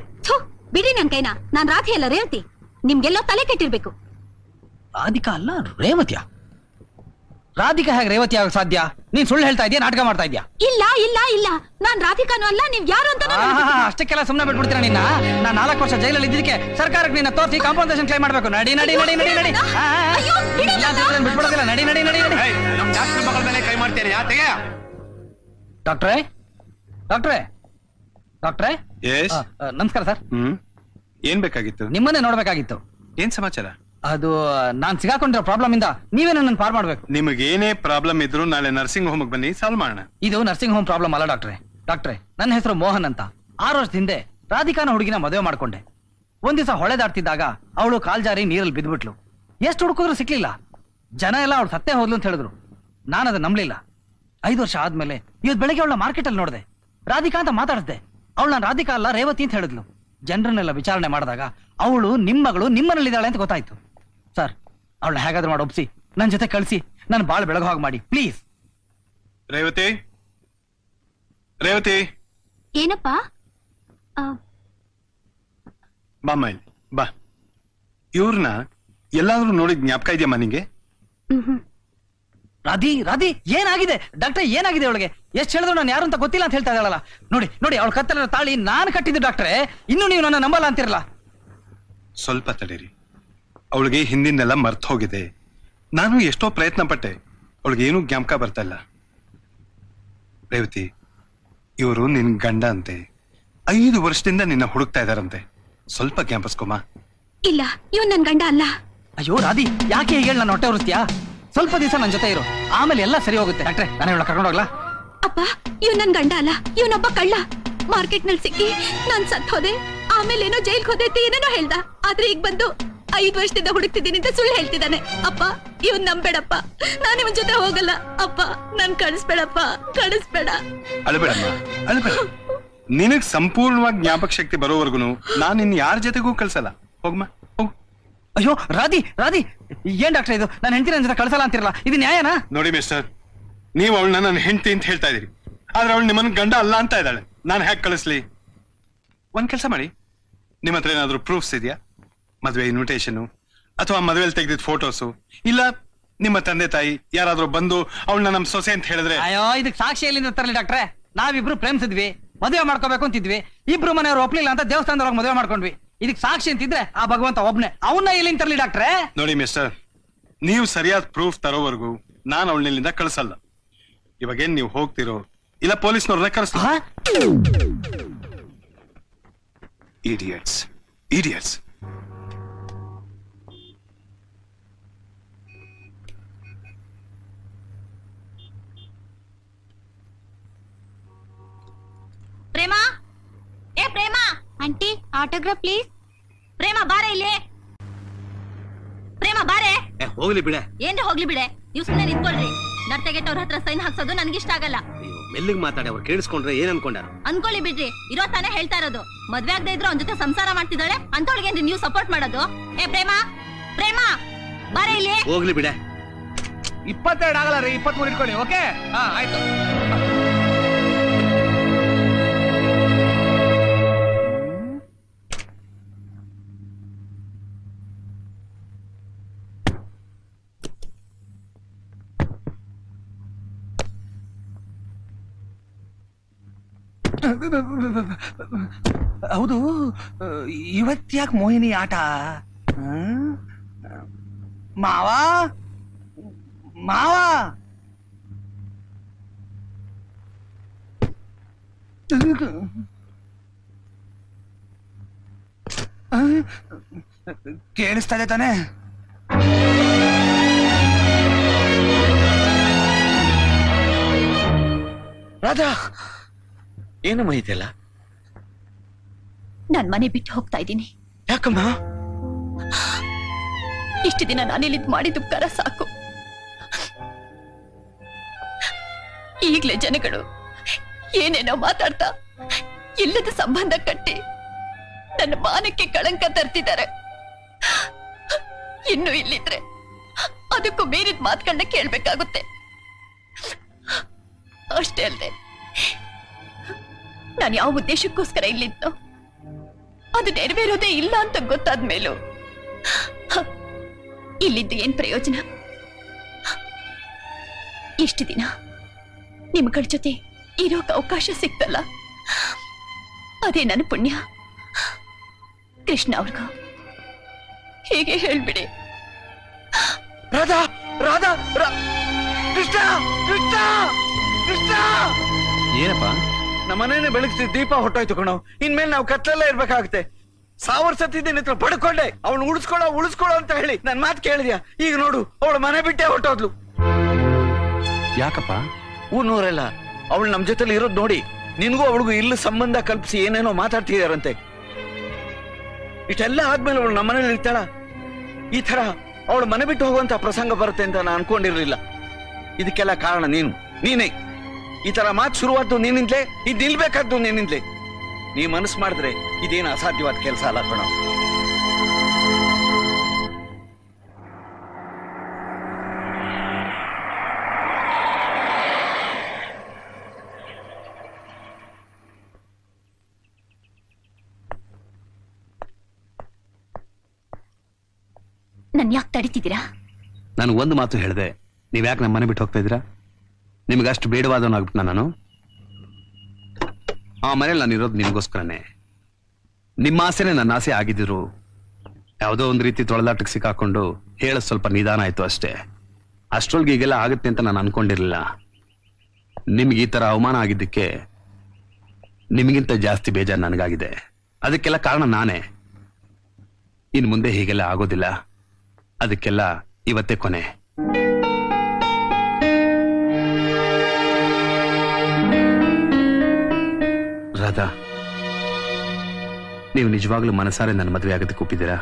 ಬಿಡಿ ನನ್ ಕೈನ. ನಾನ್ ರಾಧಿ ಅಲ್ಲ, ರೇವತಿ. ನಿಮ್ಗೆಲ್ಲೋ ತಲೆ ಕೆಟ್ಟಿರ್ಬೇಕು. ರಾಧಿಕಾ ಅಲ್ಲ, ರೇವತಿಯಾ? ರಾಧಿಕಾ ಹೇಗೆ ರೇವತಿ ಆಗಕ್ ಸಾಧ್ಯ? ನೀನ್ ಸುಳ್ಳು ಹೇಳ್ತಾ ಇದೀಯ, ನಾಟಕ ಮಾಡ್ತಾ ಇದೀಯ. ಇಲ್ಲ ಇಲ್ಲ ಇಲ್ಲ, ನಾನ್ ರಾಧಿಕಾನು ಅಲ್ಲ, ನೀವ್ ಯಾರು ಅಂತ ಅಷ್ಟಕ್ಕೆಲ್ಲ ಸುಮ್ಮನೆ ಬಿಟ್ಬಿಡ್ತೀರ ನಿನ್ನ? ನಾನ್ 4 ವರ್ಷ ಜೈಲಲ್ಲಿ ಇದ್ದಕ್ಕೆ ಸರ್ಕಾರಕ್ಕೆ ನಿನ್ನ ತೋರಿಸಿ ಕಾಂಪನ್ಸೇಷನ್ ಕ್ಲೈಮ್ ಮಾಡ್ಬೇಕು. ನಡಿ ನಡಿ ನಡಿ ನಡಿ ನಡಿ. ಬಿಟ್ಬಿಡೋದಿಲ್ಲ. ನಡಿ ನಡಿ ನಡಿ ನಡಿ. ನಮ್ ಡಾಕ್ಟರ್ ಮಗಳ ಮೇಲೆ ಕೈ ಮಾಡ್ತೇನೆ. ಯಾತೆಗೆ? ಡಾಕ್ಟ್ರೇ, ಡಾಕ್ಟ್ರೇ, ಡಾಕ್ಟ್ರೇ. ನಮಸ್ಕಾರ ಸರ್. ಏನ್ ಬೇಕಾಗಿತ್ತು? ನಿಮ್ಮನ್ನೇ ನೋಡ್ಬೇಕಾಗಿತ್ತು. ಏನ್ ಸಮಾಚಾರ? ಅದು ನಾನ್ ಸಿಗಾಕೊಂಡಿರೋ ಪ್ರಾಬ್ಲಮ್ ಇಂದ ನೀವೇ ನನ್ನ ಪಾರ್ ಮಾಡ್ಬೇಕು. ನಿಮಗೇನೇ ಪ್ರಾಬ್ಲಮ್ ಇದ್ರು ನಾಳೆ ನರ್ಸಿಂಗ್ ಹೋಮ್ ಬನ್ನಿ, ಸಾಲ್ವ್ ಮಾಡೋಣ. ಇದು ನರ್ಸಿಂಗ್ ಹೋಮ್ ಪ್ರಾಬ್ಲಮ್ ಅಲ್ಲ ಡಾಕ್ಟ್ರೆ. ಡಾಕ್ಟ್ರೆ, ನನ್ನ ಹೆಸರು ಮೋಹನ್ ಅಂತ. 6 ವರ್ಷದ ಹಿಂದೆ ರಾಧಿಕಾನ ಹುಡುಗಿನ ಮದುವೆ ಮಾಡ್ಕೊಂಡೆ. ಒಂದ್ ದಿವಸ ಹೊಳೆ ದಾಟ್ತಿದ್ದಾಗ ಅವಳು ಕಾಲ್ಜಾರಿ ನೀರಲ್ಲಿ ಬಿದ್ಬಿಟ್ಲು. ಎಷ್ಟು ಹುಡುಕಿದ್ರು ಸಿಕ್ಲಿಲ್ಲ. ಜನ ಎಲ್ಲ ಅವಳು ಸತ್ತೇ ಹೋದ್ಲು ಅಂತ ಹೇಳಿದ್ರು. ನಾನು ಅದನ್ನ ನಂಬಲಿಲ್ಲ. 5 ವರ್ಷ ಆದ್ಮೇಲೆ ಇವತ್ತು ಬೆಳಗ್ಗೆ ಅವಳ ಮಾರ್ಕೆಟ್ ಅಲ್ಲಿ ನೋಡಿದೆ. ರಾಧಿಕಾ ಅಂತ ಮಾತಾಡಿಸ್ದೆ. ಅವಳು ನಾನು ರಾಧಿಕಾ ಅಲ್ಲ, ರೇವತಿ ಅಂತ ಹೇಳಿದ್ಲು. ಜನರನ್ನೆಲ್ಲ ವಿಚಾರಣೆ ಮಾಡಿದಾಗ ಅವಳು ನಿಮ್ಮ ಮಗಳು ನಿಮ್ಮನಲ್ಲಿದ್ದಾಳೆ ಅಂತ ಗೊತ್ತಾಯ್ತು. ಸರ್, ಅವಳನ್ನ ಹೇಗಾದ್ರೂ ಮಾಡಿ ಒಪ್ಸಿ ನನ್ನ ಜೊತೆ ಕಳಿಸಿ ನಾನು ಬಾಳ ಬೆಳಗು ಹಾಗೆ ಮಾಡಿ ಪ್ಲೀಸ್. ರೇವತಿ, ರೇವತಿ. ಏನಪ್ಪ? ಬಾಮ್ಮ ಇಲ್ಲಿ ಬಾ. ಇವ್ರನ್ನ ಎಲ್ಲಾದ್ರೂ ನೋಡಿದ್ ಜ್ಞಾಪಕ ಇದೆಯಮ್ಮ ನಿಂಗೆ? ರಾಧಿ ಏನಾಗಿದೆ ಡಾಕ್ಟರ್? ಏನಾಗಿದೆ ಅವಳಿಗೆ? ಎಷ್ಟು ಹೇಳಿದ್ರು ನಾನು ಯಾರು ಅಂತ ಗೊತ್ತಿಲ್ಲ ಅಂತ ಹೇಳ್ತಾ ಇದ್ದಾಳಲ್ಲ. ನೋಡಿ ಅವಳ ಕತ್ತಲ ತಾಳಿ ನಾನು ಕಟ್ಟಿದ್ದು ಡಾಕ್ಟ್ರೆ. ಇನ್ನು ನೀವು ನನ್ನ ನಂಬಲ್ಲ ಅಂತಿರಲ್ಲ. ಸ್ವಲ್ಪ ತಡೀರಿ, ಅವಳಿಗೆ ಹಿಂದಿನೆಲ್ಲ ಮರ್ತು ಹೋಗಿದೆ. ನಾನು ಎಷ್ಟೋ ಪ್ರಯತ್ನ ಪಟ್ಟೆ, ಅವಳಿಗೆ ಏನೂ ಜ್ಞಾಪಕ ಬರ್ತಾ ಇಲ್ಲ. ರೇವತಿ, ಇವರು ನಿನ್ ಗಂಡ ಅಂತೆ, 5 ವರ್ಷದಿಂದ ನಿನ್ನ ಹುಡುಕ್ತಾ ಇದಾರಂತೆ. ಸ್ವಲ್ಪ ಜ್ಞಾಪಿಸ್ಕೊಮ್ಮ. ಇಲ್ಲ, ಇವ್ ನನ್ ಗಂಡ ಅಲ್ಲ. ಅಯ್ಯೋ ರಾಧಿ, ಯಾಕೆ ಹೇಳಿ ನನ್ನ ಹೊಟ್ಟೆ ಉರಿಸ್ತೀಯಾ? ಸ್ವಲ್ಪ ದಿವಸ ನನ್ನ ಜೊತೆ ಇರು, ಆಮೇಲೆ ಎಲ್ಲ ಸರಿ ಹೋಗುತ್ತೆ. ಡಾಕ್ಟ್ರೆ, ನಾನು ಇವಳ ಕರ್ಕೊಂಡು ಹೋಗ್ಲಾ? ಅಪ್ಪ, ಇವ್ ನನ್ ಗಂಡ ಅಲ್ಲ, ಇವನೊಬ್ಬ ಕಳ್ಳ. ಮಾರ್ಕೆಟ್ ನಲ್ಲಿ ಸಿಕ್ಕಿ ನಾನ್ ಸತ್ ಹೋದೆ, ಆಮೇಲೆ ಏನೋ ಜೈಲ್ ಹೋದೆ ಅಂತ ಏನೇನೋ ಹೇಳ್ದ. ಆದ್ರೆ ಈಗ ಬಂದು 5 ವರ್ಷದಿಂದ ಹುಡುಕ್ತಿದ್ದೀನಿ ಅಂತ ಸುಳ್ಳು ಹೇಳ್ತಿದ್ದಾನೆ. ಅಪ್ಪ, ಇವನ್ ನಂಬೇಡಪ್ಪ, ನಾನು ಇವನ್ ಜೊತೆ ಹೋಗಲ್ಲ. ಅಪ್ಪ, ನನ್ ಕಳಿಸ್ಬೇಡಪ್ಪ, ಕಳಿಸ್ಬೇಡ. ಅಳಬೇಡ. ನಿನಗ್ ಸಂಪೂರ್ಣವಾಗಿ ಜ್ಞಾಪಕ ಶಕ್ತಿ ಬರೋವರೆಗೂ ನಾನು ಇನ್ ಯಾರ ಜೊತೆಗೂ ಕಳ್ಸಲ್ಲ. ಹೋಗ್ಮ, ಹೋಗು. ಅಯ್ಯೋ ರಾಧಿ, ಏನ್ ಡಾಕ್ಟರ್ ಇದು? ನಾನು ಹೆಂಡತಿ ನನ್ನ ಜೊತೆ ಕಳ್ಸಲ್ಲ ಅಂತಿರಲ್ಲ, ಇದು ನ್ಯಾಯನಾ? ನೋಡಿ ಮಿಸ್ಟರ್, ನೀವು ಅವಳನ್ನ ನನ್ನ ಹೆಂಡತಿ ಅಂತ ಹೇಳ್ತಾ ಇದೀರಿ, ಆದ್ರೆ ಅವಳು ನಿಮ್ಮನ್ನ ಗಂಡ ಅಲ್ಲ ಅಂತ ಇದ್ದಾಳೆ. ನಾನು ಹೇಗೆ ಕಳಿಸ್ಲಿ? ಒಂದ್ ಕೆಲಸ ಮಾಡಿ, ನಿಮ್ಮ ಹತ್ರ ಏನಾದ್ರು ಪ್ರೂಫ್ಸ್ ಇದೆಯಾ? ಮದ್ವೆ ಇನ್ವಿಟೇಷನ್ ಅಥವಾ ಮದುವೆಯಲ್ಲಿ ತೆಗೆದಿದ್ದ ಫೋಟೋಸು, ಇಲ್ಲ ನಿಮ್ಮ ತಂದೆ ತಾಯಿ ಯಾರಾದ್ರೂ ಬಂದು ಅವಳನ್ನ ನಮ್ ಸೊಸೆ ಅಂತ ಹೇಳಿದ್ರೆ? ಅಯ್ಯೋ, ಇದಕ್ ಸಾಕ್ಷಿ ಎಲ್ಲಿಂದ ತರಲಿ ಡಾಕ್ಟ್ರೆ? ನಾವಿಬ್ರು ಪ್ರೇಮಿಸಿದ್ವಿ, ಮದುವೆ ಮಾಡ್ಕೋಬೇಕು ಅಂತಿದ್ವಿ. ಇಬ್ರು ಮನೆಯವ್ರು ಒಪ್ಲಿಲ್ಲ ಅಂತ ದೇವಸ್ಥಾನದೊಳಗೆ ಮದುವೆ ಮಾಡ್ಕೊಂಡ್ವಿ. ಇದಕ್ ಸಾಕ್ಷಿ ಅಂತಿದ್ರೆ ಆ ಭಗವಂತ ಒಬ್ನೇ, ಅವನ್ನ ಎಲ್ಲಿಂದ ತರಲಿ ಡಾಕ್ಟ್ರೆ? ನೋಡಿ ಮಿಸ್ಟರ್, ನೀವು ಸರಿಯಾದ ಪ್ರೂಫ್ ತರೋವರೆಗೂ ನಾನು ಅವಳನ್ನಿಂದ ಕಳಿಸಲ್ಲ. ಇವಾಗೇನ್ ನೀವು ಹೋಗ್ತಿರೋ ಇಲ್ಲ ಪೊಲೀಸ್ನವ್ರನ್ನ ಕರೆಸ್ತಾ? ಇಡಿಯಟ್ಸ್. ಪ್ರೇಮ, ಏ ಪ್ರೇಮ, ಆಂಟಿ ಆಟೋಗ್ರಾಫ್ ಪ್ಲೀಸ್. ಪ್ರೇಮ ಬಾರೆ ಇಲ್ಲಿ. ಪ್ರೇಮ ಬಾರೆ. ಹೋಗ್ಲಿ ಬಿಡೆ. ಏನ್ರಿ ಹೋಗ್ಲಿ ಬಿಡೆ? ನೀವು ಸುಮ್ಮನೆ ನಿಂತ್ಕೊಳ್ರಿ. ನರ್ತಗೆಟ್ಟವ್ರ ಹತ್ರ ಸೈನ್ ಹಾಕ್ಸೋದು ನನ್ಗಿಷ್ಟ ಆಗಲ್ಲ. ಮೆಲ್ಲಿಗೆ ಮಾತಾಡಿ, ಅವ್ರು ಕೇಳಿಸ್ಕೊಂಡ್ರೆ ಏನ್ ಅನ್ಕೊಂಡಾರ? ಅನ್ಕೊಳ್ಳಿ ಬಿಡ್ರಿ, ಇರೋ ತಾನೇ ಹೇಳ್ತಾ ಇರೋದು. ಮದ್ವೆ ಆಗದೆ ಇದ್ರು ಅವ್ನ ಜೊತೆ ಸಂಸಾರ ಮಾಡ್ತಿದ್ದಾಳೆ ಅಂತವಳಿಗೇನ್ರಿ ನೀವು ಸಪೋರ್ಟ್ ಮಾಡೋದು? ಏ ಪ್ರೇಮ, ಬಾರೆ ಇಲ್ಲಿ. ಹೋಗ್ಲಿ ಬಿಡೆ. 22 ಆಗಲ್ಲ ರೀ, 23 ಇಟ್ಕೊಳ್ಳಿ. ಓಕೆ, ಆಯ್ತು. ಹೌದು, ಇವತ್ತ್ಯಾಕೆ ಮೋಹಿನಿ ಆಟ? ಮಾವ, ಕೇಳಿಸ್ತಾ ಇದೆ ತಾನೆ? ರಾಧಾ, ಏನು ಮೈದೆಲ್ಲ? ನಾನ್ ಮನೆ ಬಿಟ್ಟು ಹೋಗ್ತಾ ಇದ್ದೀನಿ. ಯಾಕಮ್ಮ? ಇಷ್ಟು ದಿನ ನಾನಿಲ್ಲಿದ್ ಮಾಡಿದ ಉಪಕಾರ ಸಾಕು. ಈಗ್ಲೇ ಜನಗಳು ಏನೇನೋ ಮಾತಾಡ್ತಾ ಇಲ್ಲದ ಸಂಬಂಧ ಕಟ್ಟಿ ನನ್ನ ಮಾನಕ್ಕೆ ಕಳಂಕ ತರ್ತಿದ್ದಾರೆ. ಇನ್ನು ಇಲ್ಲಿದ್ರೆ ಅದಕ್ಕೂ ಮೀರಿದ ಮಾತುಗಳನ್ನ ಕೇಳ್ಬೇಕಾಗುತ್ತೆ. ಅಷ್ಟೇ ಅಲ್ಲದೆ ನಾನು ಯಾವ ಉದ್ದೇಶಕ್ಕೋಸ್ಕರ ಇಲ್ಲಿದ್ನೋ ಅದು ನೆರವೇರೋದೇ ಇಲ್ಲ ಅಂತ ಗೊತ್ತಾದ್ಮೇಲೂ ಇಲ್ಲಿದ್ದು ಏನ್ ಪ್ರಯೋಜನ? ಇಷ್ಟು ದಿನ ನಿಮ್ಗಳ ಜೊತೆ ಇರೋಕ್ ಅವಕಾಶ ಸಿಕ್ತಲ್ಲ, ಅದೇ ನನ್ನ ಪುಣ್ಯ. ಕೃಷ್ಣ ಅವ್ರಿಗೂ ಹೀಗೆ ಹೇಳ್ಬಿಡಿ. ರಾಧಾ, ರಾಧಾ, ಕೃಷ್ಣ, ಕೃಷ್ಣ, ಕೃಷ್ಣ! ಏನಪ್ಪ? ನಮ್ಮನೇನೆ ಬೆಳಗ್ಸಿ ದೀಪ ಹೊಟ್ಟೋಯ್ತು ಕಣೋ. ಇನ್ಮೇಲೆ ನಾವು ಕತ್ಲೆಲ್ಲ ಇರ್ಬೇಕಾಗುತ್ತೆ. 1000 ಸತಿ ನಿನ್ನ ಹತ್ರ ಪಡ್ಕೊಂಡೆ, ಅವಳು ಉಳಿಸ್ಕೊಳ್ಳೋ ಅಂತ ಹೇಳಿ ನನ್ ಮಾತು ಕೇಳಿದ್ಯಾ? ಈಗ ನೋಡು, ಅವಳು ಮನೆ ಬಿಟ್ಟೆ ಹೊಟ್ಟೋದ್ಲು. ಯಾಕಪ್ಪ? ಊರ್ನೂರೆಲ್ಲ ಅವಳು ನಮ್ ಜೊತೆಲಿ ಇರೋದ್ ನೋಡಿ ನಿನ್ಗೂ ಅವಳಿಗೂ ಇಲ್ಲ ಸಂಬಂಧ ಕಲ್ಪಿಸಿ ಏನೇನೋ ಮಾತಾಡ್ತಿದಾರಂತೆ. ಇಷ್ಟೆಲ್ಲ ಆದ್ಮೇಲೆ ಅವಳು ನಮ್ಮನೇಲಿ ಇರ್ತಾಳ? ಈ ತರ ಅವಳು ಮನೆ ಬಿಟ್ಟು ಹೋಗುವಂತ ಪ್ರಸಂಗ ಬರುತ್ತೆ ಅಂತ ನಾನು ಅನ್ಕೊಂಡಿರ್ಲಿಲ್ಲ. ಇದಕ್ಕೆಲ್ಲ ಕಾರಣ ನೀನೇ. ಈ ತರ ಮಾತು ಶುರುವಾದ್ದು ನೀನಿಂದಲೇ, ಇದು ನಿಲ್ಬೇಕಾದ್ದು ನೀನಿಂದಲೇ. ನೀ ಮನಸ್ಸು ಮಾಡಿದ್ರೆ ಇದೇನು ಅಸಾಧ್ಯವಾದ ಕೆಲಸ ಅಲ್ಲ ಕಣ. ನನ್ ಯಾಕೆ ತಡಿತಿದ್ದೀರಾ? ನಾನು ಒಂದು ಮಾತು ಹೇಳಿದೆ, ನೀವ್ಯಾಕೆ ನಮ್ಮ ಮನೆ ಬಿಟ್ಟು ಹೋಗ್ತಾ ಇದ್ದೀರಾ? ನಿಮ್ಗೆ ಅಷ್ಟು ಬೇಡವಾದವನಾಗ್ಬಿಟ್ನ ನಾನು? ಆ ಮನೇಲಿ ನಾನು ಇರೋದು ನಿಮಗೋಸ್ಕರನೇ. ನಿಮ್ಮ ಆಸೆನೇ ನನ್ನ ಆಸೆ ಆಗಿದ್ರು ಯಾವುದೋ ಒಂದು ರೀತಿ ತೊಳೆದಾಟಕ್ಕೆ ಸಿಕ್ಕಾಕೊಂಡು ಹೇಳೋದು ಸ್ವಲ್ಪ ನಿಧಾನ ಆಯ್ತು ಅಷ್ಟೇ. ಅಷ್ಟ್ರೊಳಗೆ ಈಗೆಲ್ಲ ಆಗುತ್ತೆ ಅಂತ ನಾನು ಅನ್ಕೊಂಡಿರ್ಲಿಲ್ಲ. ನಿಮ್ಗೆ ಈ ತರ ಅವಮಾನ ಆಗಿದ್ದಕ್ಕೆ ನಿಮಗಿಂತ ಜಾಸ್ತಿ ಬೇಜಾರು ನನಗಾಗಿದೆ. ಅದಕ್ಕೆಲ್ಲ ಕಾರಣ ನಾನೇ. ಇನ್ ಮುಂದೆ ಹೀಗೆಲ್ಲ ಆಗೋದಿಲ್ಲ. ಅದಕ್ಕೆಲ್ಲ ಇವತ್ತೇ ಕೊನೆ. ರಾಧಾ, ನೀವು ನಿಜವಾಗ್ಲೂ ಮನಸಾರೆ ನನ್ನ ಮದುವೆ ಆಗೋದಕ್ಕೆ ಒಪ್ಪಿದ್ದೀರಾ?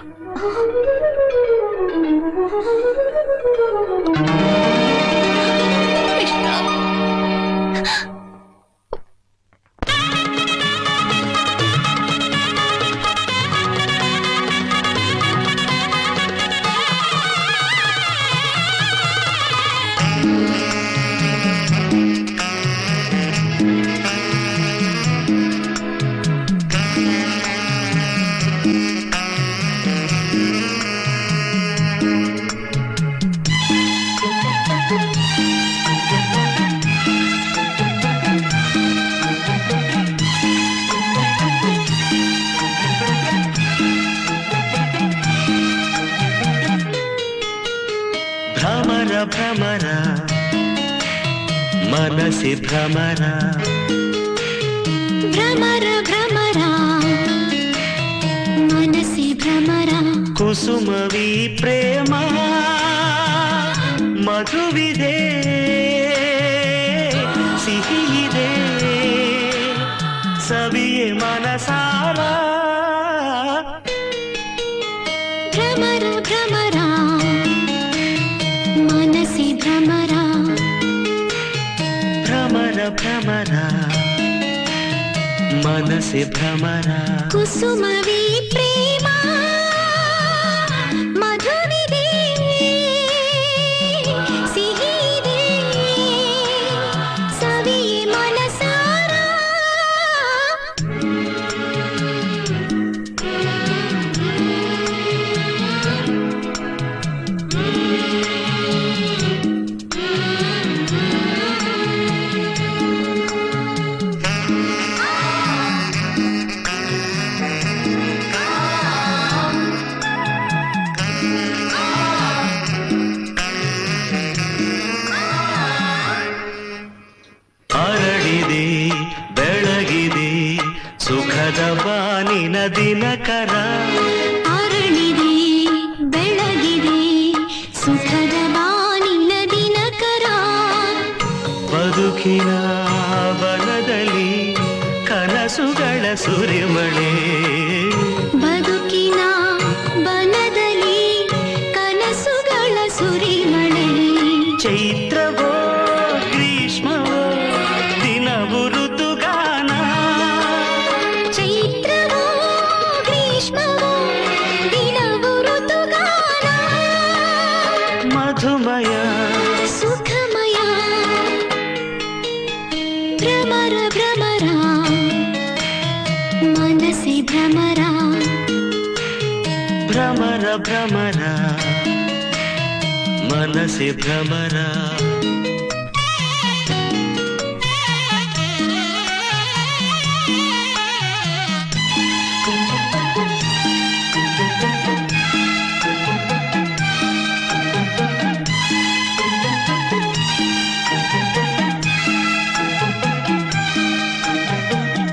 ಭ್ರಮರ ಮನಸಿ ಭ್ರಮರ ಭ್ರಮರ ಭ್ರಮರ ಮನಸಿ ಭ್ರಮರ ಕುಸುಮವಿ ಪ್ರೇಮ ಮಧುವಿದೆ ಸಿಹಿಯಿದೆ ಸವಿಯೇ ಮನಸಾರ ಭ್ರಮರ ಭ್ರಮರ ಮನಸಿ ಭ್ರಮರ ಭ್ರಮರ ಭ್ರಮರ ಮನಸಿ ಭ್ರಮರ ಕುಸುಮವಿ ಪ್ರೇಮ ಮಧುವಿದೆ ಸಿಹಿದೆ ಸವಿಯೇ ಮನಸಾರ ಅರಳಿದೆ ಬೆಳಗಿದೆ ಸುಖದ ಬಾನಿನ ದಿನಕರ ಅರಳಿದೆ ಬೆಳಗಿದೆ ಸುಖದ ಬಾನಿನ ದಿನಕರ ಬದುಕಿನ ವನದಲ್ಲಿ ಕನಸುಗಳ ಸುರಿಮಳೆ ಬದುಕಿನ ಬನದಲ್ಲಿ ಕನಸುಗಳ ಸುರಿಮಳೆ ಚೈತ್ರವೋ ಗ್ರೀಷ್ಮವೋ ದಿನವು ಋತುಗಾನ ಚೈತ್ರವೋ ಗ್ರೀಷ್ಮವೋ ದಿನವು ಋತುಗಾನ ಮಧುಮಯ ಸುಖಮಯ ಭ್ರಮರ ಭ್ರಮರ ಮನಸಿ ಭ್ರಮರ ಭ್ರಮರ ಭ್ರಮರ ಮನಸಿ ಭ್ರಮರ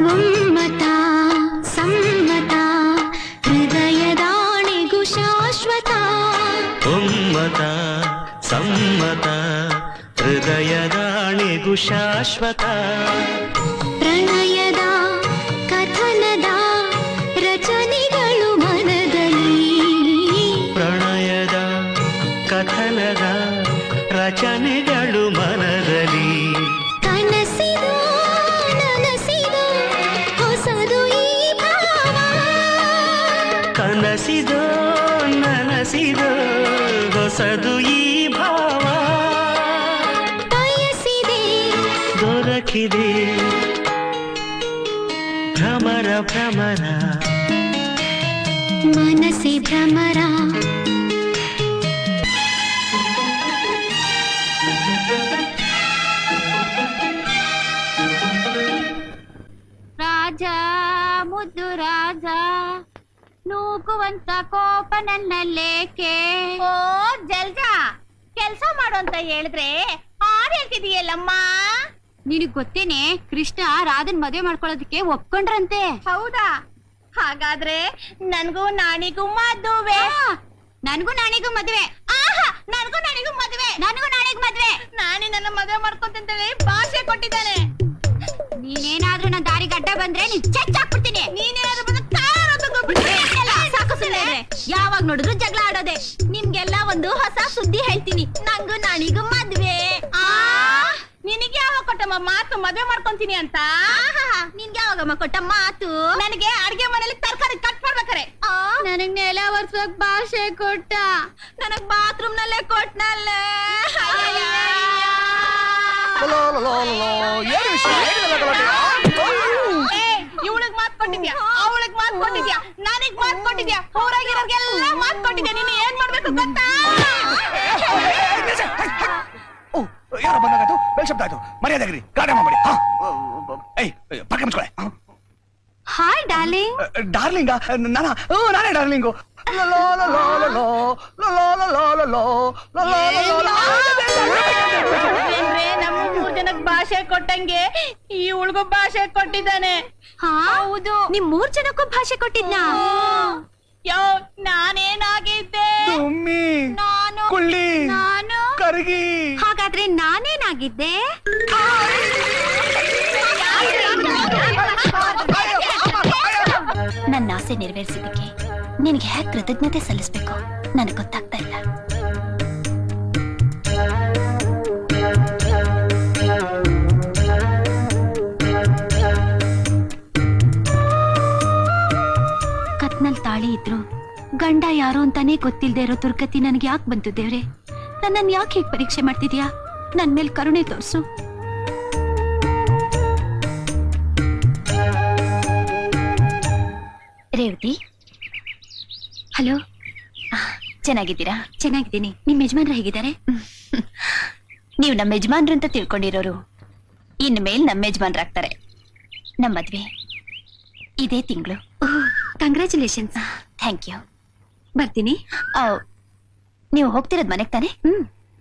ಒಮ್ಮತ ಸಮ್ಮತ ಹೃದಯದಾಣೆಗೂ ಶಾಶ್ವತ ಒಮ್ಮತ ಸಮ್ಮತ ಹೃದಯದಾಣೆಗೂ ಶಾಶ್ವತ ಪ್ರಣಯದ ಕಥನದ ರಚನೆಗಳು ಮನದಲ್ಲಿ ಪ್ರಣಯದ ಕಥನದ ರಚನೆಗಳು ಮನದಲ್ಲಿ ಕನಸಿದು ನನಸಿದು ಹೊಸದು ಈ ಭಾವ ಕನಸಿದೋ ನನಸಿದೋ ಹೊಸದು ಈ ಭಾವ ಬಯಸಿದೆ ದೊರಕಿದೆ ಭ್ರಮರ ಭ್ರಮರ ಮನಸಿ ಭ್ರಮರ ರಾಜ ಮುದ್ದು ರಾಜ ನೂಕುವಂತ ಕೋಪ ನನ್ನಲ್ಲೇಕೆ ಓ ಜಲ್ಜ ಕೆಲ್ಸ ಮಾಡು ಅಂತ ಹೇಳಿದ್ರೆ ಹಾಡ್ ಹೇಳ್ತಿದೀಯಲ್ಲಮ್ಮ ನಿನಗ್ ಗೊತ್ತೇನೆ ಕೃಷ್ಣ ರಾಧನ್ ಮದುವೆ ಮಾಡ್ಕೊಳ್ಳೋದಕ್ಕೆ ಒಪ್ಕೊಂಡ್ರಂತೆ ಹೌದಾ ಹಾಗಾದ್ರೆ ನನ್ಗೂ ನಾಣಿಗೂ ಮದುವೆ ನನ್ಗೂ ನಾಣಿಗೂ ಮದುವೆ ಆಹಾ ನನ್ಗೂ ನಾಣಿಗೂ ಮದುವೆ ನನಗೂ ನಾಣಿಗೂ ಮದುವೆ ನಾನಿ ನನ್ನ ಮದುವೆ ಮಾಡ್ಕೊಂತಂತೇಳಿ ಭಾಷೆ ಕೊಟ್ಟಿದ್ದಾನೆ ನೀನೇನಾದ್ರೂ ನನ್ನ ದಾರಿ ಗಡ್ಡ ಬಂದ್ರೆ ನೀನ್ ಚೆಕ್ ಹಾಕ್ಬಿಡ್ತೀನಿ ನೀನೇನಾದ್ರೂ ಬಂದ್ರೆ ಸಾಕು ಸುಳ್ಳೇನೆ ಯಾವಾಗ ನೋಡಿದ್ರು ಜಗಳ ಆಡೋದೆ ನಿಮ್ಗೆಲ್ಲ ಒಂದು ಹೊಸ ಸುದ್ದಿ ಹೇಳ್ತೀನಿ ನಂಗೂ ನಾಣಿಗೂ ಮದ್ವೆ ನಿನಗೆ ಯಾವಾಗ ಕೊಟ್ಟಮ್ಮ ಮಾತು ಮದ್ವೆ ಮಾಡ್ಕೊಂತೀನಿ ಅಂತ ನಿನ್ಗೆ ಯಾವಾಗಮ್ಮ ಕೊಟ್ಟ ಮಾತು ನನಗೆ ಅಡ್ಗೆ ಮನೇಲಿ ತರಕಾರಿ ಕಟ್ ಮಾಡ್ಬೇಕಾರೆ ನನಗ್ ನೆಲ ಒರ್ಸೋಕ್ ಭಾಷೆ ಕೊಟ್ಟ ನನಗ್ ಬಾತ್ರೂಮ್ ನಲ್ಲೇ ಕೊಟ್ನಲ್ಲೇ ಇವಳಿಗ್ ಮಾತ್ ಕೊಟ್ಟಿದ್ಯಾ ಅವಳಿಗ್ ಮಾತ್ ಕೊಟ್ಟಿದ್ಯಾ ನನಗ್ ಮಾತ್ ಕೊಟ್ಟಿದ್ಯಾ ಊರಾಗಿರೋರ್ಗೆಲ್ಲ ಮಾತ್ ಕೊಟ್ಟಿದ್ಯಾ ನೀನು ಏನ್ ಮಾಡ್ಬೇಕು ಗೊತ್ತಾ ಯಾರೋ ಬಂದಾಗಾಯ್ತು ಬೆಲ್ ಶಬ್ದ ಆಯ್ತು ಮರ್ಯಾದಾಗ್ರಿ ಗಾಡಿ ಮಾಡಿ ಪಕ್ಕ ಮುಚ್ಕೊಳೆ ಹಾಯ್ ಡಾರ್ಲಿಂಗ್ ಡಾರ್ಲಿಂಗ ನಾನೇ ಡಾರ್ಲಿಂಗು ನಮ್ಮ 3 ಜನಕ್ ಭಾಷೆ ಕೊಟ್ಟಂಗೆ ಈ ಉಳ್ಗೋ ಭಾಷೆ ಕೊಟ್ಟಿದ್ದಾನೆ ಹೌದು ನಿಮ್ 3 ಜನಕ್ಕೂ ಭಾಷೆ ಕೊಟ್ಟಿದ್ನಾ ಯೋ ನಾನೇನಾಗಿದ್ದೆ ನಾನು ಕುಳ್ಳಿ ನಾನು ಕರಗಿ ಹಾಗಾದ್ರೆ ನಾನೇನಾಗಿದ್ದೆ ನನ್ನ ಆಸೆ ನೆರವೇರಿಸಿದ್ದಕ್ಕೆ ನಿನಗೆ ಹೇಗೆ ಕೃತಜ್ಞತೆ ಸಲ್ಲಿಸ್ಬೇಕು ನನಗೆ ಗೊತ್ತಾಗ್ತಾ ಇಲ್ಲ ಕತ್ನಲ್ ತಾಳಿ ಇದ್ರು ಗಂಡ ಯಾರು ಅಂತಾನೆ ಗೊತ್ತಿಲ್ಲದೆ ಇರೋ ದುರ್ಗತಿ ನನಗೆ ಯಾಕೆ ಬಂತು ದೇವ್ರೆ ನನ್ನನ್ನು ಯಾಕೆ ಹೀಗೆ ಪರೀಕ್ಷೆ ಮಾಡ್ತಿದ್ಯಾ ನನ್ ಮೇಲೆ ಕರುಣೆ ತೋರ್ಸು ರೇವತಿ ಹಲೋ ಚೆನ್ನಾಗಿದ್ದೀರಾ ಚೆನ್ನಾಗಿದ್ದೀನಿ ನಿಮ್ ಯಜಮಾನ್ರು ಹೇಗಿದ್ದಾರೆ ನೀವು ನಮ್ಮ ಯಜಮಾನ್ರು ಅಂತ ತಿಳ್ಕೊಂಡಿರೋರು ಇನ್ ಮೇಲ್ ನಮ್ಮ ಯಜಮಾನ್ರಾಗ್ತಾರೆ ನಮ್ಮ ಮದ್ವೆ ಇದೇ ತಿಂಗಳು ಕಂಗ್ರ್ಯಾಚುಲೇಷನ್ಸ್ ಥ್ಯಾಂಕ್ ಯು ಬರ್ತೀನಿ ನೀವು ಹೋಗ್ತಿರೋದ್ ಮನೆಗೆ ತಾನೆ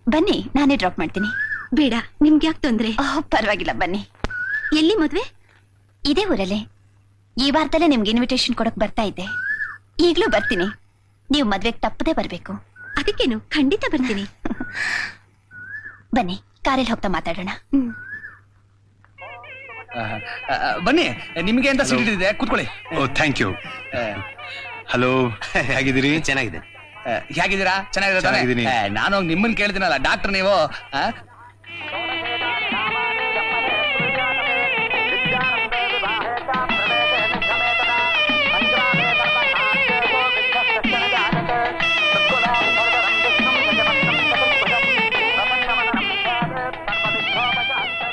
ಬನ್ನಿ ನಾನೇ ಡ್ರಾಪ್ ಮಾಡ್ತೀನಿ ಬೇಡ ನಿಮ್ಗೆ ಯಾಕೆ ತೊಂದ್ರೆ ಪರವಾಗಿಲ್ಲ ಬನ್ನಿ ಎಲ್ಲಿ ಮದ್ವೆ ಇದೇ ಊರಲ್ಲೇ ಈ ವಾರದಲ್ಲೇ ನಿಮ್ಗೆ ಇನ್ವಿಟೇಷನ್ ಕೊಡಕ್ ಬರ್ತಾ ಇದ್ದೆ ಈಗ್ಲೂ ಬರ್ತೀನಿ ನೀವು ಮದ್ವೆಗೆ ತಪ್ಪದೇ ಬರ್ಬೇಕು ಅದಕ್ಕೇನು ಖಂಡಿತ ಬರ್ತೀನಿ ಬನ್ನಿ ಕಾರಲ್ಲಿ ಹೋಗ್ತಾ ಮಾತಾಡೋಣ ಬನ್ನಿ ನಿಮ್ಗೆ ಅಂತ ಸಿಟ್ಟಿದೆ ಕೂತ್ಕೊಳ್ಳಿ ಓ ಥ್ಯಾಂಕ್ ಯು ಹಲೋ ಹೇಗಿದ್ದೀರಿ ಚೆನ್ನಾಗಿದೆ ಹೇಗಿದ್ದೀರಾ ಚೆನ್ನಾಗಿದ್ದೀನಿ. ನಾನು ನಿಮ್ಮನ್ನ ಕೇಳ್ತೀನಲ್ಲ ಡಾಕ್ಟರ್ ನೀವು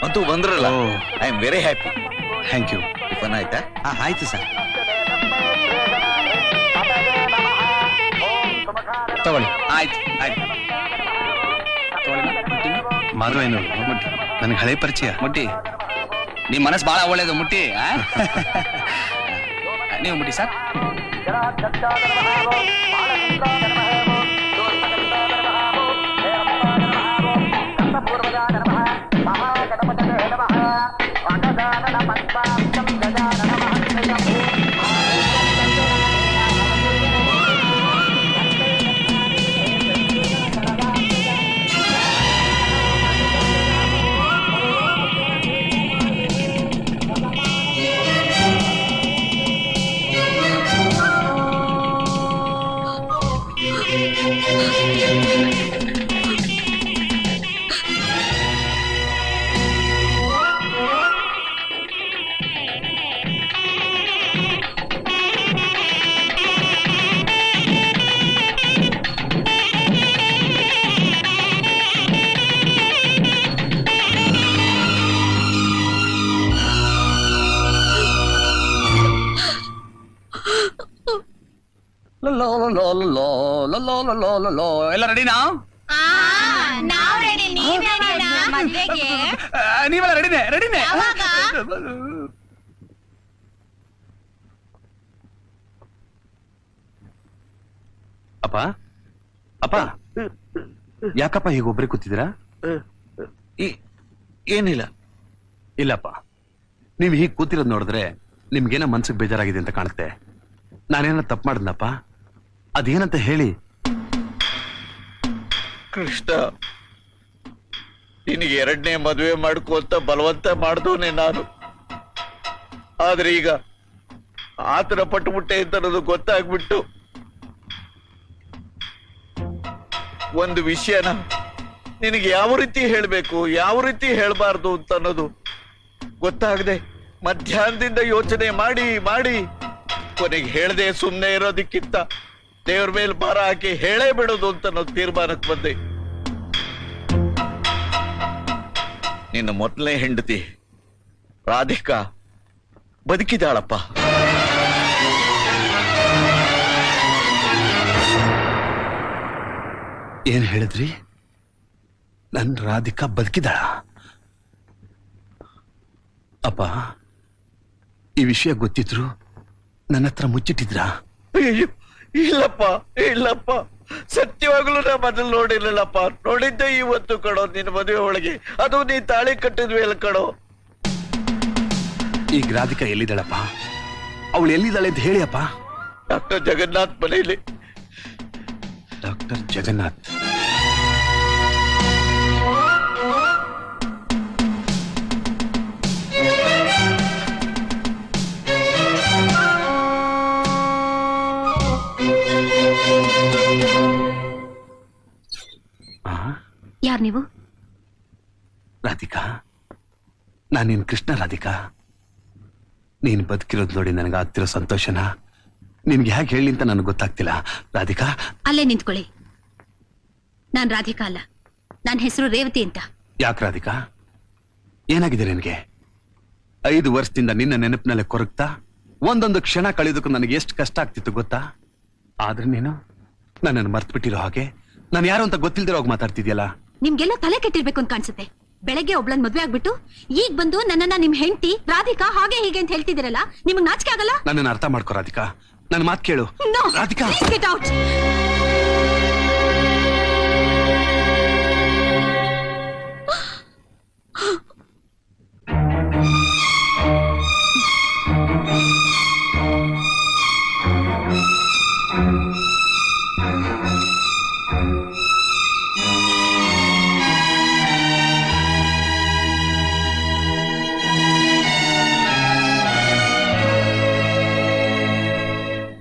ಅಂತೂ ಬಂದ್ರಲ್ಲ I am very happy thank you tiffin ಆಯ್ತಾ ಆಯ್ತು ಸರ್ ತಗೊಳ್ಳಿ ಆಯ್ತು ಆಯ್ತು ಮಾಧವೇನು ನನಗೆ ಹಳೆ ಪರಿಚಯ ಮುಟ್ಟಿ ನಿಮ್ ಮನಸ್ಸು ಬಹಳ ಒಳ್ಳೇದು ಮುಟ್ಟಿ ನೀವು ಮುಟ್ಟಿ ಸರ್ ಎಲ್ಲ ರೆಡಿನಾ ನೀವೆಲ್ಲ ರೆಡಿನೇ ಅಪ್ಪ ಅಪ್ಪ ಯಾಕಪ್ಪ ಹೀಗೊಬ್ರೆ ಕೂತಿದ್ದೀರಾ? ಏನಿಲ್ಲ. ಇಲ್ಲಪ್ಪ, ನೀವ್ ಹೀಗ್ ಕೂತಿರೋದ್ ನೋಡಿದ್ರೆ ನಿಮ್ಗೇನ ಮನ್ಸಿಗೆ ಬೇಜಾರಾಗಿದೆ ಅಂತ ಕಾಣುತ್ತೆ. ನಾನೇನ ತಪ್ಪು ಮಾಡಿದ್ನಪ್ಪ? ಅದೇನಂತ ಹೇಳಿ. ಕೃಷ್ಣ, ನಿನಗೆ 2ನೇ ಮದುವೆ ಮಾಡ್ಕೋ ಅಂತ ಬಲವಂತ ಮಾಡ್ದವನೇ ನಾನು. ಆದ್ರೆ ಈಗ ಆತರ ಪಟ್ಟುಬಿಟ್ಟೆ ಅಂತ ಅನ್ನೋದು ಗೊತ್ತಾಗ್ಬಿಟ್ಟು ಒಂದು ವಿಷಯನ ನಿನಗೆ ಯಾವ ರೀತಿ ಹೇಳ್ಬೇಕು, ಯಾವ ರೀತಿ ಹೇಳ್ಬಾರ್ದು ಅಂತ ಅನ್ನೋದು ಗೊತ್ತಾಗದೆ ಮಧ್ಯಾಹ್ನದಿಂದ ಯೋಚನೆ ಮಾಡಿ ಮಾಡಿ ಕೊನೆಗೆ ಹೇಳದೆ ಸುಮ್ಮನೆ ಇರೋದಕ್ಕಿಂತ ದೇವ್ರ ಮೇಲೆ ಭಾರ ಹಾಕಿ ಹೇಳೇ ಬಿಡೋದು ಅಂತ ಅನ್ನೋ ತೀರ್ಮಾನಕ್ಕೆ ಬಂದೆ. ನಿನ್ನ ಮೊದಲನೇ ಹೆಂಡತಿ ರಾಧಿಕಾ ಬದುಕಿದಾಳಪ್ಪ. ಏನ್ ಹೇಳಿದ್ರಿ? ನನ್ ರಾಧಿಕಾ ಬದುಕಿದಾಳ? ಅಪ್ಪ, ಈ ವಿಷಯ ಗೊತ್ತಿದ್ರು ನನ್ನ ಹತ್ರ ಮುಚ್ಚಿಟ್ಟಿದ್ರಾ? ಅಯ್ಯೋ, ಇಲ್ಲಪ್ಪ ಇಲ್ಲಪ್ಪ, ಸತ್ಯವಾಗ್ಲೂ ನಾ ಮೊದಲು ನೋಡಿರ್ಲಿಲ್ಲಪ್ಪ. ನೋಡಿದ್ದೆ ಇವತ್ತು ಕಣೋ ನಿನ್ನ ಮದುವೆ ಒಳಗೆ, ಅದು ನೀ ತಾಳಿ ಕಟ್ಟಿದ್ವಿ ಎಲ್ಲ ಕಣೋ. ಈಗ ರಾಧಿಕಾ ಎಲ್ಲಿದ್ದಾಳಪ್ಪ? ಅವಳು ಎಲ್ಲಿದ್ದಾಳೆ ಅಂತ ಹೇಳಿ ಅಪ್ಪ. ಡಾಕ್ಟರ್ ಜಗನ್ನಾಥ್ ಮನೆಯಲ್ಲಿ. ಡಾಕ್ಟರ್ ಜಗನ್ನಾಥ್? ಯಾರ್ ನೀವು? ರಾಧಿಕಾ, ನಾನು ನಿನ್ ಕೃಷ್ಣ. ರಾಧಿಕಾ, ನೀನ್ ಬದುಕಿರೋದು ನೋಡಿ ನನಗೆ ಆಗ್ತಿರೋ ಸಂತೋಷನ ನಿನ್ಗೆ ಹೇಗೆ ಹೇಳಿ ಅಂತ ನನಗೆ ಗೊತ್ತಾಗ್ತಿಲ್ಲ. ರಾಧಿಕಾ, ಅಲ್ಲೇ ನಿಂತ್ಕೊಳ್ಳಿ. ನಾನ್ ರಾಧಿಕಾ ಅಲ್ಲ, ನನ್ನ ಹೆಸರು ರೇವತಿ ಅಂತ. ಯಾಕೆ ರಾಧಿಕಾ, ಏನಾಗಿದೆ ನಿನಗೆ? 5 ವರ್ಷದಿಂದ ನಿನ್ನ ನೆನಪಿನಲ್ಲೇ ಕೊರಗ್ತಾ ಒಂದೊಂದು ಕ್ಷಣ ಕಳೆಯೋದಕ್ಕೂ ನನಗೆ ಎಷ್ಟು ಕಷ್ಟ ಆಗ್ತಿತ್ತು ಗೊತ್ತಾ? ಆದ್ರೆ ನೀನು ನನ್ನನ್ನು ಮರ್ತು ಬಿಟ್ಟಿರೋ ಹಾಗೆ, ನಾನು ಯಾರು ಅಂತ ಗೊತ್ತಿಲ್ದಿರೋ ಹೋಗಿ ಮಾತಾಡ್ತಿದ್ಯಲ್ಲ. ನಿಮ್ಗೆಲ್ಲ ತಲೆ ಕೆಟ್ಟಿರ್ಬೇಕು ಅಂತ ಕಾಣಿಸುತ್ತೆ. ಬೆಳಗ್ಗೆ ಒಬ್ಳನ್ ಮದ್ವೆ ಆಗ್ಬಿಟ್ಟು ಈಗ ಬಂದು ನನ್ನನ್ನ ನಿಮ್ ಹೆಂಡತಿ ರಾಧಿಕಾ ಹಾಗೆ ಹೀಗೆ ಅಂತ ಹೇಳ್ತಿದಿರಲ್ಲ, ನಿಮ್ಗೆ ನಾಚಿಕೆ ಆಗಲ್ಲ? ನನ್ನನ್ನು ಅರ್ಥ ಮಾಡ್ಕೋ ರಾಧಿಕಾ, ನನ್ನ ಮಾತು ಕೇಳು. Radhika, get out.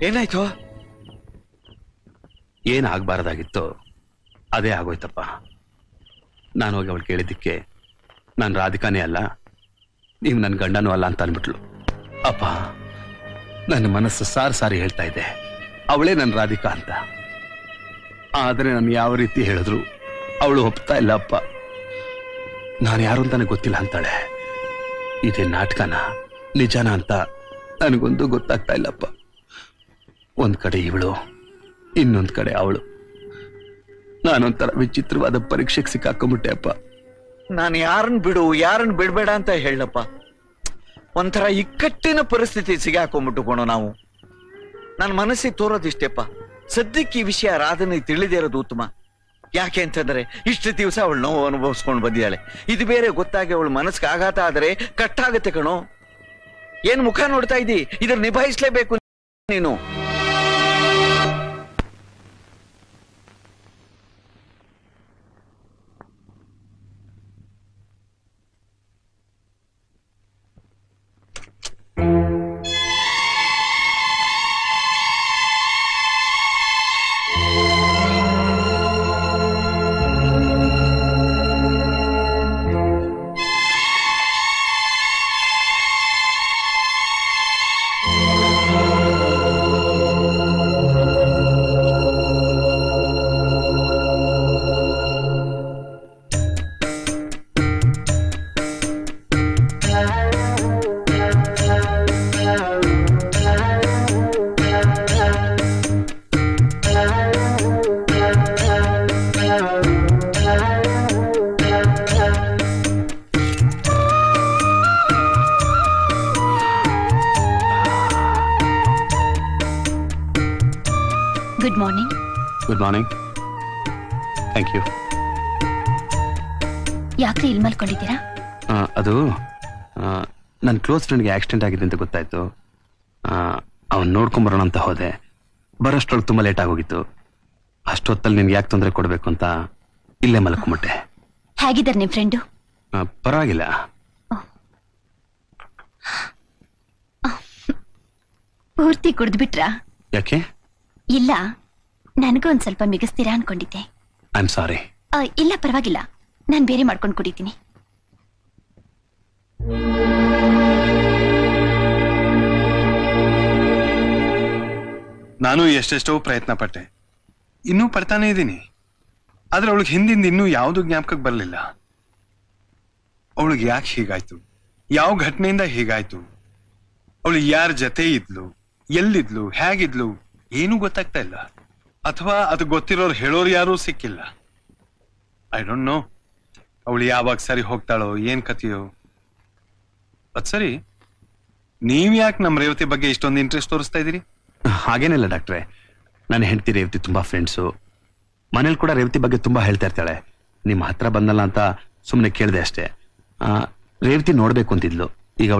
ಏನಾಯ್ತು? ಏನಾಗಬಾರದಾಗಿತ್ತು ಅದೇ ಆಗೋಯ್ತಪ್ಪ. ನಾನು ಹೋಗಿ ಅವಳು ಕೇಳಿದ್ದಕ್ಕೆ ನಾನು ರಾಧಿಕಾನೇ ಅಲ್ಲ, ನೀವು ನನ್ನ ಗಂಡನೂ ಅಲ್ಲ ಅಂತ ಅಂದ್ಬಿಟ್ಲು. ಅಪ್ಪ, ನನ್ನ ಮನಸ್ಸು ಸಾರಿ ಹೇಳ್ತಾ ಇದೆ ಅವಳೇ ನನ್ನ ರಾಧಿಕಾ ಅಂತ. ಆದರೆ ನಾನು ಯಾವ ರೀತಿ ಹೇಳಿದ್ರು ಅವಳು ಒಪ್ತಾ ಇಲ್ಲ ಅಪ್ಪ. ನಾನು ಯಾರು ಅಂತಾನೆ ಗೊತ್ತಿಲ್ಲ ಅಂತಾಳೆ. ಇದೇ ನಾಟಕನ ನಿಜಾನ ಅಂತ ನನಗೊಂದು ಗೊತ್ತಾಗ್ತಾ ಇಲ್ಲಪ್ಪ. ಒಂದ್ ಕಡೆ ಇವಳು, ಇನ್ನೊಂದ್ ಕಡೆ ಅವಳು. ನಾನೊಂಥರ ವಿಚಿತ್ರವಾದ ಪರೀಕ್ಷೆಗೆ ಸಿಕ್ಕಾಕೊಂಡ್ಬಿಟ್ಟೆ ಅಪ್ಪ. ನಾನು ಯಾರನ್ನ ಬಿಡು ಯಾರನ್ನ ಬಿಡ್ಬೇಡ ಅಂತ ಹೇಳಪ್ಪ. ಒಂಥರ ಇಕ್ಕಟ್ಟಿನ ಪರಿಸ್ಥಿತಿ ಸಿಗಾಕೊಂಡ್ಬಿಟ್ಟು ಕೊಣೋ ನಾವು. ನನ್ನ ಮನಸ್ಸಿಗೆ ತೋರೋದಿಷ್ಟೇಪ್ಪ, ಸದ್ಯಕ್ಕೆ ಈ ವಿಷಯ ರಾಧನೆ ತಿಳಿದೇ ಇರೋದು ಉತ್ತಮ. ಯಾಕೆ ಅಂತಂದ್ರೆ ಇಷ್ಟು ದಿವಸ ಅವಳು ನೋವು ಅನುಭವಿಸ್ಕೊಂಡು ಬಂದಿದ್ದಾಳೆ. ಇದು ಬೇರೆ ಗೊತ್ತಾಗಿ ಅವಳು ಮನಸ್ಸಿಗೆ ಆಘಾತ ಆದರೆ ಕಟ್ಟಾಗತ್ತೆ ಕಣೋ. ಏನ್ ಮುಖ ನೋಡ್ತಾ ಇದ್ದಿ? ಇದ್ರ ನಿಭಾಯಿಸ್ಲೇಬೇಕು ನೀನು. Good morning. Good morning. Thank you. ಯಾಕ್ರಿ ಇಲ್ಲಿ ಮಲ್ಕೊಂಡಿದ್ದೀರಾ? ಅದು ನನ್ನ ಕ್ಲೋಸ್ ಫ್ರೆಂಡ್ಗೆ ಆಕ್ಸಿಡೆಂಟ್ ಆಗಿದೆ ಅಂತ ಗೊತ್ತಾಯ್ತು. ಅವನ್ ನೋಡ್ಕೊಂಬರೋಣ ಅಂತ ಹೋದೆ. ಬರೋಷ್ಟೊಳಗೆ ತುಂಬಾ ಲೇಟ್ ಆಗೋಗಿತ್ತು. ಅಷ್ಟೊತ್ತಲ್ಲಿ ನಿನ್ಗೆ ಯಾಕೆ ತೊಂದರೆ ಕೊಡ್ಬೇಕು ಅಂತ ಇಲ್ಲೇ ಮಲ್ಕೊಂಬಿಟ್ಟೆ. ಹೇಗಿದ್ದಾರೆ ನಿಮ್ ಫ್ರೆಂಡು? ಪರವಾಗಿಲ್ಲ. ಪೂರ್ತಿ ಕುಡ್ದ್ಬಿಟ್ರಾ? ಯಾಕೆ? ಇಲ್ಲ, ನನಗೂ ಒಂದ್ ಸ್ವಲ್ಪ ಮಿಗಿಸ್ತೀರಾ ಅನ್ಕೊಂಡಿದ್ದೆ. ಐ ಆಮ್ ಸಾರಿ. ಇಲ್ಲ ಪರವಾಗಿಲ್ಲ, ನಾನ್ ಬೇರೆ ಮಾಡ್ಕೊಂಡು ಕುಡಿತೀನಿ. ನಾನು ಎಷ್ಟೆಷ್ಟೋ ಪ್ರಯತ್ನ ಪಟ್ಟೆ, ಇನ್ನೂ ಪಡ್ತಾನೆ ಇದ್ದೀನಿ. ಆದ್ರೆ ಅವಳಿಗೆ ಹಿಂದಿಂದ ಇನ್ನೂ ಯಾವುದು ಜ್ಞಾಪಕಕ್ಕೆ ಬರಲಿಲ್ಲ. ಅವಳಿಗೆ ಯಾಕೆ ಹೀಗಾಯ್ತು, ಯಾವ ಘಟನೆಯಿಂದ ಹೀಗಾಯ್ತು, ಅವಳು ಯಾರ ಜೊತೆ ಇದ್ಲು, ಎಲ್ಲಿದ್ಲು, ಹೇಗಿದ್ಲು, ಏನೂ ಗೊತ್ತಾಗ್ತಾ ಇಲ್ಲ. ಅಥವಾ ಅದು ಗೊತ್ತಿರೋರು ಹೇಳೋರು ಯಾರೂ ಸಿಕ್ಕಿಲ್ಲ. ಐ ಡೋಂಟ್ ನೋ ಅವಳು ಯಾವಾಗ ಸರಿ ಹೋಗ್ತಾಳೋ, ಏನ್ ಕಥೆಯೋ. ಅದ್ ಸರಿ, ನೀವ್ ಯಾಕೆ ನಮ್ಮ ರೇವತಿ ಬಗ್ಗೆ ಇಷ್ಟೊಂದು ಇಂಟ್ರೆಸ್ಟ್ ತೋರಿಸ್ತಾ ಇದೀರಿ? ಹಾಗೇನಿಲ್ಲ ಡಾಕ್ಟ್ರೆ, ನನ್ನ ಹೆಂಡತಿ ರೇವತಿ ತುಂಬಾ ಫ್ರೆಂಡ್ಸು. ಮನೇಲಿ ಕೂಡ ರೇವತಿ ಬಗ್ಗೆ ತುಂಬಾ ಹೇಳ್ತಾ ಇರ್ತಾಳೆ. ನಿಮ್ಮ ಹತ್ರ ಬಂದಲ್ಲ ಅಂತ ಸುಮ್ಮನೆ ಕೇಳಿದೆ ಅಷ್ಟೇ. ರೇವತಿ ನೋಡ್ಬೇಕು ಅಂತಿದ್ಲು. ಈಗ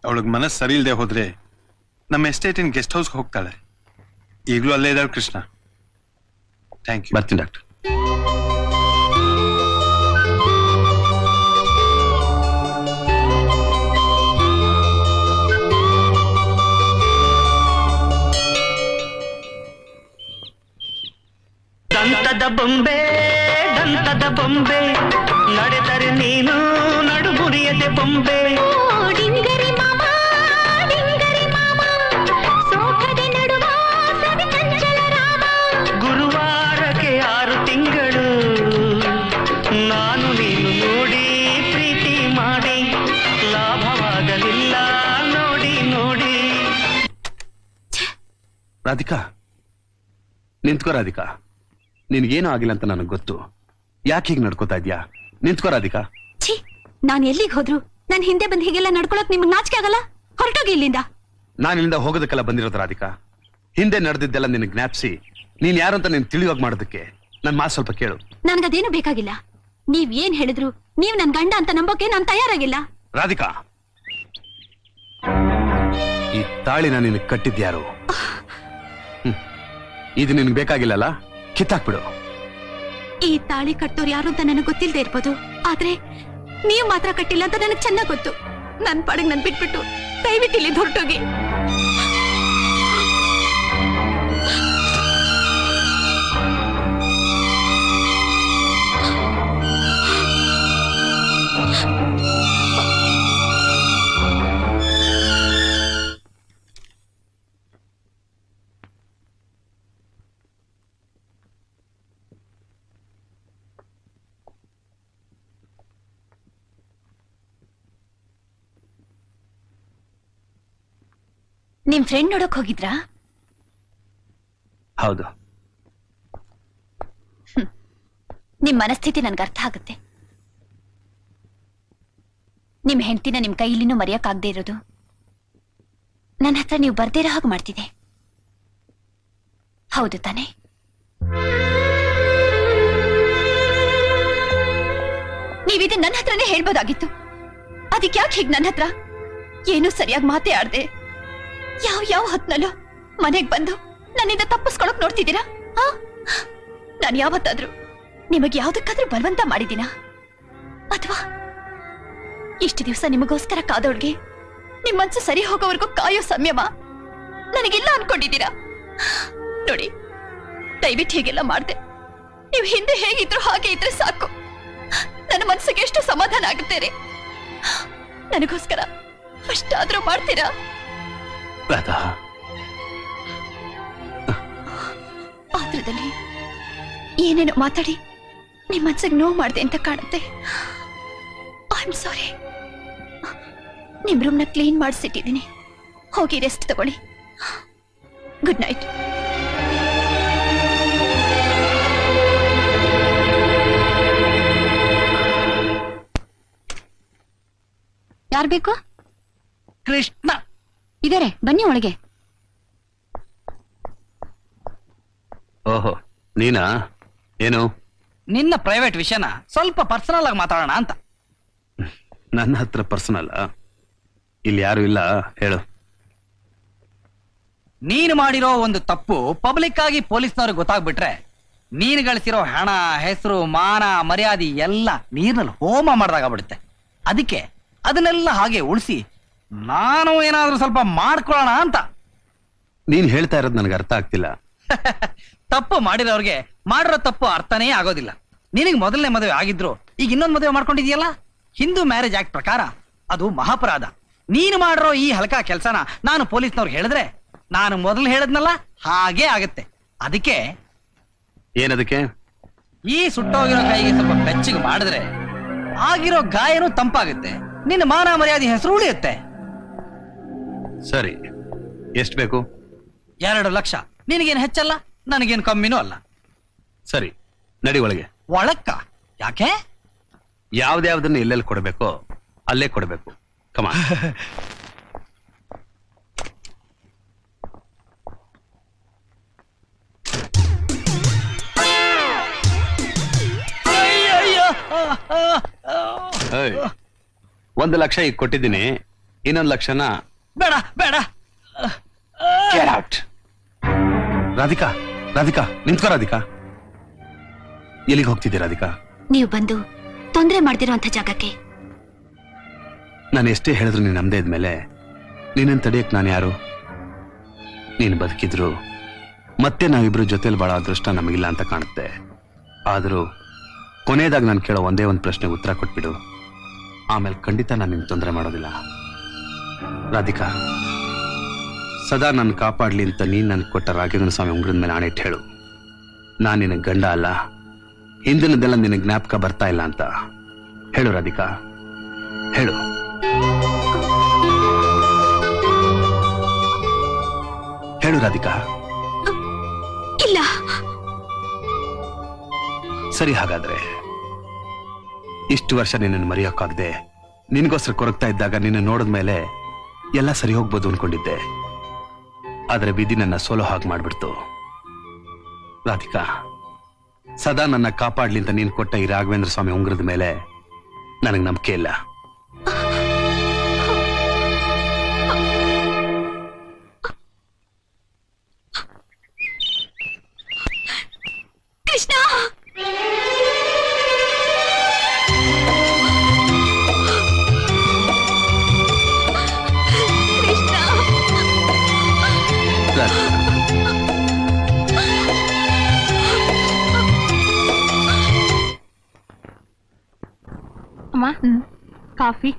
ಅವಳಿಗೆ ಮನಸ್ಸು ಸರಿ ಇಲ್ಲದೆ ಹೋದ್ರೆ ನಮ್ಮ ಎಸ್ಟೇಟಿನ ಗೆಸ್ಟ್ ಹೌಸ್ಗೆ ಹೋಗ್ತಾಳೆ. ಈಗಲೂ ಅಲ್ಲೇ ಇದ್ದಾಳೆ ಕೃಷ್ಣ. Thank you. ಬರ್ತೀನಿ ಡಾಕ್ಟರ್. ದಂತದ ಬೊಂಬೆ ನಡೆದರೆ ನೀನು ನಡುಗುರಿಯದೆ ಬೊಂಬೆ. ಡಿಂಗರಿ ಮಾಮ ಸೋಕದೆ ನಡುವ ಸವಿ ಚಂಚಲ ರಾಮ. ಗುರುವಾರಕ್ಕೆ 6 ತಿಂಗಳು ನಾನು ನೀನು ನೋಡಿ ಪ್ರೀತಿ ಮಾಡಿ ಲಾಭವಾಗಲಿಲ್ಲ ನೋಡಿ ನೋಡಿ. ರಾಧಿಕಾ, ನಿಂತ್ಕೋ ರಾಧಿಕಾ. ನಿನ್ಗೇನು ಆಗಿಲ್ಲ ಅಂತ ನನಗೆ ಗೊತ್ತು. ಯಾಕೆ ಹೀಗೆ ನಡ್ಕೋತಾ ಇದ್ಯಾ? ನಿಂತ್ಕೋ ರಾಧಿಕಾ. ಛೀ, ನಾನ್ ಎಲ್ಲಿಗೆ ಹೋದ್ರು ನನ್ ಹಿಂದೆ ಬಂದ್ ಹೀಗೆಲ್ಲ ನಡ್ಕೊಳಕ್ ನಿಮ್ಗೆ ನಾಚಿಕೆ ಆಗಲ್ಲ? ಹೊರಟೋಗಿ ಇಲ್ಲಿಂದ. ನಾನು ಇಲ್ಲಿಂದ ಹೋಗೋದಕ್ಕೆಲ್ಲ ಬಂದಿರೋದು ರಾಧಿಕಾ. ಹಿಂದೆ ನಡೆದಿದ್ದೆಲ್ಲ ನಿನಗೆ ಜ್ಞಾಪಿಸಿ ನೀನ್ ಯಾರು ಅಂತ ನೀನ್ ತಿಳಿಯೋಗ್ ಮಾಡೋದಕ್ಕೆ ನನ್ ಮಾತು ಸ್ವಲ್ಪ ಕೇಳು. ನನ್ಗದೇನು ಬೇಕಾಗಿಲ್ಲ. ನೀವ್ ಏನ್ ಹೇಳಿದ್ರು ನೀವ್ ನನ್ ಗಂಡ ಅಂತ ನಂಬೋಕೆ ನಾನ್ ತಯಾರಾಗಿಲ್ಲ. ರಾಧಿಕಾ, ಈ ತಾಳಿನ ನಿನಗೆ ಕಟ್ಟಿದ್ಯಾರು? ಇದು ನಿನ್ಗೆ ಬೇಕಾಗಿಲ್ಲಲ್ಲ, ಕಿತ್ತಾಕ್ಬಿಡು. ಈ ತಾಳಿ ಕಟ್ಟೋರು ಯಾರು ಅಂತ ನನಗೆ ಗೊತ್ತಿಲ್ಲದೆ ಇರ್ಬೋದು, ಆದ್ರೆ ನೀವ್ ಮಾತ್ರ ಕಟ್ಟಿಲ್ಲ ಅಂತ ನನಗೆ ಚೆನ್ನಾಗ್ ಗೊತ್ತು. ನನ್ ಪಾಡಿಗೆ ನನ್ ಬಿಟ್ಬಿಟ್ಟು ದಯವಿಟ್ಟು ಇಲ್ಲಿ ಹೊರಟೋಗಿ. ನಿಮ್ ಫ್ರೆಂಡ್ ನೋಡಕ್ ಹೋಗಿದ್ರಾ? ಹೌದು. ನಿಮ್ ಮನಸ್ಥಿತಿ ನನ್ಗೆ ಅರ್ಥ ಆಗುತ್ತೆ. ನಿಮ್ ಹೆಂಡತಿನ ನಿಮ್ ಕೈಲಿನೂ ಮರೆಯಕ್ಕಾಗದೆ ಇರೋದು ನನ್ನ ಹತ್ರ ನೀವು ಬರ್ದೇ ಇರೋ ಹಾಗೆ ಮಾಡ್ತಿದೆ. ಹೌದು ತಾನೆ? ನೀವಿದೆ ನನ್ನ ಹತ್ರನೇ ಹೇಳ್ಬೋದಾಗಿತ್ತು. ಅದಕ್ಕೆ ಯಾಕೆ ಹೀಗ್ ನನ್ನ ಹತ್ರ ಏನೂ ಸರಿಯಾಗಿ ಮಾತೇ ಆಡ್ದೆ ಯಾವ ಹೊತ್ನಲ್ಲೂ ಮನೆಗ್ ಬಂದು ನನ್ನಿಂದ ತಪ್ಪಿಸ್ಕೊಳಕ್ ನೋಡ್ತಿದ್ದೀರಾ? ನಾನು ಯಾವತ್ತಾದ್ರೂ ನಿಮಗೆ ಯಾವ್ದಕ್ಕಾದ್ರೂ ಬಲವಂತ ಮಾಡಿದ್ದೀನ? ಅಥವಾ ಇಷ್ಟು ದಿವಸ ನಿಮಗೋಸ್ಕರ ಕಾದೋಳ್ಗೆ ನಿಮ್ ಮನ್ಸು ಸರಿ ಹೋಗೋವರೆಗೂ ಕಾಯೋ ಸಂಯಮ ನನಗಿಲ್ಲ ಅನ್ಕೊಂಡಿದ್ದೀರಾ? ನೋಡಿ, ದಯವಿಟ್ಟು ಹೀಗೆಲ್ಲ ಮಾಡ್ದೆ. ನೀವು ಹಿಂದೆ ಹೇಗಿದ್ರು ಹಾಗೆ ಇದ್ರೆ ಸಾಕು. ನನ್ನ ಮನ್ಸಿಗೆ ಎಷ್ಟು ಸಮಾಧಾನ ಆಗುತ್ತೇನೆ. ನನಗೋಸ್ಕರ ಅಷ್ಟಾದ್ರೂ ಮಾಡ್ತೀರಾ? ಆತ್ರದಲ್ಲಿ ಏನೇನೋ ಮಾತಾಡಿ ನಿಮ್ ಮನ್ಸಿಗೆ ನೋವು ಮಾಡಿದೆ ಅಂತ ಕಾಣುತ್ತೆ. ಐ ಆಮ್ ಸಾರಿ. ನಿಮ್ ರೂಮ್ನ ಕ್ಲೀನ್ ಮಾಡಿಸಿಟ್ಟಿದ್ದೀನಿ. ಹೋಗಿ ರೆಸ್ಟ್ ತಗೊಳ್ಳಿ. Good night. ಯಾರು ಬೇಕು? ಕೃಷ್ಣ ಇದಾರೆ, ಬನ್ನಿ ಒಳಗೆ. ಓಹೋ, ನೀನಾ? ಏನು? ನಿನ್ನ ಪ್ರೈವೇಟ್ ವಿಷಯನ ಸ್ವಲ್ಪ ಪರ್ಸನಲ್ ಆಗಿ ಮಾತಾಡೋಣ ಅಂತ. ನನ್ನ ಹತ್ರ ಪರ್ಸನಲ್ ಇಲ್ಲಿ ಯಾರು ಇಲ್ಲ, ಹೇಳು. ನೀನು ಮಾಡಿರೋ ಒಂದು ತಪ್ಪು ಪಬ್ಲಿಕ್ ಆಗಿ ಪೊಲೀಸ್ನವ್ರಿಗೆ ಗೊತ್ತಾಗ್ಬಿಟ್ರೆ ನೀನು ಗಳಿಸಿರೋ ಹಣ, ಹೆಸರು, ಮಾನ, ಮರ್ಯಾದೆ ಎಲ್ಲ ನೀರಿನಲ್ಲಿ ಹೋಮ ಮಾಡ್ದಾಗ್ಬಿಡುತ್ತೆ. ಅದಕ್ಕೆ ಅದನ್ನೆಲ್ಲ ಹಾಗೆ ಉಳಿಸಿ ನಾನು ಏನಾದ್ರೂ ಸ್ವಲ್ಪ ಮಾಡ್ಕೊಳ್ಳೋಣ ಅಂತ. ನೀನ್ ಹೇಳ್ತಾ ಇರೋದು ನನಗೆ ಅರ್ಥ ಆಗ್ತಿಲ್ಲ. ತಪ್ಪು ಮಾಡಿರೋರ್ಗೆ ಮಾಡಿರೋ ತಪ್ಪು ಅರ್ಥನೇ ಆಗೋದಿಲ್ಲ. ನಿನಗೆ ಮೊದಲನೇ ಮದುವೆ ಆಗಿದ್ರು ಈಗ ಇನ್ನೊಂದು ಮದುವೆ ಮಾಡ್ಕೊಂಡಿದ್ಯಲ್ಲ, ಹಿಂದೂ ಮ್ಯಾರೇಜ್ ಆಕ್ಟ್ ಪ್ರಕಾರ ಅದು ಮಹಾಪರಾಧ. ನೀನು ಮಾಡಿರೋ ಈ ಹಲ್ಕಾ ಕೆಲಸನ ನಾನು ಪೊಲೀಸ್ನವ್ರಿಗೆ ಹೇಳಿದ್ರೆ ನಾನು ಮೊದಲು ಹೇಳದ್ನಲ್ಲ ಹಾಗೆ ಆಗುತ್ತೆ. ಅದಕ್ಕೆ ಏನದಕ್ಕೆ? ಈ ಸುಟ್ಟೋಗಿರೋ ಕೈಗೆ ಸ್ವಲ್ಪ ಬೆಚ್ಚಗೆ ಮಾಡಿದ್ರೆ ಆಗಿರೋ ಗಾಯನೂ ತಂಪಾಗುತ್ತೆ, ನಿನ್ನ ಮಾನ ಮರ್ಯಾದೆ ಹೆಸರು ಉಳಿಯುತ್ತೆ. ಸರಿ, ಎಷ್ಟು ಬೇಕು? 2 ಲಕ್ಷ. ನಿನಗೇನು ಹೆಚ್ಚಲ್ಲ, ನನಗೇನು ಕಮ್ಮಿನೂ ಅಲ್ಲ. ಸರಿ, ನಡಿ ಒಳಗೆ. ಒಳಕ್ಕ? ಯಾಕೆ? ಯಾವ್ದ್ಯಾವ್ದನ್ನ ಎಲ್ಲೆಲ್ಲಿ ಕೊಡಬೇಕೋ ಅಲ್ಲೇ ಕೊಡಬೇಕು. ಕಮ. $1 ಲಕ್ಷ ಈಗ ಕೊಟ್ಟಿದ್ದೀನಿ, ಇನ್ನೊಂದು ಲಕ್ಷನ ಬೇಡ ಬೇಡ. ರಾಧಿಕಾ, ರಾಧಿಕಾ ನಿಂತ್ಕೋ. ರಾಧಿಕಾ, ಎಲ್ಲಿಗೆ ಹೋಗ್ತಿದ್ದೀರಾ? ರಾಧಿಕಾ, ನೀವು ಬಂದು ತೊಂದರೆ ಮಾಡ್ತಿರೋಂಥ ಜಾಗಕ್ಕೆ. ನಾನು ಎಷ್ಟೇ ಹೇಳಿದ್ರು ನೀನು ನಮ್ದೇ ಇದ್ಮೇಲೆ ನೀನನ್ನು ತಡೆಯಕ್ ನಾನು ಯಾರು? ನೀನು ಬದುಕಿದ್ರು ಮತ್ತೆ ನಾವಿಬ್ರು ಜೊತೆಲಿ ಬಾಳ ಅದೃಷ್ಟ ನಮಗಿಲ್ಲ ಅಂತ ಕಾಣುತ್ತೆ. ಆದರೂ ಕೊನೆಯದಾಗಿ ನಾನು ಕೇಳೋ ಒಂದೇ ಒಂದು ಪ್ರಶ್ನೆಗೆ ಉತ್ತರ ಕೊಟ್ಬಿಡು, ಆಮೇಲೆ ಖಂಡಿತ ನಾನು ನಿಮ್ಗೆ ತೊಂದರೆ ಮಾಡೋದಿಲ್ಲ. ರಾಧಿಕಾ, ಸದಾ ನನ್ನ ಕಾಪಾಡ್ಲಿ ಅಂತ ನೀನು ನನಗೆ ಕೊಟ್ಟ ರಾಘವೇಂದ್ರ ಸ್ವಾಮಿ ಉಂಗ್ರದ ಮೇಲೆ ಆಣೆ ಇಟ್ಟು ಹೇಳು, ನಾನು ನಿನಗೆ ಗಂಡ ಅಲ್ಲ, ಹಿಂದಿನದೆಲ್ಲ ನಿನಗೆ ಜ್ಞಾಪಕ ಬರ್ತಾ ಇಲ್ಲ ಅಂತ ಹೇಳು. ರಾಧಿಕಾ, ಹೇಳು. ಹೇಳು ರಾಧಿಕಾ. ಇಲ್ಲ. ಸರಿ, ಹಾಗಾದ್ರೆ ಇಷ್ಟು ವರ್ಷ ನಿನ್ನನ್ನು ಮರೆಯೋಕ್ಕಾಗದೆ ನಿನ್ಗೋಸ್ಕರ ಕೊರಗ್ತಾ ಇದ್ದಾಗ ನಿನ್ನ ನೋಡಿದ್ಮೇಲೆ ಎಲ್ಲ ಸರಿ ಹೋಗ್ಬೋದು ಅನ್ಕೊಂಡಿದ್ದೆ. ಆದ್ರೆ ವಿಧಿ ನನ್ನ ಸೋಲೋ ಹಾಗೆ ಮಾಡ್ಬಿಡ್ತು. ರಾಧಿಕಾ, ಸದಾ ನನ್ನ ಕಾಪಾಡ್ಲಿ ಅಂತ ನೀನು ಕೊಟ್ಟ ಈ ರಾಘವೇಂದ್ರ ಸ್ವಾಮಿ ಉಂಗ್ರದ ಮೇಲೆ ನನಗೆ ನಂಬಿಕೆ ಇಲ್ಲ. ಕೃಷ್ಣ, ಅಮ್ಮ, ಕಾಫಿ.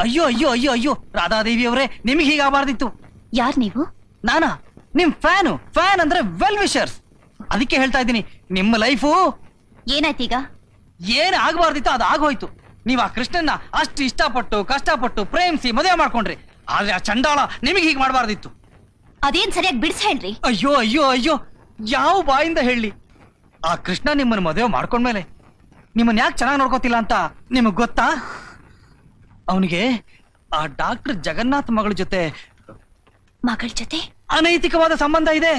ಅಯ್ಯೋ ಅಯ್ಯೋ ಅಯ್ಯೋ ಅಯ್ಯೋ, ರಾಧಾದೇವಿ ಅವರೇ, ನಿಮಗೆ ಹೀಗಾಗಬಾರ್ದಿತ್ತು. ಯಾರ್ ನೀವು? ನಾನಾ? ನಿಮ್ ಫ್ಯಾನ್ ಅಂದ್ರೆ ವೆಲ್ ವಿಶರ್ಸ್. ಅದಕ್ಕೆ ಹೇಳ್ತಾ ಇದ್ದೀನಿ, ನಿಮ್ಮ ಲೈಫು ಏನಾಯ್ತೀಗ? ಏನ್ ಆಗಬಾರ್ದಿತ್ತು ಅದು ಆಗೋಯ್ತು. ನೀವ್ ಆ ಕೃಷ್ಣನ್ನ ಅಷ್ಟು ಇಷ್ಟಪಟ್ಟು ಕಷ್ಟಪಟ್ಟು ಪ್ರೇಮಿಸಿ ಮದುವೆ ಮಾಡ್ಕೊಂಡ್ರಿ. ಆದ್ರೆ ಆ ಚಂಡಾಳ ನಿಮಗೆ ಹೀಗೆ ಮಾಡಬಾರ್ದಿತ್ತು. ಅದೇನ್ ಸರಿಯಾಗಿ ಬಿಡಿಸ್ ಹೇಳ್ರಿ. ಅಯ್ಯೋ ಅಯ್ಯೋ ಅಯ್ಯೋ, ಯಾವ ಬಾಯಿಂದ ಹೇಳಿ? ಆ ಕೃಷ್ಣ ನಿಮ್ಮನ್ನ ಮದುವೆ ಮಾಡ್ಕೊಂಡ್ಮೇಲೆ ನಿಮ್ಮನ್ನ ಯಾಕೆ ಚೆನ್ನಾಗಿ ನೋಡ್ಕೋತಿಲ್ಲ ಅಂತ ನಿಮಗ್ ಗೊತ್ತಾ? ಅವನಿಗೆ ಆ ಡಾಕ್ಟರ್ ಜಗನ್ನಾಥ್ ಮಗಳ ಜೊತೆ ಅನೈತಿಕವಾದ ಸಂಬಂಧ ಇದೆ.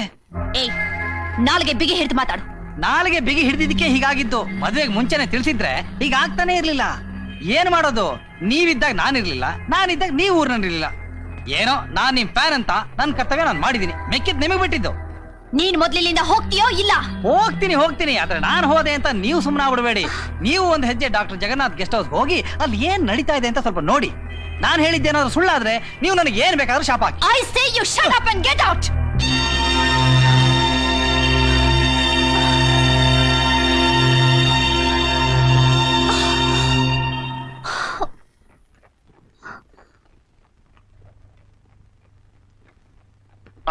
ಏಯ್, ನಾಲ್ಗೆ ಬಿಗಿ ಹಿಡಿದು ಮಾತಾಡು. ನಾಲ್ಗೆ ಬಿಗಿ ಹಿಡಿದಿದ್ದಕ್ಕೆ ಹೀಗಾಗಿದ್ದು. ಮದುವೆಗೆ ಮುಂಚೆನೆ ತಿಳಿಸಿದ್ರೆ ಹೀಗಾಗ್ತಾನೆ ಇರ್ಲಿಲ್ಲ. ಏನ್ ಮಾಡೋದು? ನೀವಿದ್ದಾಗ ನಾನಿರ್ಲಿಲ್ಲ, ನಾನಿದ್ದಾಗ ನೀವು ಊರ್ನಲ್ಲಿರ್ಲಿಲ್ಲ. ಏನೋ ನಾನ್ ನಿಮ್ ಫ್ಯಾನ್ ಅಂತ ನನ್ ಕರ್ತವ್ಯ ನಾನು ಮಾಡಿದೀನಿ, ಮೆಕ್ಕಿದ್ ನಿಮಗ್ ಬಿಟ್ಟಿದ್ದು. ನೀನ್ ಮೊದ್ಲಿಂದ ಹೋಗ್ತೀಯೋ ಇಲ್ಲ? ಹೋಗ್ತೀನಿ. ಆದ್ರೆ ನಾನು ಹೋದೆ ಅಂತ ನೀವು ಸುಮ್ಮನೆ ಆಗ್ಬಿಡ್ಬೇಡಿ. ನೀವು ಒಂದು ಹೆಜ್ಜೆ ಡಾಕ್ಟರ್ ಜಗನ್ನಾಥ್ ಗೆಸ್ಟ್ ಹೌಸ್ ಹೋಗಿ ಅಲ್ಲಿ ಏನ್ ನಡೀತಾ ಇದೆ ಅಂತ ಸ್ವಲ್ಪ ನೋಡಿ. ನಾನು ಹೇಳಿದ್ದೇನಾದ್ರೂ ಸುಳ್ಳಾದ್ರೆ ನೀವು ನನಗೆ ಏನ್ ಬೇಕಾದ್ರೂ ಶಾಪ ಹಾಕಿ. I say you shut up and get out.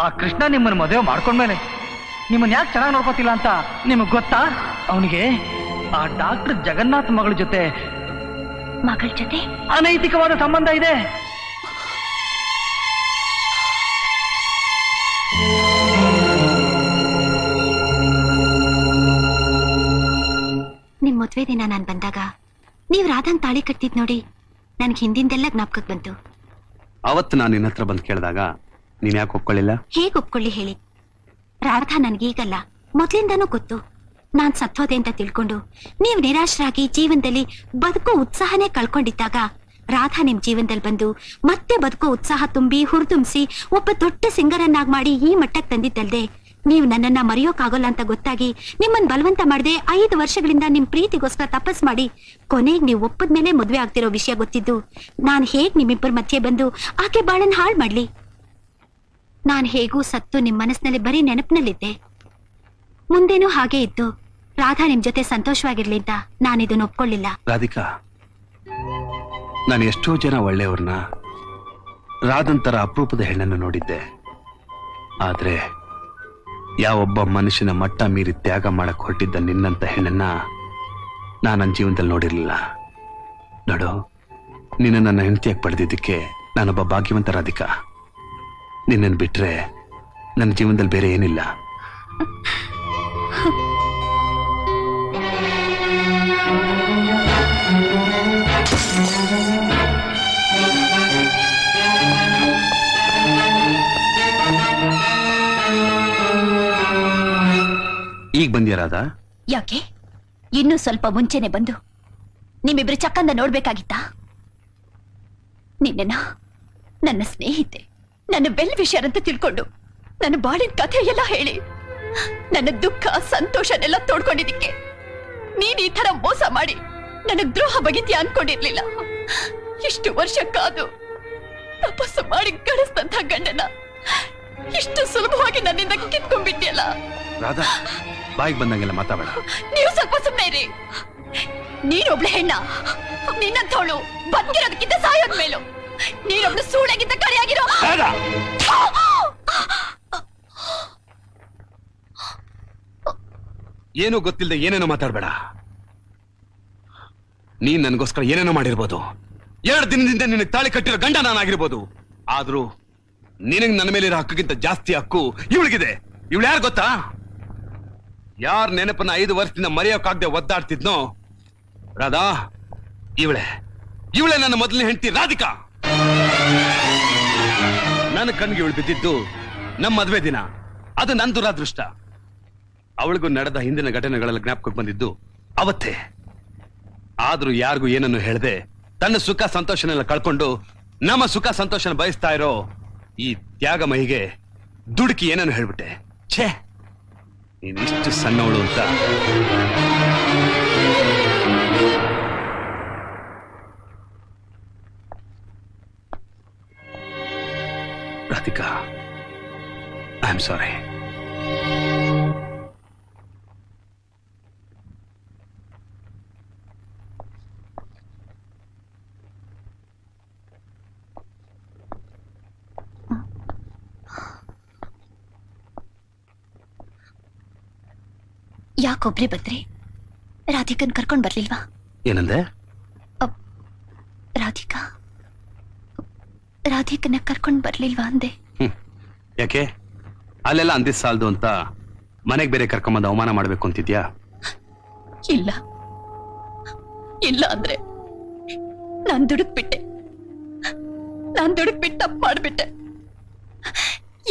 ಆ ಕೃಷ್ಣ ನಿಮ್ಮನ್ನ ಮದುವೆ ಮಾಡ್ಕೊಂಡ್ಮೇಲೆ ನಿಮ್ಮನ್ನ ಯಾಕೆ ಚೆನ್ನಾಗಿ ನೋಡ್ಕೋತಿಲ್ಲ ಅಂತ ನಿಮಗ್ ಗೊತ್ತಾ? ಅವನಿಗೆ ಆ ಡಾಕ್ಟರ್ ಜಗನ್ನಾಥ್ ಮಗಳ ಜೊತೆ ಅನೈತಿಕವಾದ ಸಂಬಂಧ ಇದೆ. ನಿಮ್ ಮದ್ವೆ ದಿನ ನಾನ್ ಬಂದಾಗ ನೀವ್ ರಾಧನ್ ತಾಳಿ ಕಟ್ಟಿದ್ ನೋಡಿ ನನ್ಗೆ ಹಿಂದಿಂದೆಲ್ಲ ಜ್ಞಾಪಕಕ್ಕೆ ಬಂತು. ಅವತ್ತು ನಾನು ನಿನ್ನ ಹತ್ರ ಬಂದು ಕೇಳಿದಾಗ ನೀನ್ ಯಾಕೆ ಒಪ್ಕೊಳ್ಳಿಲ್ಲ? ಹೇಗ್ ಒಪ್ಕೊಳ್ಳಿ ಹೇಳಿ? ರಾಧಾ ನನ್ಗೀಗಲ್ಲ, ಮೊದ್ಲಿಂದಾನೂ ಗೊತ್ತು. ನಾನ್ ಸತ್ತೋದೆ ಅಂತ ತಿಳ್ಕೊಂಡು ನೀವ್ ನಿರಾಶರಾಗಿ ಜೀವನದಲ್ಲಿ ಬದುಕೋ ಉತ್ಸಾಹನೇ ಕಳ್ಕೊಂಡಿದ್ದಾಗ ರಾಧಾ ನಿಮ್ ಜೀವನದಲ್ಲಿ ಬಂದು ಮತ್ತೆ ಬದುಕೋ ಉತ್ಸಾಹ ತುಂಬಿ ಹುರಿದುಂಬಿಸಿ ಒಬ್ಬ ದೊಡ್ಡ ಸಿಂಗರನ್ನಾಗಿ ಮಾಡಿ ಈ ಮಟ್ಟಕ್ಕೆ ತಂದಿದ್ದಲ್ದೆ, ನೀವು ನನ್ನನ್ನ ಮರೆಯೋಕಾಗಲ್ಲ ಅಂತ ಗೊತ್ತಾಗಿ ನಿಮ್ಮನ್ ಬಲವಂತ ಮಾಡದೆ 5 ವರ್ಷಗಳಿಂದ ನಿಮ್ ಪ್ರೀತಿಗೋಸ್ಕರ ತಪಸ್ ಮಾಡಿ ಕೊನೆಗೆ ನೀವು ಒಪ್ಪದ್ಮೇಲೆ ಮದ್ವೆ ಆಗ್ತಿರೋ ವಿಷಯ ಗೊತ್ತಿದ್ದು ನಾನ್ ಹೇಗ್ ನಿಮ್ಮಿಬ್ಬರ ಮಧ್ಯೆ ಬಂದು ಆಕೆ ಬಾಳನ್ ಹಾಳ್ ಮಾಡ್ಲಿ? ನಾನ್ ಹೇಗೂ ಸತ್ತು ನಿಮ್ ಮನಸ್ಸಿನಲ್ಲಿ ಬರೀ ನೆನಪಿನಲ್ಲಿದ್ದೆ. ಮುಂದೇನೂ ಹಾಗೆ ಇದ್ದು ರಾಧಾ ನಿಮ್ ಜೊತೆ ಸಂತೋಷವಾಗಿರ್ಲಿ ಅಂತ ನಾನಿದನ್ನ ಒಪ್ಕೊಳ್ಳಿಲ್ಲ. ರಾಧಿಕಾ, ನಾನು ಎಷ್ಟೋ ಜನ ಒಳ್ಳೆಯವ್ರನ್ನ, ರಾಧಂತರ ಅಪರೂಪದ ಹೆಣ್ಣನ್ನು ನೋಡಿದ್ದೆ. ಆದ್ರೆ ಯಾವೊಬ್ಬ ಮನುಷ್ಯನ ಮಟ್ಟ ಮೀರಿ ತ್ಯಾಗ ಮಾಡಕ್ ಹೊರಟಿದ್ದ ನಿನ್ನಂತ ಹೆಣ್ಣನ್ನ ನಾನು ನನ್ನ ಜೀವನದಲ್ಲಿ ನೋಡಿರ್ಲಿಲ್ಲ. ನೋಡು, ನಿನ್ನ ನನ್ನ ಹೆಂಡತಿಯಾಗಿ ಪಡೆದಿದ್ದಕ್ಕೆ ನಾನೊಬ್ಬ ಭಾಗ್ಯವಂತ ರಾಧಿಕಾ. ನಿನ್ನನ್ನು ಬಿಟ್ರೆ ನನ್ನ ಜೀವನದಲ್ಲಿ ಬೇರೆ ಏನಿಲ್ಲ. ಈಗ ಬಂದ್ಯಾರಾದ? ಯಾಕೆ ಇನ್ನೂ ಸ್ವಲ್ಪ ಮುಂಚೆನೆ ಬಂದು ನಿಮ್ಮಿಬ್ರು ಚಕ್ಕಂದ ನೋಡ್ಬೇಕಾಗಿತ್ತಾ? ನಿನ್ನ ನನ್ನ ಸ್ನೇಹಿತೆ, ನನ್ನ ವೆಲ್ ವಿಷಯರ್ ಅಂತ ತಿಳ್ಕೊಂಡು ನನ್ನ ಬಾಳಿನ ಕಥೆ ಎಲ್ಲ ಹೇಳಿ ನನ್ನ ದುಃಖ ಸಂತೋಷನೆಲ್ಲ ತೋಡ್ಕೊಂಡಿದ್ದಕ್ಕೆ ನೀನ್ ಈ ತರ ಮೋಸ ಮಾಡಿ ನನಗ್ ದ್ರೋಹ ಬಗೆದ್ಯಾ ಅನ್ಕೊಂಡಿರ್ಲಿಲ್ಲ. ಇಷ್ಟು ವರ್ಷ ಕಾದು ತಪಸ್ಸು ಮಾಡಿ ಗಳಿಸಿದಂತ ಗಂಡನ ಇಷ್ಟು ಸುಲಭವಾಗಿ ನನ್ನಿಂದ ಕಿತ್ಕೊಂಡ್ಬಿಟ್ಟಿಯಲ್ಲ. ರಾಧಾ, ಬಾಯಿಗೆ ಬಂದಂಗೆಲ್ಲ ಮಾತಾಡಬೇಡ. ನೀವು ಸ್ವಲ್ಪ ಸುಮ್ಮನೆ ಇರಿ. ನೀನೊಬ್ಳು ಹೆಣ್ಣ, ನಿನ್ನಂತವಳು ಬದುಕಿರೋದಕ್ಕಿಂತ ಸಾಯೋದ್ ಮೇಲು. ನೀನೊಬ್ಳು ಸೂಳೆಗಿಂತ ಕಡೆಯಾಗಿರೋ. ಏನೂ ಗೊತ್ತಿಲ್ಲದೆ ಏನೇನೋ ಮಾತಾಡ್ಬೇಡ. ನೀನ್ ನನಗೋಸ್ಕರ ಏನೇನೋ ಮಾಡಿರ್ಬೋದು. 2 ದಿನದಿಂದ ನಿನಗೆ ತಾಳಿ ಕಟ್ಟಿರೋ ಗಂಡ ನಾನಾಗಿರ್ಬೋದು. ಆದ್ರೂ ನಿನಗೆ ನನ್ನ ಮೇಲಿರೋ ಹಕ್ಕಿಗಿಂತ ಜಾಸ್ತಿ ಹಕ್ಕು ಇವಳಿಗಿದೆ. ಇವಳು ಯಾರು ಗೊತ್ತಾ? ಯಾರ ನೆನಪನ್ನ 5 ವರ್ಷದಿಂದ ಮರೆಯೋಕಾಗದೆ ಒದ್ದಾಡ್ತಿದ್ನೋ ರಾಧಾ, ಇವಳೆ ನನ್ನ ಮೊದಲನೇ ಹೆಂಡತಿ ರಾಧಿಕಾ. ನನ್ನ ಕಣ್ಣಿಗೆ ಇವಳು ಬಿದ್ದಿದ್ದು ನಮ್ಮ ಮದುವೆ ದಿನ. ಅದು ನನ್ನ ದುರಾದೃಷ್ಟ. ಅವಳಿಗೂ ನಡೆದ ಹಿಂದಿನ ಘಟನೆಗಳೆಲ್ಲ ಜ್ಞಾಪಕಕ್ಕೆ ಬಂದಿದ್ದು ಅವತ್ತೇ. ಆದ್ರೂ ಯಾರಿಗೂ ಏನನ್ನು ಹೇಳದೆ ತನ್ನ ಸುಖ ಸಂತೋಷನೆಲ್ಲ ಕಳ್ಕೊಂಡು ನಮ್ಮ ಸುಖ ಸಂತೋಷನ ಬಯಸ್ತಾ ಇರೋ ಈ ತ್ಯಾಗಮಯಿಗೆ ದುಡುಕಿ ಏನನ್ನು ಹೇಳ್ಬಿಟ್ಟೆ. ಛೇ, ನೀನಿಷ್ಟು ಸಣ್ಣವಳು ಅಂತ. Radhika, I am sorry. ಯಾಕೊಬ್ರಿ ಬಂದ್ರಿ? ರಾಧಿಕನ್ ಕರ್ಕೊಂಡ್ ಬರ್ಲಿಲ್ವಾ? ಏನಂದೆ? ರಾಧಿಕನ್ನ ಕರ್ಕೊಂಡ್ ಬರ್ಲಿಲ್ವಾ ಅಂದೆ. ಯಾಕೆ? ಅಲ್ಲೆಲ್ಲ ಅಂದಿದ್ ಸಾಲದು ಅಂತ ಮನೆಗೆ ಬೇರೆ ಕರ್ಕೊಂಬಂದು ಅವಮಾನ ಮಾಡ್ಬೇಕು ಅಂತಿದ್ಯಾ? ಇಲ್ಲ ಅಂದ್ರೆ ನಾನ್ ದುಡುಕ್ಬಿಟ್ಟೆ ತಪ್ಪು ಮಾಡ್ಬಿಟ್ಟೆ.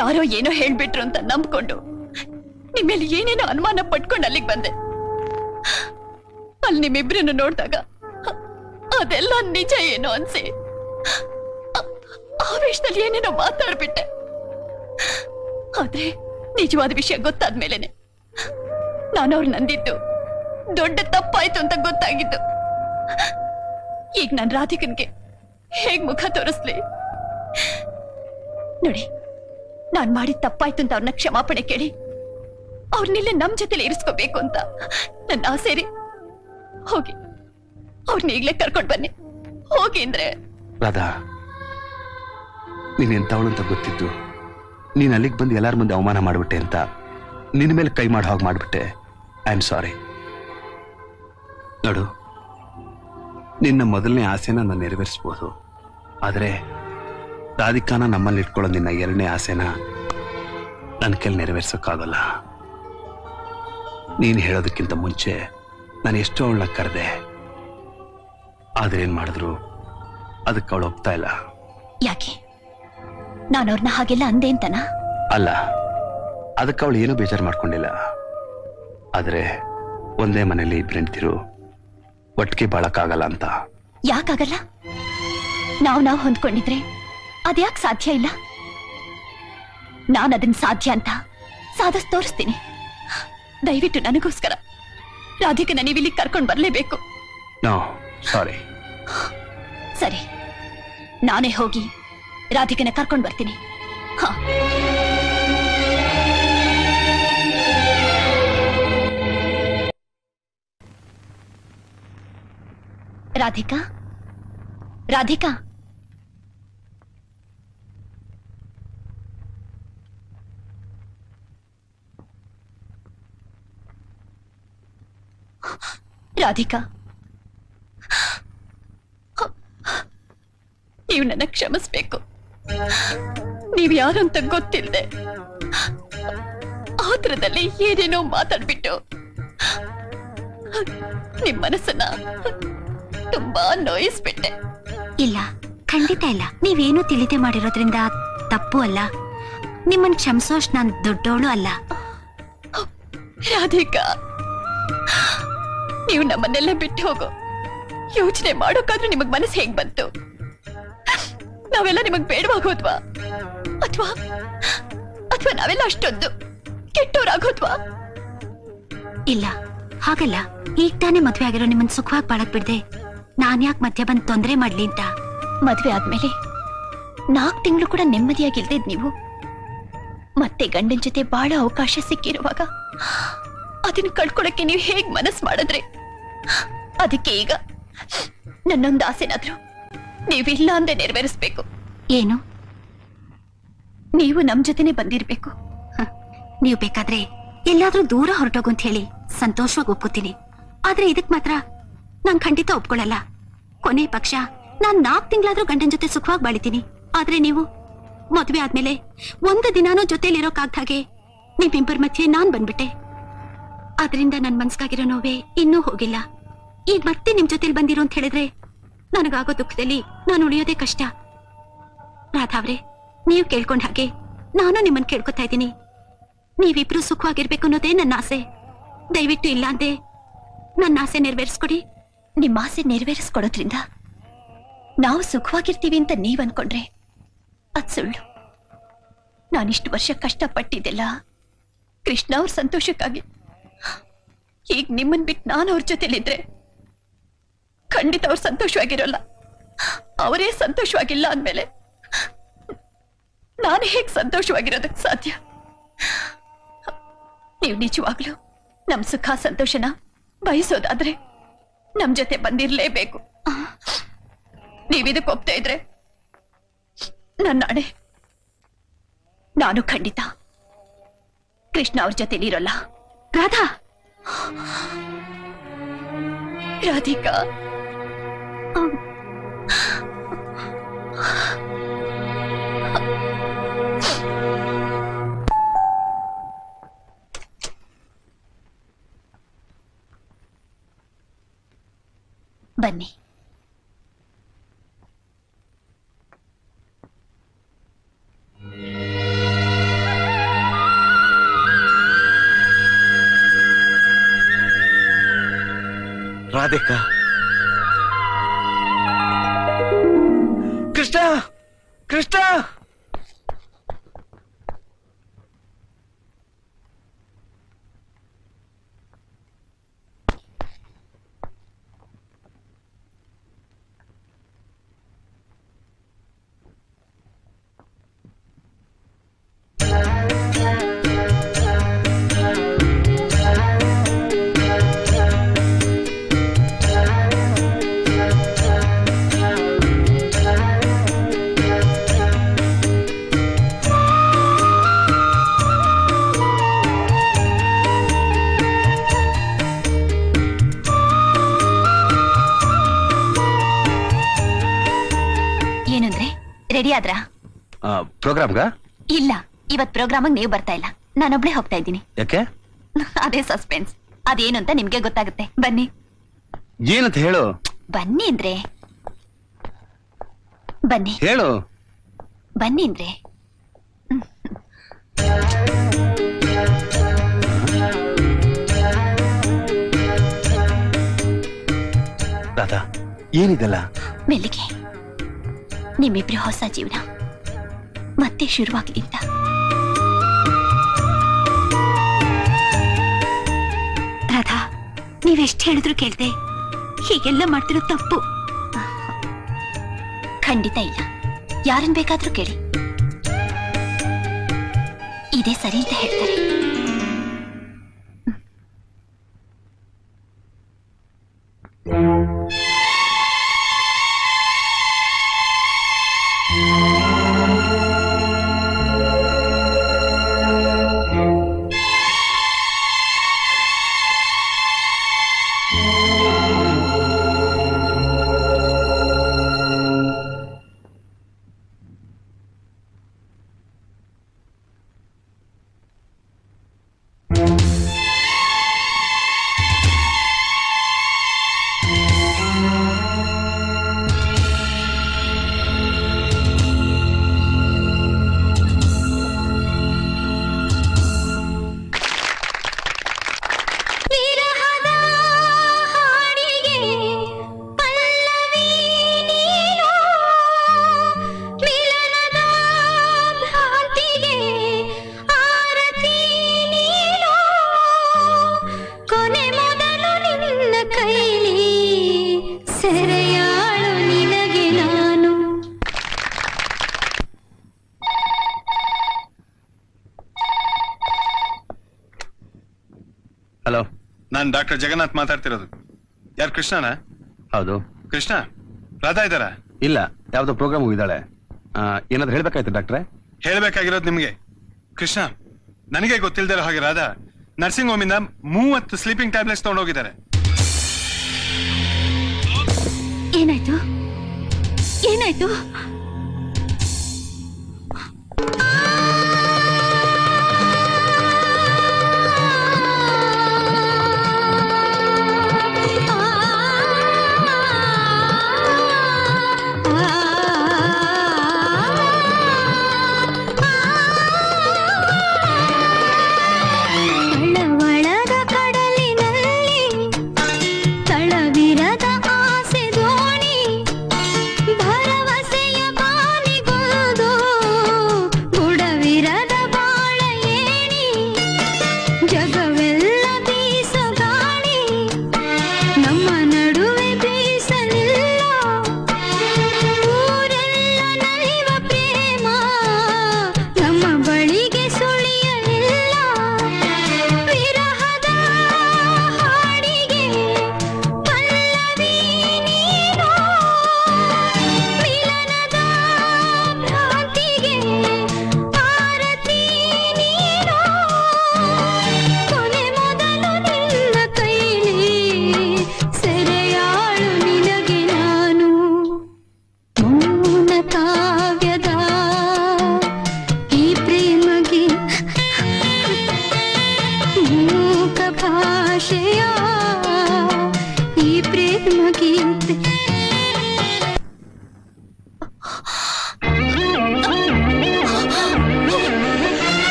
ಯಾರೋ ಏನೋ ಹೇಳ್ಬಿಟ್ರು ಅಂತ ನಂಬ್ಕೊಂಡು ನಿಮ್ಮೇಲೆ ಏನೇನೋ ಅನುಮಾನ ಪಟ್ಕೊಂಡು ಅಲ್ಲಿಗೆ ಬಂದೆ. ಅಲ್ಲಿ ನಿಮ್ಮಿಬ್ರನ್ನು ನೋಡಿದಾಗ ಅದೆಲ್ಲ ನಿಜ ಏನೋ ಅನ್ಸಿ ಆವೇಶದಲ್ಲಿ ಏನೇನೋ ಮಾತಾಡ್ಬಿಟ್ಟೆ. ಆದ್ರೆ ನಿಜವಾದ ವಿಷಯ ಗೊತ್ತಾದ್ಮೇಲೆನೆ ನಾನು ಅವ್ರು ನಂದಿದ್ದು ದೊಡ್ಡ ತಪ್ಪಾಯ್ತು ಅಂತ ಗೊತ್ತಾಗಿದ್ದು. ಈಗ ನಾನು ರಾಧಿಕನ್ಗೆ ಹೇಗ್ ಮುಖ ತೋರಿಸ್ಲಿ? ನೋಡಿ, ನಾನ್ ಮಾಡಿದ ತಪ್ಪಾಯ್ತು ಅಂತ ಅವ್ರನ್ನ ಕ್ಷಮಾಪಣೆ ಕೇಳಿ ಅವ್ರನ್ನೆಲ್ಲ ನಮ್ ಜೊತೆಲಿ ಇರಿಸ್ಕೋಬೇಕು ಅಂತ ನನ್ನ ಆಸೆ ರೀ. ಹೋಗಿ ಅವ್ರನ್ನ ಈಗ್ಲೇ ಕರ್ಕೊಂಡ್ ಬನ್ನಿ. ಹೋಗಿ ಅಂದ್ರೆ. ರಾಧಾ, ನೀನ್ ಎಂತವಳು ಅಂತ ಗೊತ್ತಿದ್ದು ನೀನ್ ಅಲ್ಲಿಗೆ ಬಂದು ಎಲ್ಲಾರ ಮುಂದೆ ಅವಮಾನ ಮಾಡ್ಬಿಟ್ಟೆ ಅಂತ ನಿನ್ನ ಮೇಲೆ ಕೈ ಮಾಡೋ ಹಾಗೆ ಮಾಡ್ಬಿಟ್ಟೆ. ಐ ಆಮ್ ಸಾರಿ. ನೋಡು, ನಿನ್ನ ಮೊದಲನೇ ಆಸೆನ ನಾನು ನೆರವೇರಿಸ್ಬೋದು. ಆದ್ರೆ ರಾಧಿಕಾನ ನಮ್ಮಲ್ಲಿ ಇಟ್ಕೊಳ್ಳೋ ನಿನ್ನ 2ನೇ ಆಸೆನ ನನ್ನ ಕೈಲಿ ನೆರವೇರ್ಸೋಕ್ಕಾಗಲ್ಲ. ನೀನು ಹೇಳೋದಕ್ಕಿಂತ ಮುಂಚೆ ನಾನು ಎಷ್ಟೋ ಅವಳನ್ನ ಕರೆದೆ. ಆದ್ರೆ ಏನ್ ಮಾಡಿದ್ರು ಅದಕ್ಕೆ ಅವಳು ಒಪ್ತಾ ಇಲ್ಲ. ಯಾಕೆ? ನಾನು ಅವ್ರನ್ನ ಹಾಗೆಲ್ಲ ಅಂದೆ ಅಂತನಾ? ಅಲ್ಲ, ಅದಕ್ಕೆ ಅವಳು ಏನೂ ಬೇಜಾರು ಮಾಡ್ಕೊಂಡಿಲ್ಲ. ಆದ್ರೆ ಒಂದೇ ಮನೇಲಿ ಇಬ್ರೆಂಡ್ತಿರು ಒಟ್ಟಿಗೆ ಬಾಳಕ್ಕಾಗಲ್ಲ ಅಂತ. ಯಾಕಾಗಲ್ಲ? ನಾವು ಹೊಂದ್ಕೊಂಡಿದ್ರೆ ಅದ್ಯಾಕ್ ಸಾಧ್ಯ ಇಲ್ಲ? ನಾನು ಅದನ್ನ ಸಾಧ್ಯ ಅಂತ ಸಾಧಿಸ್ ತೋರಿಸ್ತೀನಿ. ದಯವಿಟ್ಟು ನನಗೋಸ್ಕರ ರಾಧಿಕನ ನೀವಿಲ್ಲಿ ಕರ್ಕೊಂಡು ಬರ್ಲೇಬೇಕು. ನೋ, ಸಾರಿ. ಸರಿ, ನಾನೇ ಹೋಗಿ ರಾಧಿಕನ ಕರ್ಕೊಂಡು ಬರ್ತೀನಿ. ಹಾ, ರಾಧಿಕಾ, ರಾಧಿಕಾ, ರಾಧಿಕಾ, ನೀವು ನನ್ನ ಕ್ಷಮಿಸ್ಬೇಕು. ನೀವು ಯಾರು ಅಂತ ಗೊತ್ತಿಲ್ಲದೆ ಆತರದಲ್ಲಿ ಏನೇನೋ ಮಾತಾಡ್ಬಿಟ್ಟು ನಿಮ್ ಮನಸ್ಸನ್ನ ತುಂಬಾ ನೋಯಿಸ್ಬಿಟ್ಟೆ. ಇಲ್ಲ, ಖಂಡಿತ ಇಲ್ಲ. ನೀವೇನು ತಿಳಿದೇ ಮಾಡಿರೋದ್ರಿಂದ ತಪ್ಪು ಅಲ್ಲ. ನಿಮ್ಮನ್ ಕ್ಷಮಿಸೋಷ್ಟು ನಾನ್ ದೊಡ್ಡೋಳು ಅಲ್ಲ. ರಾಧಿಕಾ, ನೀವು ನಮ್ಮನ್ನೆಲ್ಲ ಬಿಟ್ಟು ಹೋಗೋ ಯೋಚನೆ ಮಾಡೋಕಾದ್ರೂ ನಿಮಗ್ ಮನಸ್ಸು ಹೇಗ್ ಬಂತು? ನಾವೆಲ್ಲ ನಿಮಗ್ ಬೇಡವಾಗೋದ್ವಾ? ಅಥವಾ ನಾವೆಲ್ಲ ಅಷ್ಟೊಂದು ಕೆಟ್ಟೋರಾಗೋದ್ವಾ? ಇಲ್ಲ, ಹಾಗಲ್ಲ. ಈಗ ತಾನೇ ಮದ್ವೆ ಆಗಿರೋ ನಿಮ್ಮನ್ ಸುಖವಾಗಿ ಬಾಳಕ್ ಬಿಡ್ದೆ ನಾನ್ ಯಾಕೆ ಮಧ್ಯ ಬಂದ್ ತೊಂದರೆ ಮಾಡ್ಲಿ ಅಂತ. ಮದ್ವೆ ಆದ್ಮೇಲೆ 4 ತಿಂಗಳು ಕೂಡ ನೆಮ್ಮದಿಯಾಗಿಲ್ದಿದ್ ನೀವು ಮತ್ತೆ ಗಂಡನ ಜೊತೆ ಬಾಳ ಅವಕಾಶ ಸಿಕ್ಕಿರುವಾಗ ಅದನ್ನ ಕಳ್ಕೊಳಕ್ಕೆ ನೀವು ಹೇಗ್ ಮನಸ್ ಮಾಡಿದ್ರಿ? ಅದಕ್ಕೆ ಈಗ ನನ್ನೊಂದು ಆಸೆನಾದ್ರೂ ನೀವಿಲ್ಲ ಅಂದೆ ನೆರವೇರಿಸ್ಬೇಕು. ಏನು? ನೀವು ನಮ್ ಜೊತೆನೆ ಬಂದಿರ್ಬೇಕು. ನೀವು ಬೇಕಾದ್ರೆ ಎಲ್ಲಾದ್ರೂ ದೂರ ಹೊರಟೋಗು ಅಂತ ಹೇಳಿ ಸಂತೋಷವಾಗಿ ಒಪ್ಕೋತೀನಿ. ಆದ್ರೆ ಇದಕ್ ಮಾತ್ರ ನಾನ್ ಖಂಡಿತ ಒಪ್ಕೊಳ್ಳಲ್ಲ. ಕೊನೆ ಪಕ್ಷ ನಾನ್ 4 ತಿಂಗಳಾದ್ರೂ ಗಂಡನ್ ಜೊತೆ ಸುಖವಾಗಿ ಬಾಳಿತೀನಿ. ಆದ್ರೆ ನೀವು ಮದ್ವೆ ಆದ್ಮೇಲೆ 1 ದಿನಾನೂ ಜೊತೆಲಿರೋಕಾಗ್ದ ಹಾಗೆ ನಿಮ್ಮಿಬ್ಬರ ಮಧ್ಯೆ ನಾನ್ ಬಂದ್ಬಿಟ್ಟೆ. ಆದ್ರಿಂದ ನನ್ ಮನ್ಸ್ಗಾಗಿರೋ ನೋವೇ ಇನ್ನೂ ಹೋಗಿಲ್ಲ. ಈಗ ಮತ್ತೆ ನಿಮ್ ಜೊತೆಲಿ ಬಂದಿರೋ ಅಂತ ಹೇಳಿದ್ರೆ ನನಗಾಗೋ ದುಃಖದಲ್ಲಿ ನಾನು ಉಳಿಯೋದೇ ಕಷ್ಟ. ರಾಧಾವ್ರೆ, ನೀವು ಕೇಳ್ಕೊಂಡ್ ಹಾಗೆ ನಾನು ನಿಮ್ಮನ್ ಕೇಳ್ಕೊತಾ ಇದ್ದೀನಿ. ನೀವಿಬ್ರು ಸುಖವಾಗಿರ್ಬೇಕು ಅನ್ನೋದೇ ನನ್ನ ಆಸೆ. ದಯವಿಟ್ಟು ಇಲ್ಲ ಅಂದೆ ನನ್ನ ಆಸೆ ನೆರವೇರಿಸ್ಕೊಡಿ. ನಿಮ್ಮ ಆಸೆ ನೆರವೇರಿಸ್ಕೊಡೋದ್ರಿಂದ ನಾವು ಸುಖವಾಗಿರ್ತೀವಿ ಅಂತ ನೀವ್ ಅನ್ಕೊಂಡ್ರೆ ಅದ್ ಸುಳ್ಳು. ನಾನಿಷ್ಟು ವರ್ಷ ಕಷ್ಟಪಟ್ಟಿದ್ದೆಲ್ಲ ಕೃಷ್ಣ ಅವ್ರ ಸಂತೋಷಕ್ಕಾಗಿ. ಈಗ ನಿಮ್ಮನ್ ಬಿಟ್ಟು ನಾನು ಅವ್ರ ಜೊತೆಲಿದ್ರೆ ಖಂಡಿತ ಅವ್ರು ಸಂತೋಷವಾಗಿರೋಲ್ಲ. ಅವರೇ ಸಂತೋಷವಾಗಿಲ್ಲ ಅಂದ್ಮೇಲೆ ನಾನು ಹೇಗ್ ಸಂತೋಷವಾಗಿರೋದಕ್ಕೆ ಸಾಧ್ಯ? ನೀವು ನಿಜವಾಗ್ಲೂ ನಮ್ ಸುಖ ಸಂತೋಷನ ಬಯಸೋದಾದ್ರೆ ನಮ್ ಜೊತೆ ಬಂದಿರ್ಲೇಬೇಕು. ನೀವಿದಕ್ಕೆ ಒಪ್ತಾ ಇದ್ರೆ ನನ್ನ ನಾಳೆ ನಾನು ಖಂಡಿತ ಕೃಷ್ಣ ಅವ್ರ ಜೊತೆಲಿರೋಲ್ಲ. ರಾಧಾ, ರಾಧಿಕಾ, ಬನ್ನಿ. ರಾಧಿಕಾ, ಕೃಷ್ಣ, ಕೃಷ್ಣ, ರೆಡಿ ಆದ್ರಾ? ಪ್ರೋಗ್ರಾಮ್ಗ? ಇಲ್ಲ, ಇವತ್ ಪ್ರೋಗ್ರಾಮ್ ನೀವು ಬರ್ತಾ ಇಲ್ಲ. ನಾನೊಬ್ಳೆ ಹೋಗ್ತಾ ಇದ್ದೀನಿ. ಯಾಕೆ? ಅದೇ ಸಸ್ಪೆನ್ಸ್. ಅದೇನು ಅಂತ ನಿಮ್ಗೆ ಗೊತ್ತಾಗುತ್ತೆ. ಬನ್ನಿ. ಏನಂತ ಹೇಳು. ಬನ್ನಿ ಅಂದ್ರೆ ಬನ್ನಿ. ಹೇಳು. ಬನ್ನಿ ಅಂದ್ರೆ ಏನಿದೆಲ್ಲ? ಮೆಲ್ಲಿಗೆ ನಿಮ್ಮಿಬ್ರು ಹೊಸ ಜೀವನ ಮತ್ತೆ ಶುರುವಾಗ್ಲಿ ಅಂತ. ರಾಧಾ, ನೀವೆಷ್ಟು ಹೇಳಿದ್ರು ಕೇಳ್ದೆ ಹೀಗೆಲ್ಲ ಮಾಡ್ತಿರೋ ತಪ್ಪು. ಖಂಡಿತ ಇಲ್ಲ, ಯಾರನ್ ಬೇಕಾದ್ರೂ ಕೇಳಿ, ಇದೇ ಸರಿ ಅಂತ ಹೇಳ್ತಾರೆ. ಹಲೋ, ನಾನು ಡಾಕ್ಟರ್ ಜಗನ್ನಾಥ್ ಮಾತಾಡ್ತಿರೋದು. ಯಾರು, ಕೃಷ್ಣನಾ? ಹೌದು. ಕೃಷ್ಣ, ರಾಧಾ ಇದ್ದಾರ? ಇಲ್ಲ, ಯಾವ್ದೋ ಪ್ರೋಗ್ರಾಮ್ ಹೋಗಿದ್ದಾಳೆ. ಏನಾದ್ರು ಹೇಳ್ಬೇಕಾಯ್ತು ಡಾಕ್ಟ್ರೆ? ಹೇಳ್ಬೇಕಾಗಿರೋದು ನಿಮ್ಗೆ. ಕೃಷ್ಣ, ನನಗೆ ಗೊತ್ತಿಲ್ದಿರೋ ಹಾಗೆ ರಾಧಾ ನರ್ಸಿಂಗ್ ಹೋಮ್ ಇಂದ 30 ಸ್ಲೀಪಿಂಗ್ ಟ್ಯಾಬ್ಲೆಟ್ಸ್ ತಗೊಂಡೋಗಿದ್ದಾರೆ. ಏನಾಯ್ತು? ಏನಾಯ್ತು?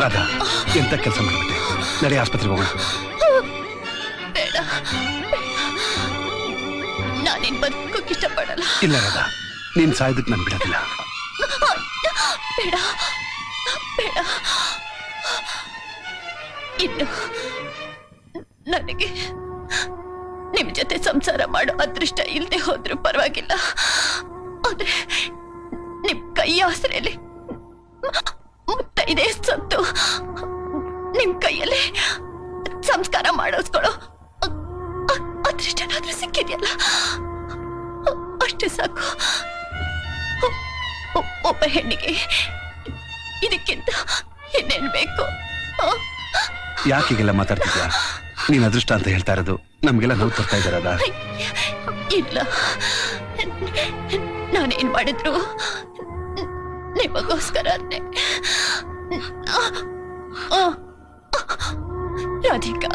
ರಾಧಾ, ಎಂತ ಕೆಲಸ ಮಾಡ್ಬಿಟ್ಟೆ. ನಡಿ ಆಸ್ಪತ್ರೆಗೆ ಹೋಗೋಣ. ಬೇಡ, ನಾನಿನ್ ಬದುಕೋಕ್ ಇಷ್ಟಪಡಲ್ಲ. ಇಲ್ಲ ರಾಧಾ, ನೀನ್ ಸಾಯೋದಕ್ಕೆ ನಾನು ಬಿಡೋದಿಲ್ಲ. ಬೇಡ ಬೇಡ, ಇನ್ನು ನನಗೆ ನಿಮ್ ಜೊತೆ ಸಂಸಾರ ಮಾಡೋ ಅದೃಷ್ಟ ಇಲ್ದೆ ಹೋದ್ರೂ ಪರವಾಗಿಲ್ಲ. ಆದ್ರೆ ನಿಮ್ ಕೈ ಆಸರೆಯಲ್ಲಿ ಮುತ್ತೈದೆ ಸತ್ತು ನಿಮ್ ಕೈಯಲ್ಲಿ ಸಂಸ್ಕಾರ ಮಾಡಿಸ್ಕೊಳ್ಳೋ ಅದೃಷ್ಟನಾದ್ರೂ ಸಿಕ್ಕಿದ್ಯಲ್ಲ, ಅಷ್ಟೇ ಸಾಕು. ಒಬ್ಬ ಹೆಣ್ಣಿಗೆ ಇದಕ್ಕಿಂತ ಇನ್ನೇನ್ ಬೇಕು? ಯಾಕೀಗೆಲ್ಲ ಮಾತಾಡ್ತಿದ್ಯಾ? ನೀನ್ ಅದೃಷ್ಟ ಅಂತ ಹೇಳ್ತಾ ಇರೋದು ನಮ್ಗೆಲ್ಲ ನೋವು ತರ್ತಾ ಇದ್ದಾರದ? ಇಲ್ಲ, ನಾನೇನ್ ಮಾಡಿದ್ರು ನಿಮಗೋಸ್ಕರ. ರಾಧಿಕಾ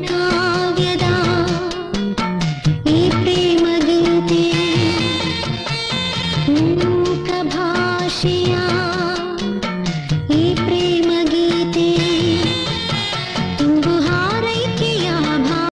ಕಾವ್ಯದ ಈ ಪ್ರೇಮ ಗೀತೆ ಮೂಕ ಭಾಷೆಯ